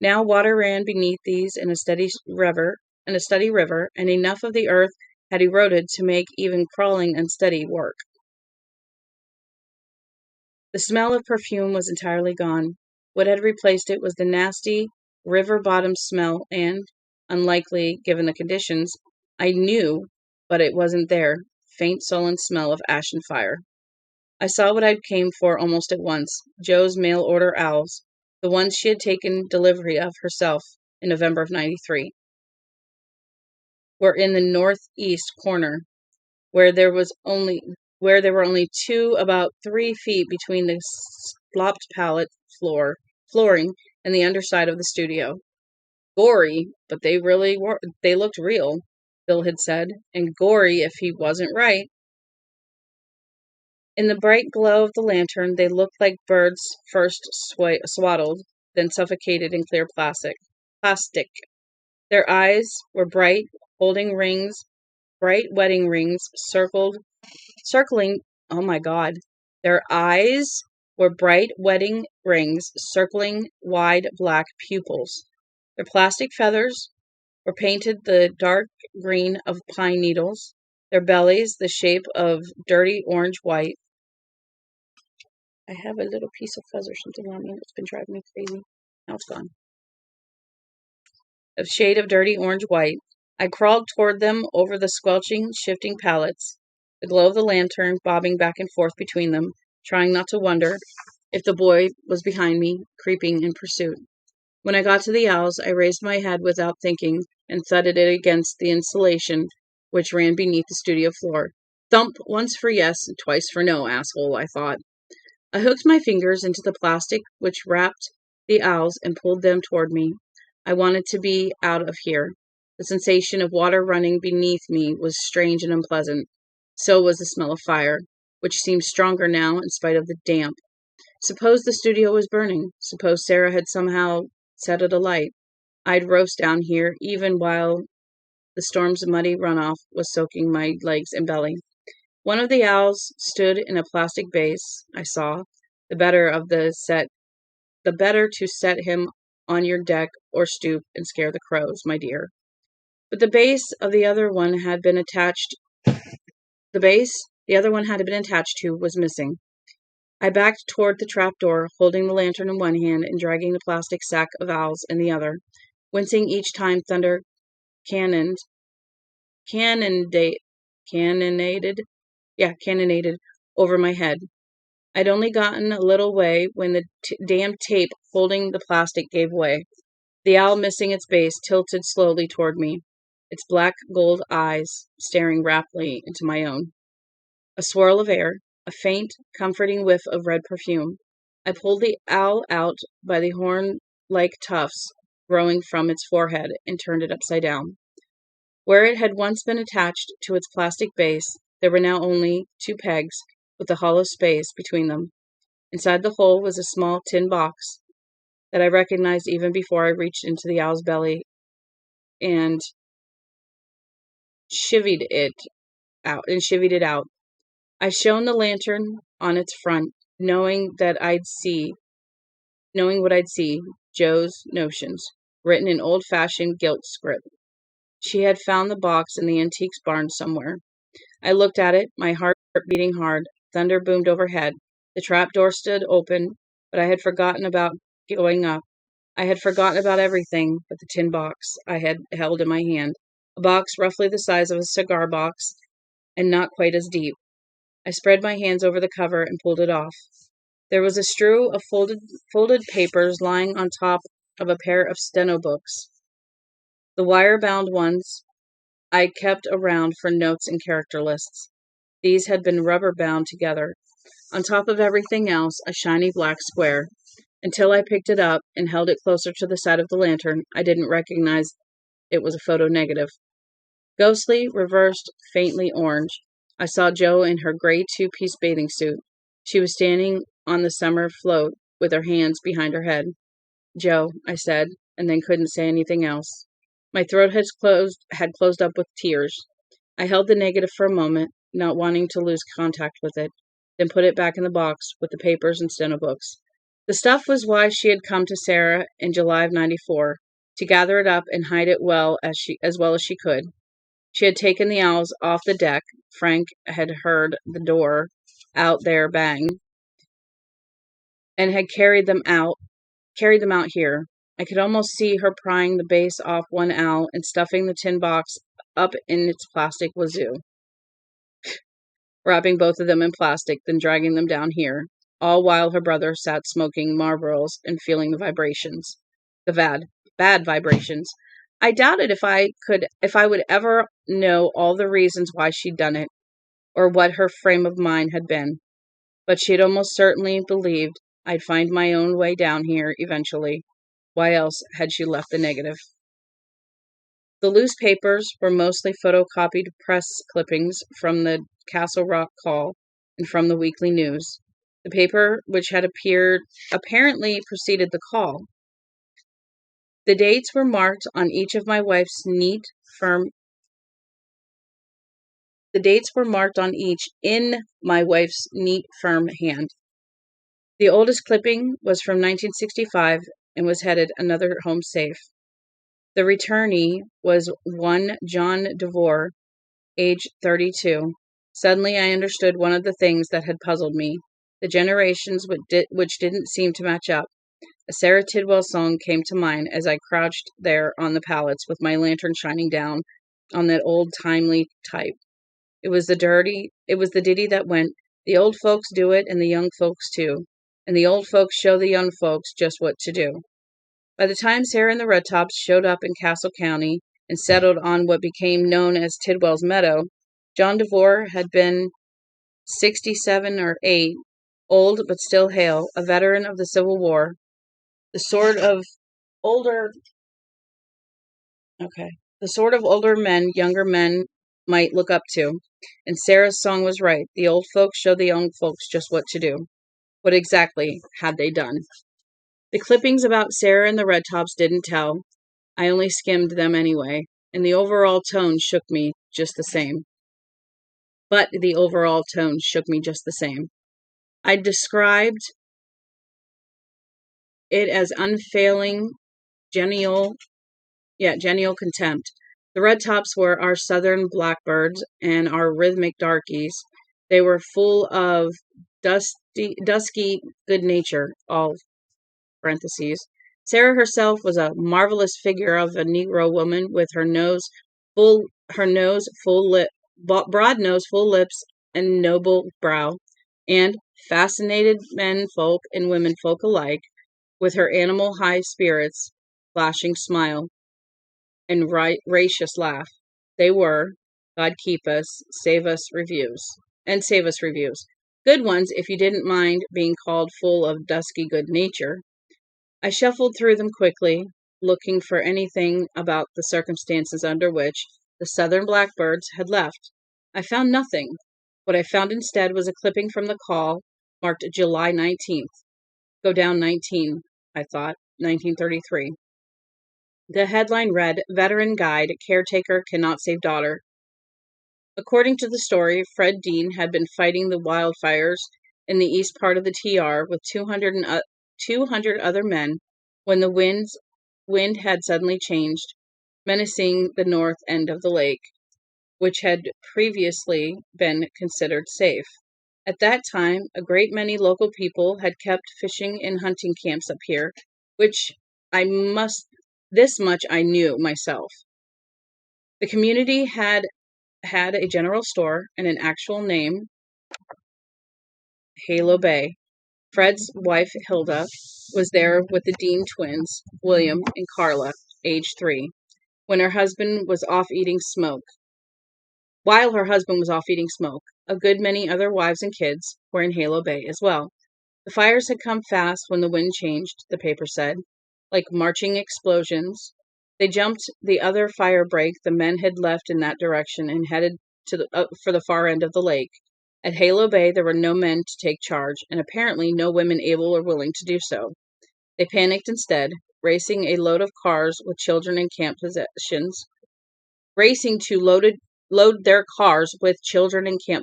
Now water ran beneath these in a steady river, and enough of the earth had eroded to make even crawling unsteady work. The smell of perfume was entirely gone. What had replaced it was the nasty river bottom smell, and, unlikely given the conditions, I knew, but it wasn't there, faint sullen smell of ash and fire. I saw what I'd came for almost at once, Joe's mail-order owls, the ones she had taken delivery of herself in November of 93, were in the northeast corner, where there were only 2 about 3 feet between the slopped pallet flooring and the underside of the studio. Gory, but they looked real, Bill had said, and gory if he wasn't right. In the bright glow of the lantern, they looked like birds first swaddled, then suffocated in clear plastic. Their eyes were bright, holding rings, bright wedding rings, circling, oh my God. Their eyes were bright wedding rings, circling wide black pupils. Their plastic feathers were painted the dark green of pine needles, their bellies the shape of dirty orange white. I have a little piece of fuzz or something on me that's been driving me crazy. Now it's gone. A shade of dirty orange white. I crawled toward them over the squelching, shifting pallets, the glow of the lantern bobbing back and forth between them, trying not to wonder if the boy was behind me, creeping in pursuit. When I got to the owls, I raised my head without thinking and thudded it against the insulation which ran beneath the studio floor. Thump, once for yes, twice for no, asshole, I thought. I hooked my fingers into the plastic which wrapped the owls and pulled them toward me. I wanted to be out of here. The sensation of water running beneath me was strange and unpleasant. So was the smell of fire, which seemed stronger now in spite of the damp. Suppose the studio was burning. Suppose Sara had somehow set it alight. I'd roast down here, even while the storm's muddy runoff was soaking my legs and belly. One of the owls stood in a plastic vase, I saw, the better to set him on your deck or stoop and scare the crows, my dear. But the base the other one had been attached to was missing. I backed toward the trapdoor, holding the lantern in one hand and dragging the plastic sack of owls in the other, wincing each time thunder cannoned, cannonade, cannonaded, cannonaded over my head. I'd only gotten a little way when the damn tape holding the plastic gave way. The owl, missing its base, tilted slowly toward me, its black gold eyes staring raptly into my own. A swirl of air, a faint, comforting whiff of red perfume. I pulled the owl out by the horn-like tufts growing from its forehead and turned it upside down. Where it had once been attached to its plastic base, there were now only two pegs with a hollow space between them. Inside the hole was a small tin box that I recognized even before I reached into the owl's belly and chivied it out. I shone the lantern on its front, knowing what I'd see, Jo's notions, written in old-fashioned gilt script. She had found the box in the antiques barn somewhere. I looked at it, my heart beating hard. Thunder boomed overhead. The trap door stood open, but I had forgotten about going up. I had forgotten about everything but the tin box I had held in my hand, a box roughly the size of a cigar box and not quite as deep. I spread my hands over the cover and pulled it off. There was a strew of folded papers lying on top of a pair of steno books. The wire-bound ones I kept around for notes and character lists. These had been rubber-bound together. On top of everything else, a shiny black square. Until I picked it up and held it closer to the side of the lantern, I didn't recognize it was a photo negative. Ghostly, reversed, faintly orange. I saw Jo in her gray two-piece bathing suit. She was standing on the summer float with her hands behind her head. Jo, I said, and then couldn't say anything else. My throat had closed up with tears. I held the negative for a moment, not wanting to lose contact with it, then put it back in the box with the papers and steno books. The stuff was why she had come to Sara in July of '94, to gather it up and hide it as well as she could. She had taken the owls off the deck. Frank had heard the door out there bang and had carried them out here. I could almost see her prying the base off one owl and stuffing the tin box up in its plastic wazoo, wrapping both of them in plastic, then dragging them down here, all while her brother sat smoking Marlboros and feeling the vibrations. The bad vibrations. I doubted if I would ever know all the reasons why she'd done it, or what her frame of mind had been. But she had almost certainly believed I'd find my own way down here eventually. Why else had she left the negative? The loose papers were mostly photocopied press clippings from the Castle Rock Call and from the Weekly News. The paper which had apparently preceded the call. The dates were marked on each of my wife's neat, firm in my wife's neat, firm hand. The oldest clipping was from 1965 and was headed "Another Home Safe." The returnee was one John DeVore, age 32. Suddenly I understood one of the things that had puzzled me. The generations which didn't seem to match up. A Sarah Tidwell song came to mind as I crouched there on the pallets with my lantern shining down on that old timely type. It was the ditty that went, "The old folks do it and the young folks too, and the old folks show the young folks just what to do." By the time Sara and the Redtops showed up in Castle County and settled on what became known as Tidwell's Meadow, John DeVore had been 67 or 8, old but still hale, a veteran of the Civil War, the sort of older okay, the sort of older men younger men might look up to. And Sarah's song was right. The old folks showed the young folks just what to do. What exactly had they done? The clippings about Sarah and the Red Tops didn't tell. I only skimmed them anyway, and the overall tone shook me just the same. But the overall tone shook me just the same. I described it as unfailing, genial contempt. The Red Tops were our southern blackbirds and our rhythmic darkies. They were full of dusky good nature, all parentheses. Sarah herself was a marvelous figure of a Negro woman with broad nose, full lips, and noble brow, and fascinated men folk and women folk alike, with her animal high spirits, flashing smile, and gracious laugh. They were, God keep us, save us reviews. Good ones if you didn't mind being called full of dusky good nature. I shuffled through them quickly, looking for anything about the circumstances under which the southern blackbirds had left. I found nothing. What I found instead was a clipping from the call marked July 19th. Go down 19, I thought, 1933. The headline read, Veteran Guide, Caretaker Cannot Save Daughter. According to the story, Fred Dean had been fighting the wildfires in the east part of the TR with 200 other men when the wind had suddenly changed, menacing the north end of the lake, which had previously been considered safe. At that time, a great many local people had kept fishing and hunting camps up here, this much I knew myself. The community had a general store and an actual name, Halo Bay. Fred's wife, Hilda, was there with the Dean twins, William and Carla, age 3, when her husband was off eating smoke. While her husband was off eating smoke, a good many other wives and kids were in Halo Bay as well. The fires had come fast when the wind changed, the paper said, like marching explosions. They jumped the other fire break the men had left in that direction and headed for the far end of the lake. At Halo Bay, there were no men to take charge, and apparently no women able or willing to do so. They panicked instead, racing to load their cars with children and camp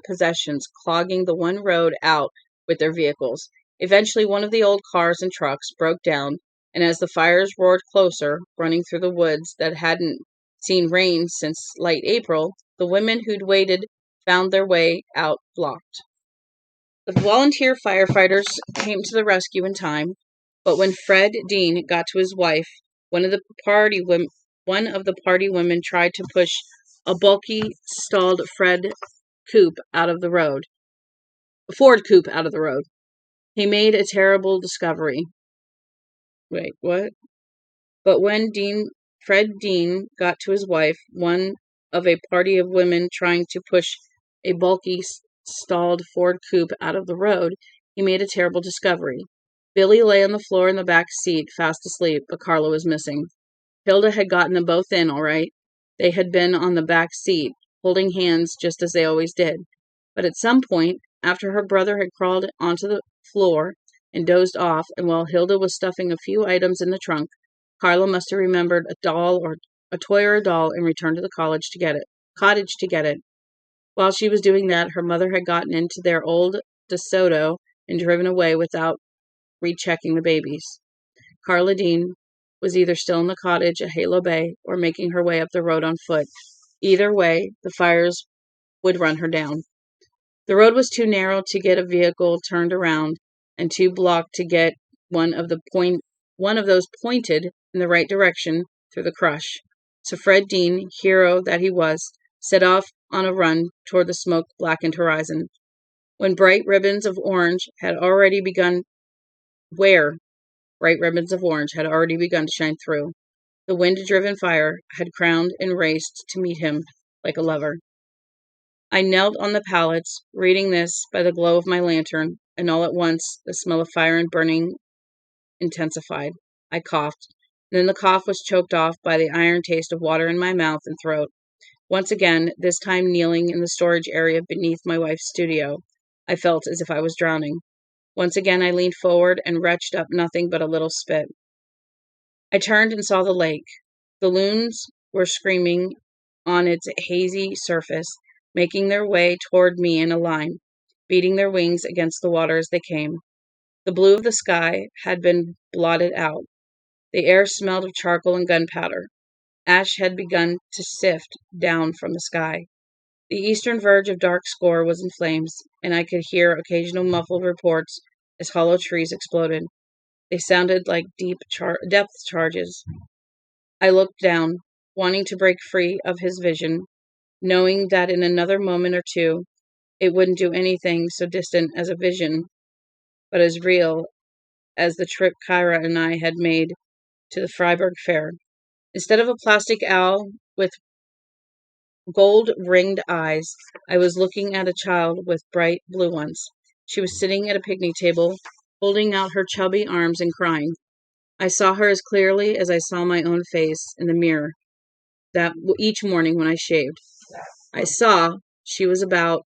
possessions, clogging the one road out with their vehicles. Eventually, one of the old cars and trucks broke down, and as the fires roared closer, running through the woods that hadn't seen rain since late April, the women who'd waited found their way out blocked. The volunteer firefighters came to the rescue in time, but when Fred Dean got to his wife, one of the party women tried to push a bulky, stalled Ford coupe out of the road. He made a terrible discovery. Wait, what? But when Fred Dean got to his wife, one of a party of women trying to push a bulky, stalled Ford coupe out of the road, he made a terrible discovery. Billy lay on the floor in the back seat, fast asleep, but Carla was missing. Hilda had gotten them both in, all right. They had been on the back seat, holding hands just as they always did. But at some point, after her brother had crawled onto the floor and dozed off, and while Hilda was stuffing a few items in the trunk, Carla must have remembered a toy or a doll and returned to the cottage to get it. While she was doing that, her mother had gotten into their old DeSoto and driven away without rechecking the babies. Carla Dean was either still in the cottage at Halo Bay or making her way up the road on foot. Either way, the fires would run her down. The road was too narrow to get a vehicle turned around and too blocked to get one of those pointed in the right direction through the crush. So Fred Dean, hero that he was, set off on a run toward the smoke-blackened horizon. When bright ribbons of orange had already begun to shine through, the wind-driven fire had crowned and raced to meet him like a lover. I knelt on the pallets, reading this by the glow of my lantern, and all at once the smell of fire and burning intensified. I coughed. Then the cough was choked off by the iron taste of water in my mouth and throat. Once again, this time kneeling in the storage area beneath my wife's studio, I felt as if I was drowning. Once again, I leaned forward and retched up nothing but a little spit. I turned and saw the lake. The loons were screaming on its hazy surface, making their way toward me in a line, beating their wings against the water as they came. The blue of the sky had been blotted out. The air smelled of charcoal and gunpowder. Ash had begun to sift down from the sky. The eastern verge of dark score was in flames, and I could hear occasional muffled reports as hollow trees exploded. They sounded like depth charges. I looked down, wanting to break free of his vision, knowing that in another moment or two, it wouldn't do anything so distant as a vision, but as real as the trip Kyra and I had made to the Freiburg Fair. Instead of a plastic owl with gold-ringed eyes, I was looking at a child with bright blue ones. She was sitting at a picnic table, holding out her chubby arms and crying. I saw her as clearly as I saw my own face in the mirror that each morning when I shaved. I saw she was about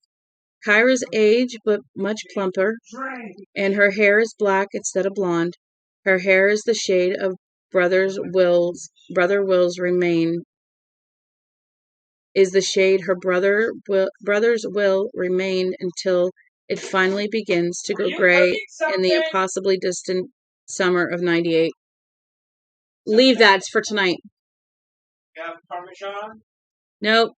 Kyra's age, but much plumper, and her hair is black instead of blonde. Her hair is the shade of brother Will's remain is the shade her brother's will remain until it finally begins to go gray in the impossibly distant summer of 98. Leave that, it's for tonight. You have Parmesan? Nope.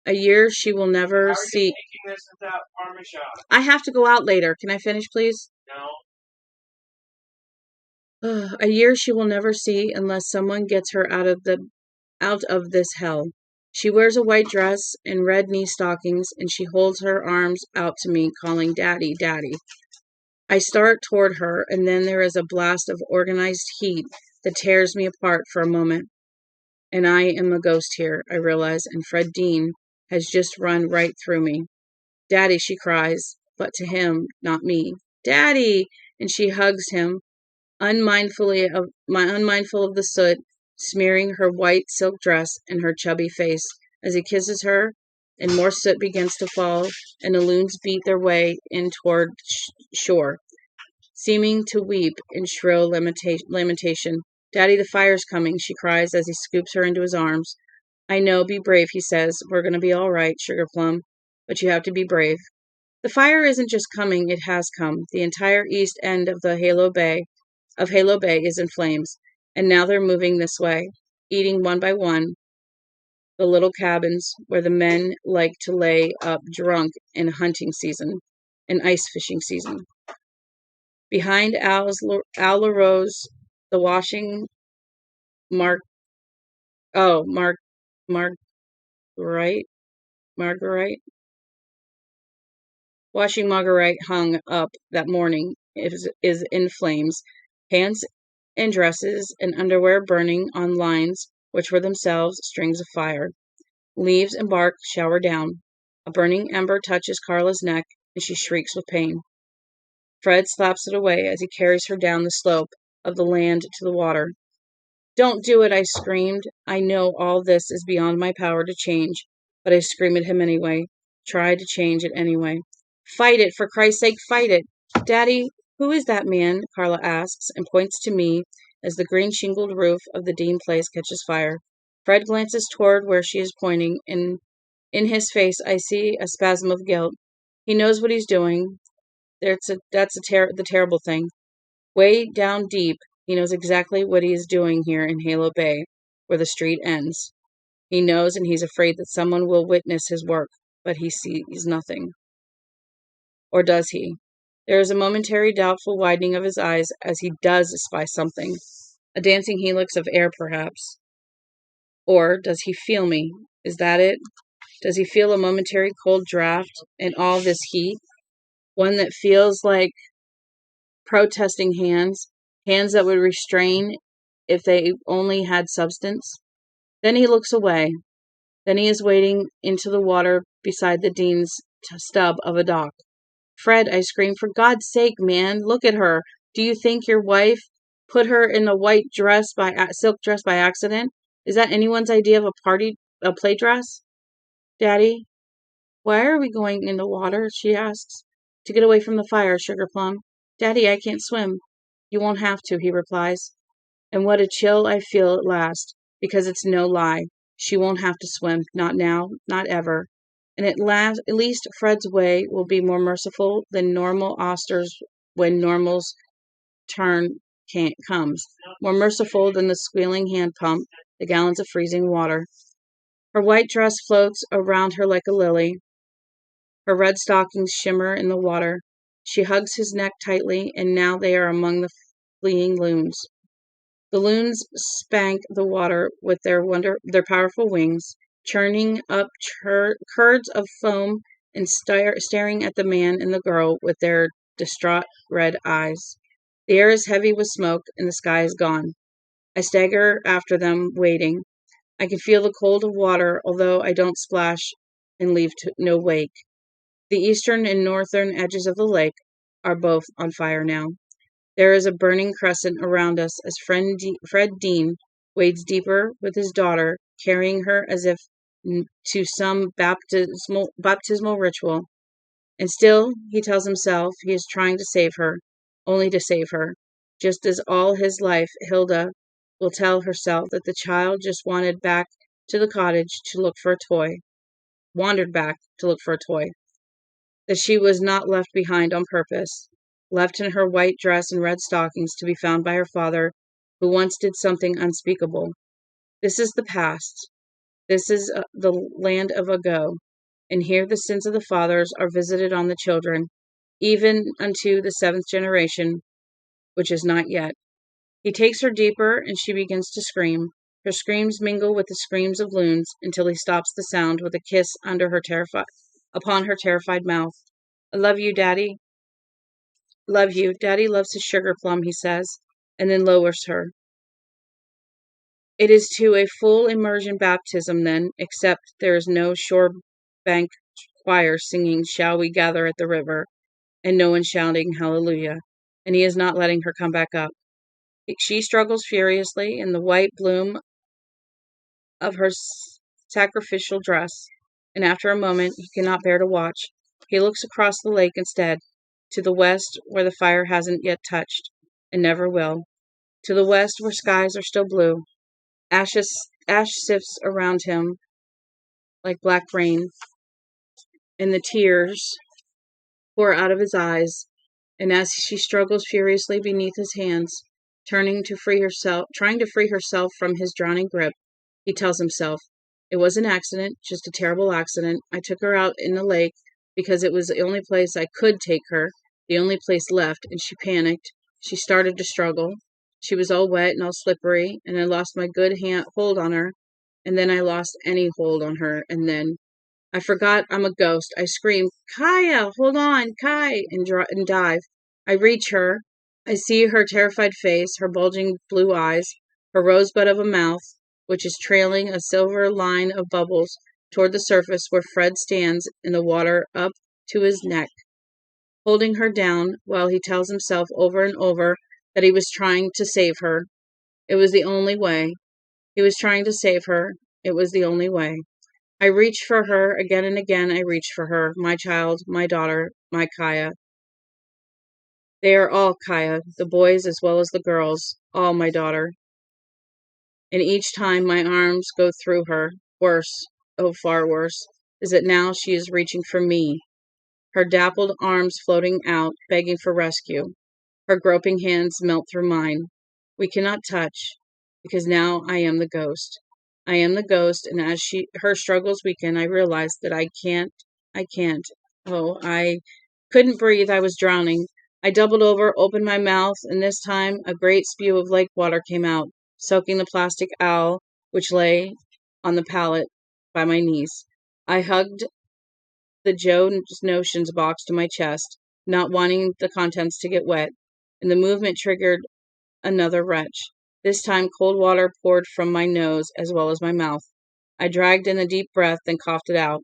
A year she will never see. Making this without Parmesan? I have to go out later. Can I finish, please? No. A year she will never see unless someone gets her out of this hell. She wears a white dress and red knee stockings, and she holds her arms out to me, calling, "Daddy, Daddy." I start toward her, and then there is a blast of organized heat that tears me apart for a moment. And I am a ghost here, I realize, and Fred Dean has just run right through me. "Daddy," she cries, but to him, not me. "Daddy!" And she hugs him, unmindful of the soot smearing her white silk dress and her chubby face. As he kisses her, and more soot begins to fall, and the loons beat their way in toward shore, seeming to weep in shrill lamentation. "Daddy, the fire's coming," she cries as he scoops her into his arms. "I know, be brave," he says. "We're going to be all right, Sugar Plum, but you have to be brave." The fire isn't just coming, it has come. The entire east end of Halo Bay is in flames, and now they're moving this way, eating one by one the little cabins where the men like to lay up drunk in hunting season and ice fishing season. Behind Al LaRose, the washing washing Marguerite hung up that morning is in flames, pants and dresses and underwear burning on lines which were themselves strings of fire. Leaves and bark shower down. A burning ember touches Carla's neck, and she shrieks with pain. Fred slaps it away as he carries her down the slope of the land to the water. "Don't do it," I screamed. I know all this is beyond my power to change, but I scream at him anyway. Try to change it anyway. "Fight it, for Christ's sake, fight it!" "Daddy, who is that man?" Carla asks, and points to me as the green shingled roof of the Dean place catches fire. Fred glances toward where she is pointing, and in his face I see a spasm of guilt. He knows what he's doing. The terrible thing. Way down deep, he knows exactly what he is doing here in Halo Bay, where the street ends. He knows, and he's afraid that someone will witness his work, but he sees nothing. Or does he? There is a momentary doubtful widening of his eyes as he does espy something. A dancing helix of air, perhaps. Or does he feel me? Is that it? Does he feel a momentary cold draft in all this heat? One that feels like protesting hands that would restrain if they only had substance? Then he looks away. Then he is wading into the water beside the dean's stub of a dock. Fred, I scream, for God's sake, man, look at her. Do you think your wife put her in the white silk dress by accident? Is that anyone's idea of a play dress? Daddy, why are we going in the water? She asks. To get away from the fire, Sugar Plum. Daddy, I can't swim. You won't have to, he replies. And what a chill I feel at last, because it's no lie. She won't have to swim, not now, not ever. And at least Fred's way will be more merciful than normal Oster's when normal's turn comes. More merciful than the squealing hand pump, the gallons of freezing water. Her white dress floats around her like a lily. Her red stockings shimmer in the water. She hugs his neck tightly, and now they are among the fleeing loons. The loons spank the water with their powerful wings, churning up curds of foam and staring at the man and the girl with their distraught red eyes. The air is heavy with smoke, and the sky is gone. I stagger after them, waiting. I can feel the cold of water, although I don't splash and leave no wake. The eastern and northern edges of the lake are both on fire now. There is a burning crescent around us as Fred Dean wades deeper with his daughter, carrying her as if to some baptismal ritual. And still, he tells himself, he is trying to save her, only to save her. Just as all his life, Hilda will tell herself that the child just wandered back to the cottage to look for a toy. That she was not left behind on purpose, left in her white dress and red stockings to be found by her father, who once did something unspeakable. This is the past. This is the land of ago, and here the sins of the fathers are visited on the children, even unto the 7th generation, which is not yet. He takes her deeper, and she begins to scream. Her screams mingle with the screams of loons until he stops the sound with a kiss upon her terrified mouth. I love you, Daddy. Love you. Daddy loves his Sugar Plum, he says, and then lowers her. It is to a full immersion baptism, then, except there is no shore bank choir singing Shall We Gather at the River, and no one shouting Hallelujah, and he is not letting her come back up. She struggles furiously in the white bloom of her sacrificial dress, and after a moment he cannot bear to watch. He looks across the lake instead, to the west where the fire hasn't yet touched, and never will, to the west where skies are still blue. Ash sifts around him like black rain, and the tears pour out of his eyes, and as she struggles furiously beneath his hands, trying to free herself from his drowning grip, he tells himself, it was an accident, just a terrible accident. I took her out in the lake because it was the only place I could take her, the only place left, and she panicked. She started to struggle. She was all wet and all slippery, and I lost my good hold on her, and then I lost any hold on her, and then I forgot I'm a ghost. I scream, Kaya, hold on, Kai, and dive. I reach her. I see her terrified face, her bulging blue eyes, her rosebud of a mouth, which is trailing a silver line of bubbles toward the surface where Fred stands in the water up to his neck, holding her down while he tells himself over and over that he was trying to save her. It was the only way. He was trying to save her. It was the only way. I reach for her again and again. I reach for her, my child, my daughter, my Kaya. They are all Kaya, the boys as well as the girls, all my daughter. And each time my arms go through her, worse, oh far worse, is that now she is reaching for me, her dappled arms floating out, begging for rescue. Her groping hands melt through mine. We cannot touch, because now I am the ghost. I am the ghost, and as her struggles weaken, I realize that I can't. Oh, I couldn't breathe. I was drowning. I doubled over, opened my mouth, and this time a great spew of lake water came out, soaking the plastic owl which lay on the pallet by my knees. I hugged the Joe's Notions box to my chest, not wanting the contents to get wet, and the movement triggered another retch. This time cold water poured from my nose as well as my mouth. I dragged in a deep breath, then coughed it out.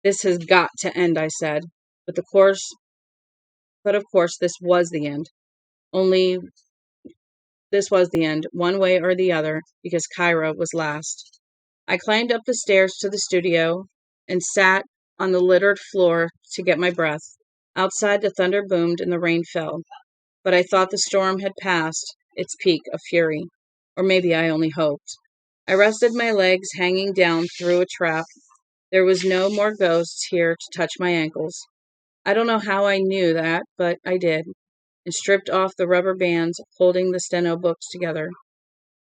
This has got to end, I said. But of course, this was the end. Only this was the end, one way or the other, because Kyra was last. I climbed up the stairs to the studio and sat on the littered floor to get my breath. Outside, the thunder boomed and the rain fell. But I thought the storm had passed its peak of fury. Or maybe I only hoped. I rested my legs hanging down through a trap. There was no more ghosts here to touch my ankles. I don't know how I knew that, but I did, and stripped off the rubber bands holding the steno books together.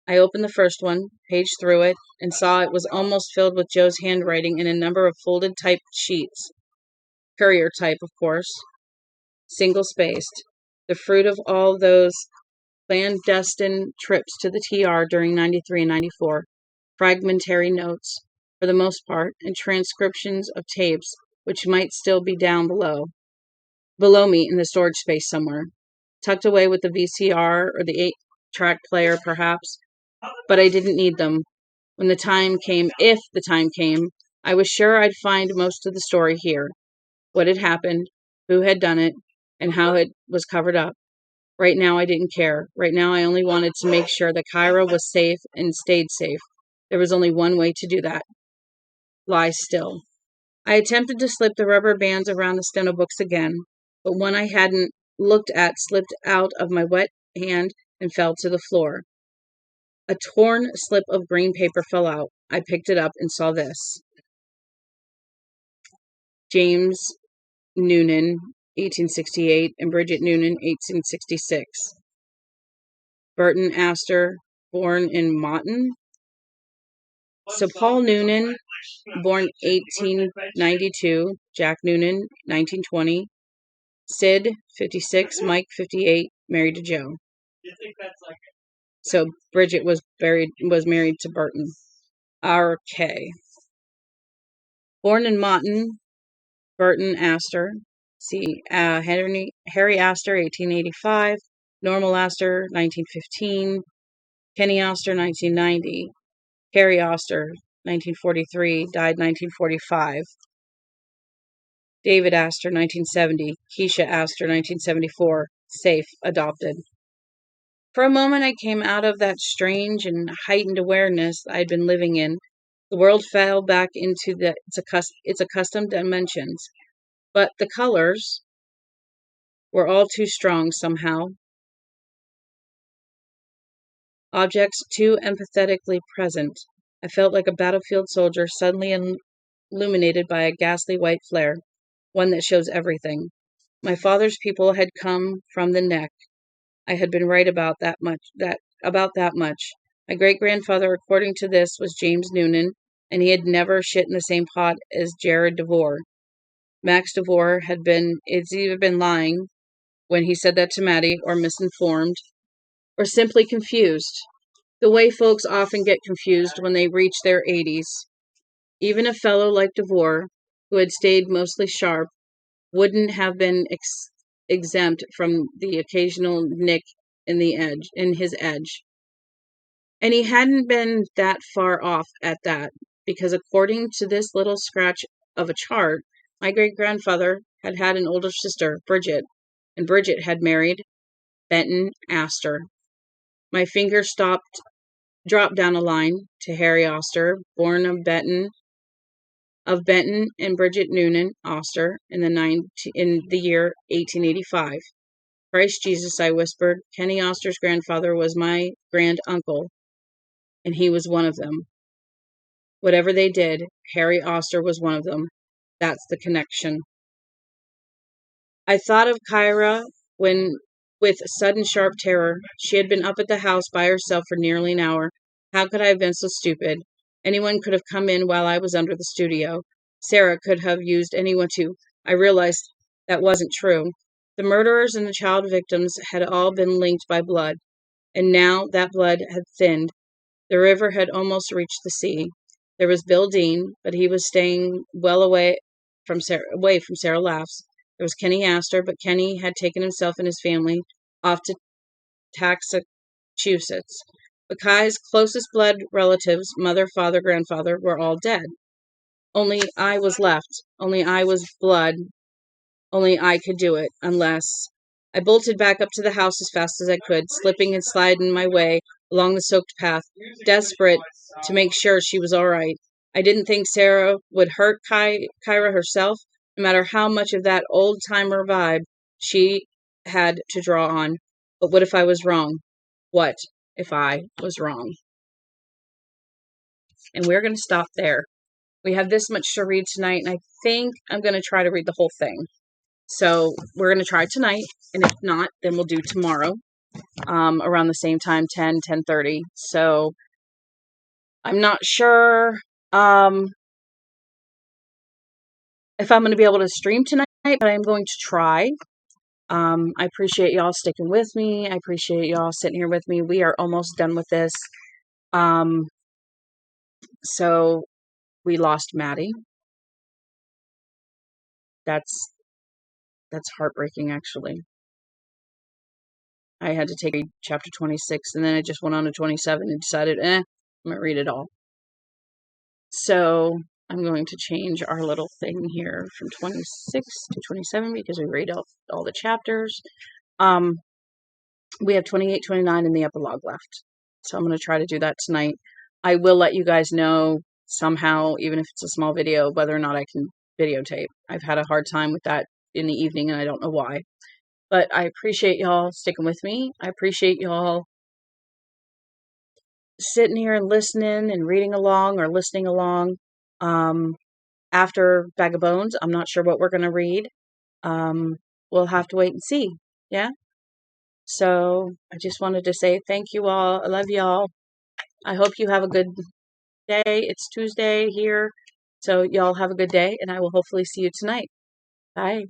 I opened the first one, paged through it, and saw it was almost filled with Joe's handwriting in a number of folded typed sheets. Courier type, of course. Single-spaced. The fruit of all those clandestine trips to the TR during 93 and 94. Fragmentary notes, for the most part, and transcriptions of tapes, which might still be down below me in the storage space somewhere, tucked away with the VCR or the 8-track player, perhaps. But I didn't need them. When the time came, if the time came, I was sure I'd find most of the story here. What had happened, who had done it, and how it was covered up. Right now, I didn't care. Right now, I only wanted to make sure that Kyra was safe and stayed safe. There was only one way to do that. Lie still. I attempted to slip the rubber bands around the steno books again, but one I hadn't looked at slipped out of my wet hand and fell to the floor. A torn slip of green paper fell out. I picked it up and saw this. James Noonan, 1868, and Bridget Noonan, 1866. Burton Astor, born in Maughton. So Paul Noonan, born 1892, Jack Noonan, 1920, Sid, 56, Mike, 58, married to Joe. So Bridget was married to Burton. R.K. Born in Maughton, Burton Astor. See, Harry Astor, 1885, Normal Astor, 1915, Kenny Astor, 1990, Carrie Astor, 1943, died 1945. David Astor, 1970. Keisha Astor, 1974. Safe, adopted. For a moment, I came out of that strange and heightened awareness I'd been living in. The world fell back into its accustomed dimensions. But the colors were all too strong somehow. Objects too empathetically present. I felt like a battlefield soldier suddenly illuminated by a ghastly white flare, one that shows everything. My father's people had come from the neck. I had been right about that much. My great-grandfather, according to this, was James Noonan, and he had never shit in the same pot as Jared DeVore. Max DeVore had either been lying when he said that to Maddie, or misinformed, or simply confused, the way folks often get confused when they reach their 80s. Even a fellow like DeVore, who had stayed mostly sharp, wouldn't have been exempt from the occasional nick in his edge. And he hadn't been that far off at that, because according to this little scratch of a chart, my great-grandfather had had an older sister, Bridget, and Bridget had married Benton Astor. My finger dropped down a line to Harry Astor, born of Benton and Bridget Noonan Astor in the year 1885. Christ Jesus, I whispered. Kenny Astor's grandfather was my grand-uncle, and he was one of them. Whatever they did, Harry Astor was one of them. That's the connection. I thought of Kyra with sudden sharp terror. She had been up at the house by herself for nearly an hour. How could I have been so stupid? Anyone could have come in while I was under the studio. Sara could have used anyone to. I realized that wasn't true. The murderers and the child victims had all been linked by blood, and now that blood had thinned. The river had almost reached the sea. There was Bill Dean, but he was staying well away from Sara Laughs. There was Kenny Astor, but Kenny had taken himself and his family off to Massachusetts. But Kai's closest blood relatives, mother, father, grandfather, were all dead. Only I was left. Only I was blood. Only I could do it, unless... I bolted back up to the house as fast as I could, slipping and sliding my way along the soaked path, desperate to make sure she was all right. I didn't think Sara would hurt Kyra herself, no matter how much of that old-timer vibe she had to draw on. But what if I was wrong? What if I was wrong? And we're going to stop there. We have this much to read tonight, and I think I'm going to try to read the whole thing. So we're going to try tonight, and if not, then we'll do tomorrow around the same time, 10:30. So I'm not sure if I'm going to be able to stream tonight, but I'm going to try. I appreciate y'all sticking with me. I appreciate y'all sitting here with me. We are almost done with this. So we lost Maddie. That's heartbreaking, actually. I had to take chapter 26, and then I just went on to 27 and decided, I'm going to read it all. So I'm going to change our little thing here from 26 to 27 because we read all the chapters. We have 28, 29 in the epilogue left. So I'm going to try to do that tonight. I will let you guys know somehow, even if it's a small video, whether or not I can videotape. I've had a hard time with that in the evening, and I don't know why. But I appreciate y'all sticking with me. I appreciate y'all sitting here and listening and reading along or listening along. After Bag of Bones, I'm not sure what we're going to read. We'll have to wait and see. Yeah? So I just wanted to say thank you all. I love y'all. I hope you have a good day. It's Tuesday here. So y'all have a good day, and I will hopefully see you tonight. Bye.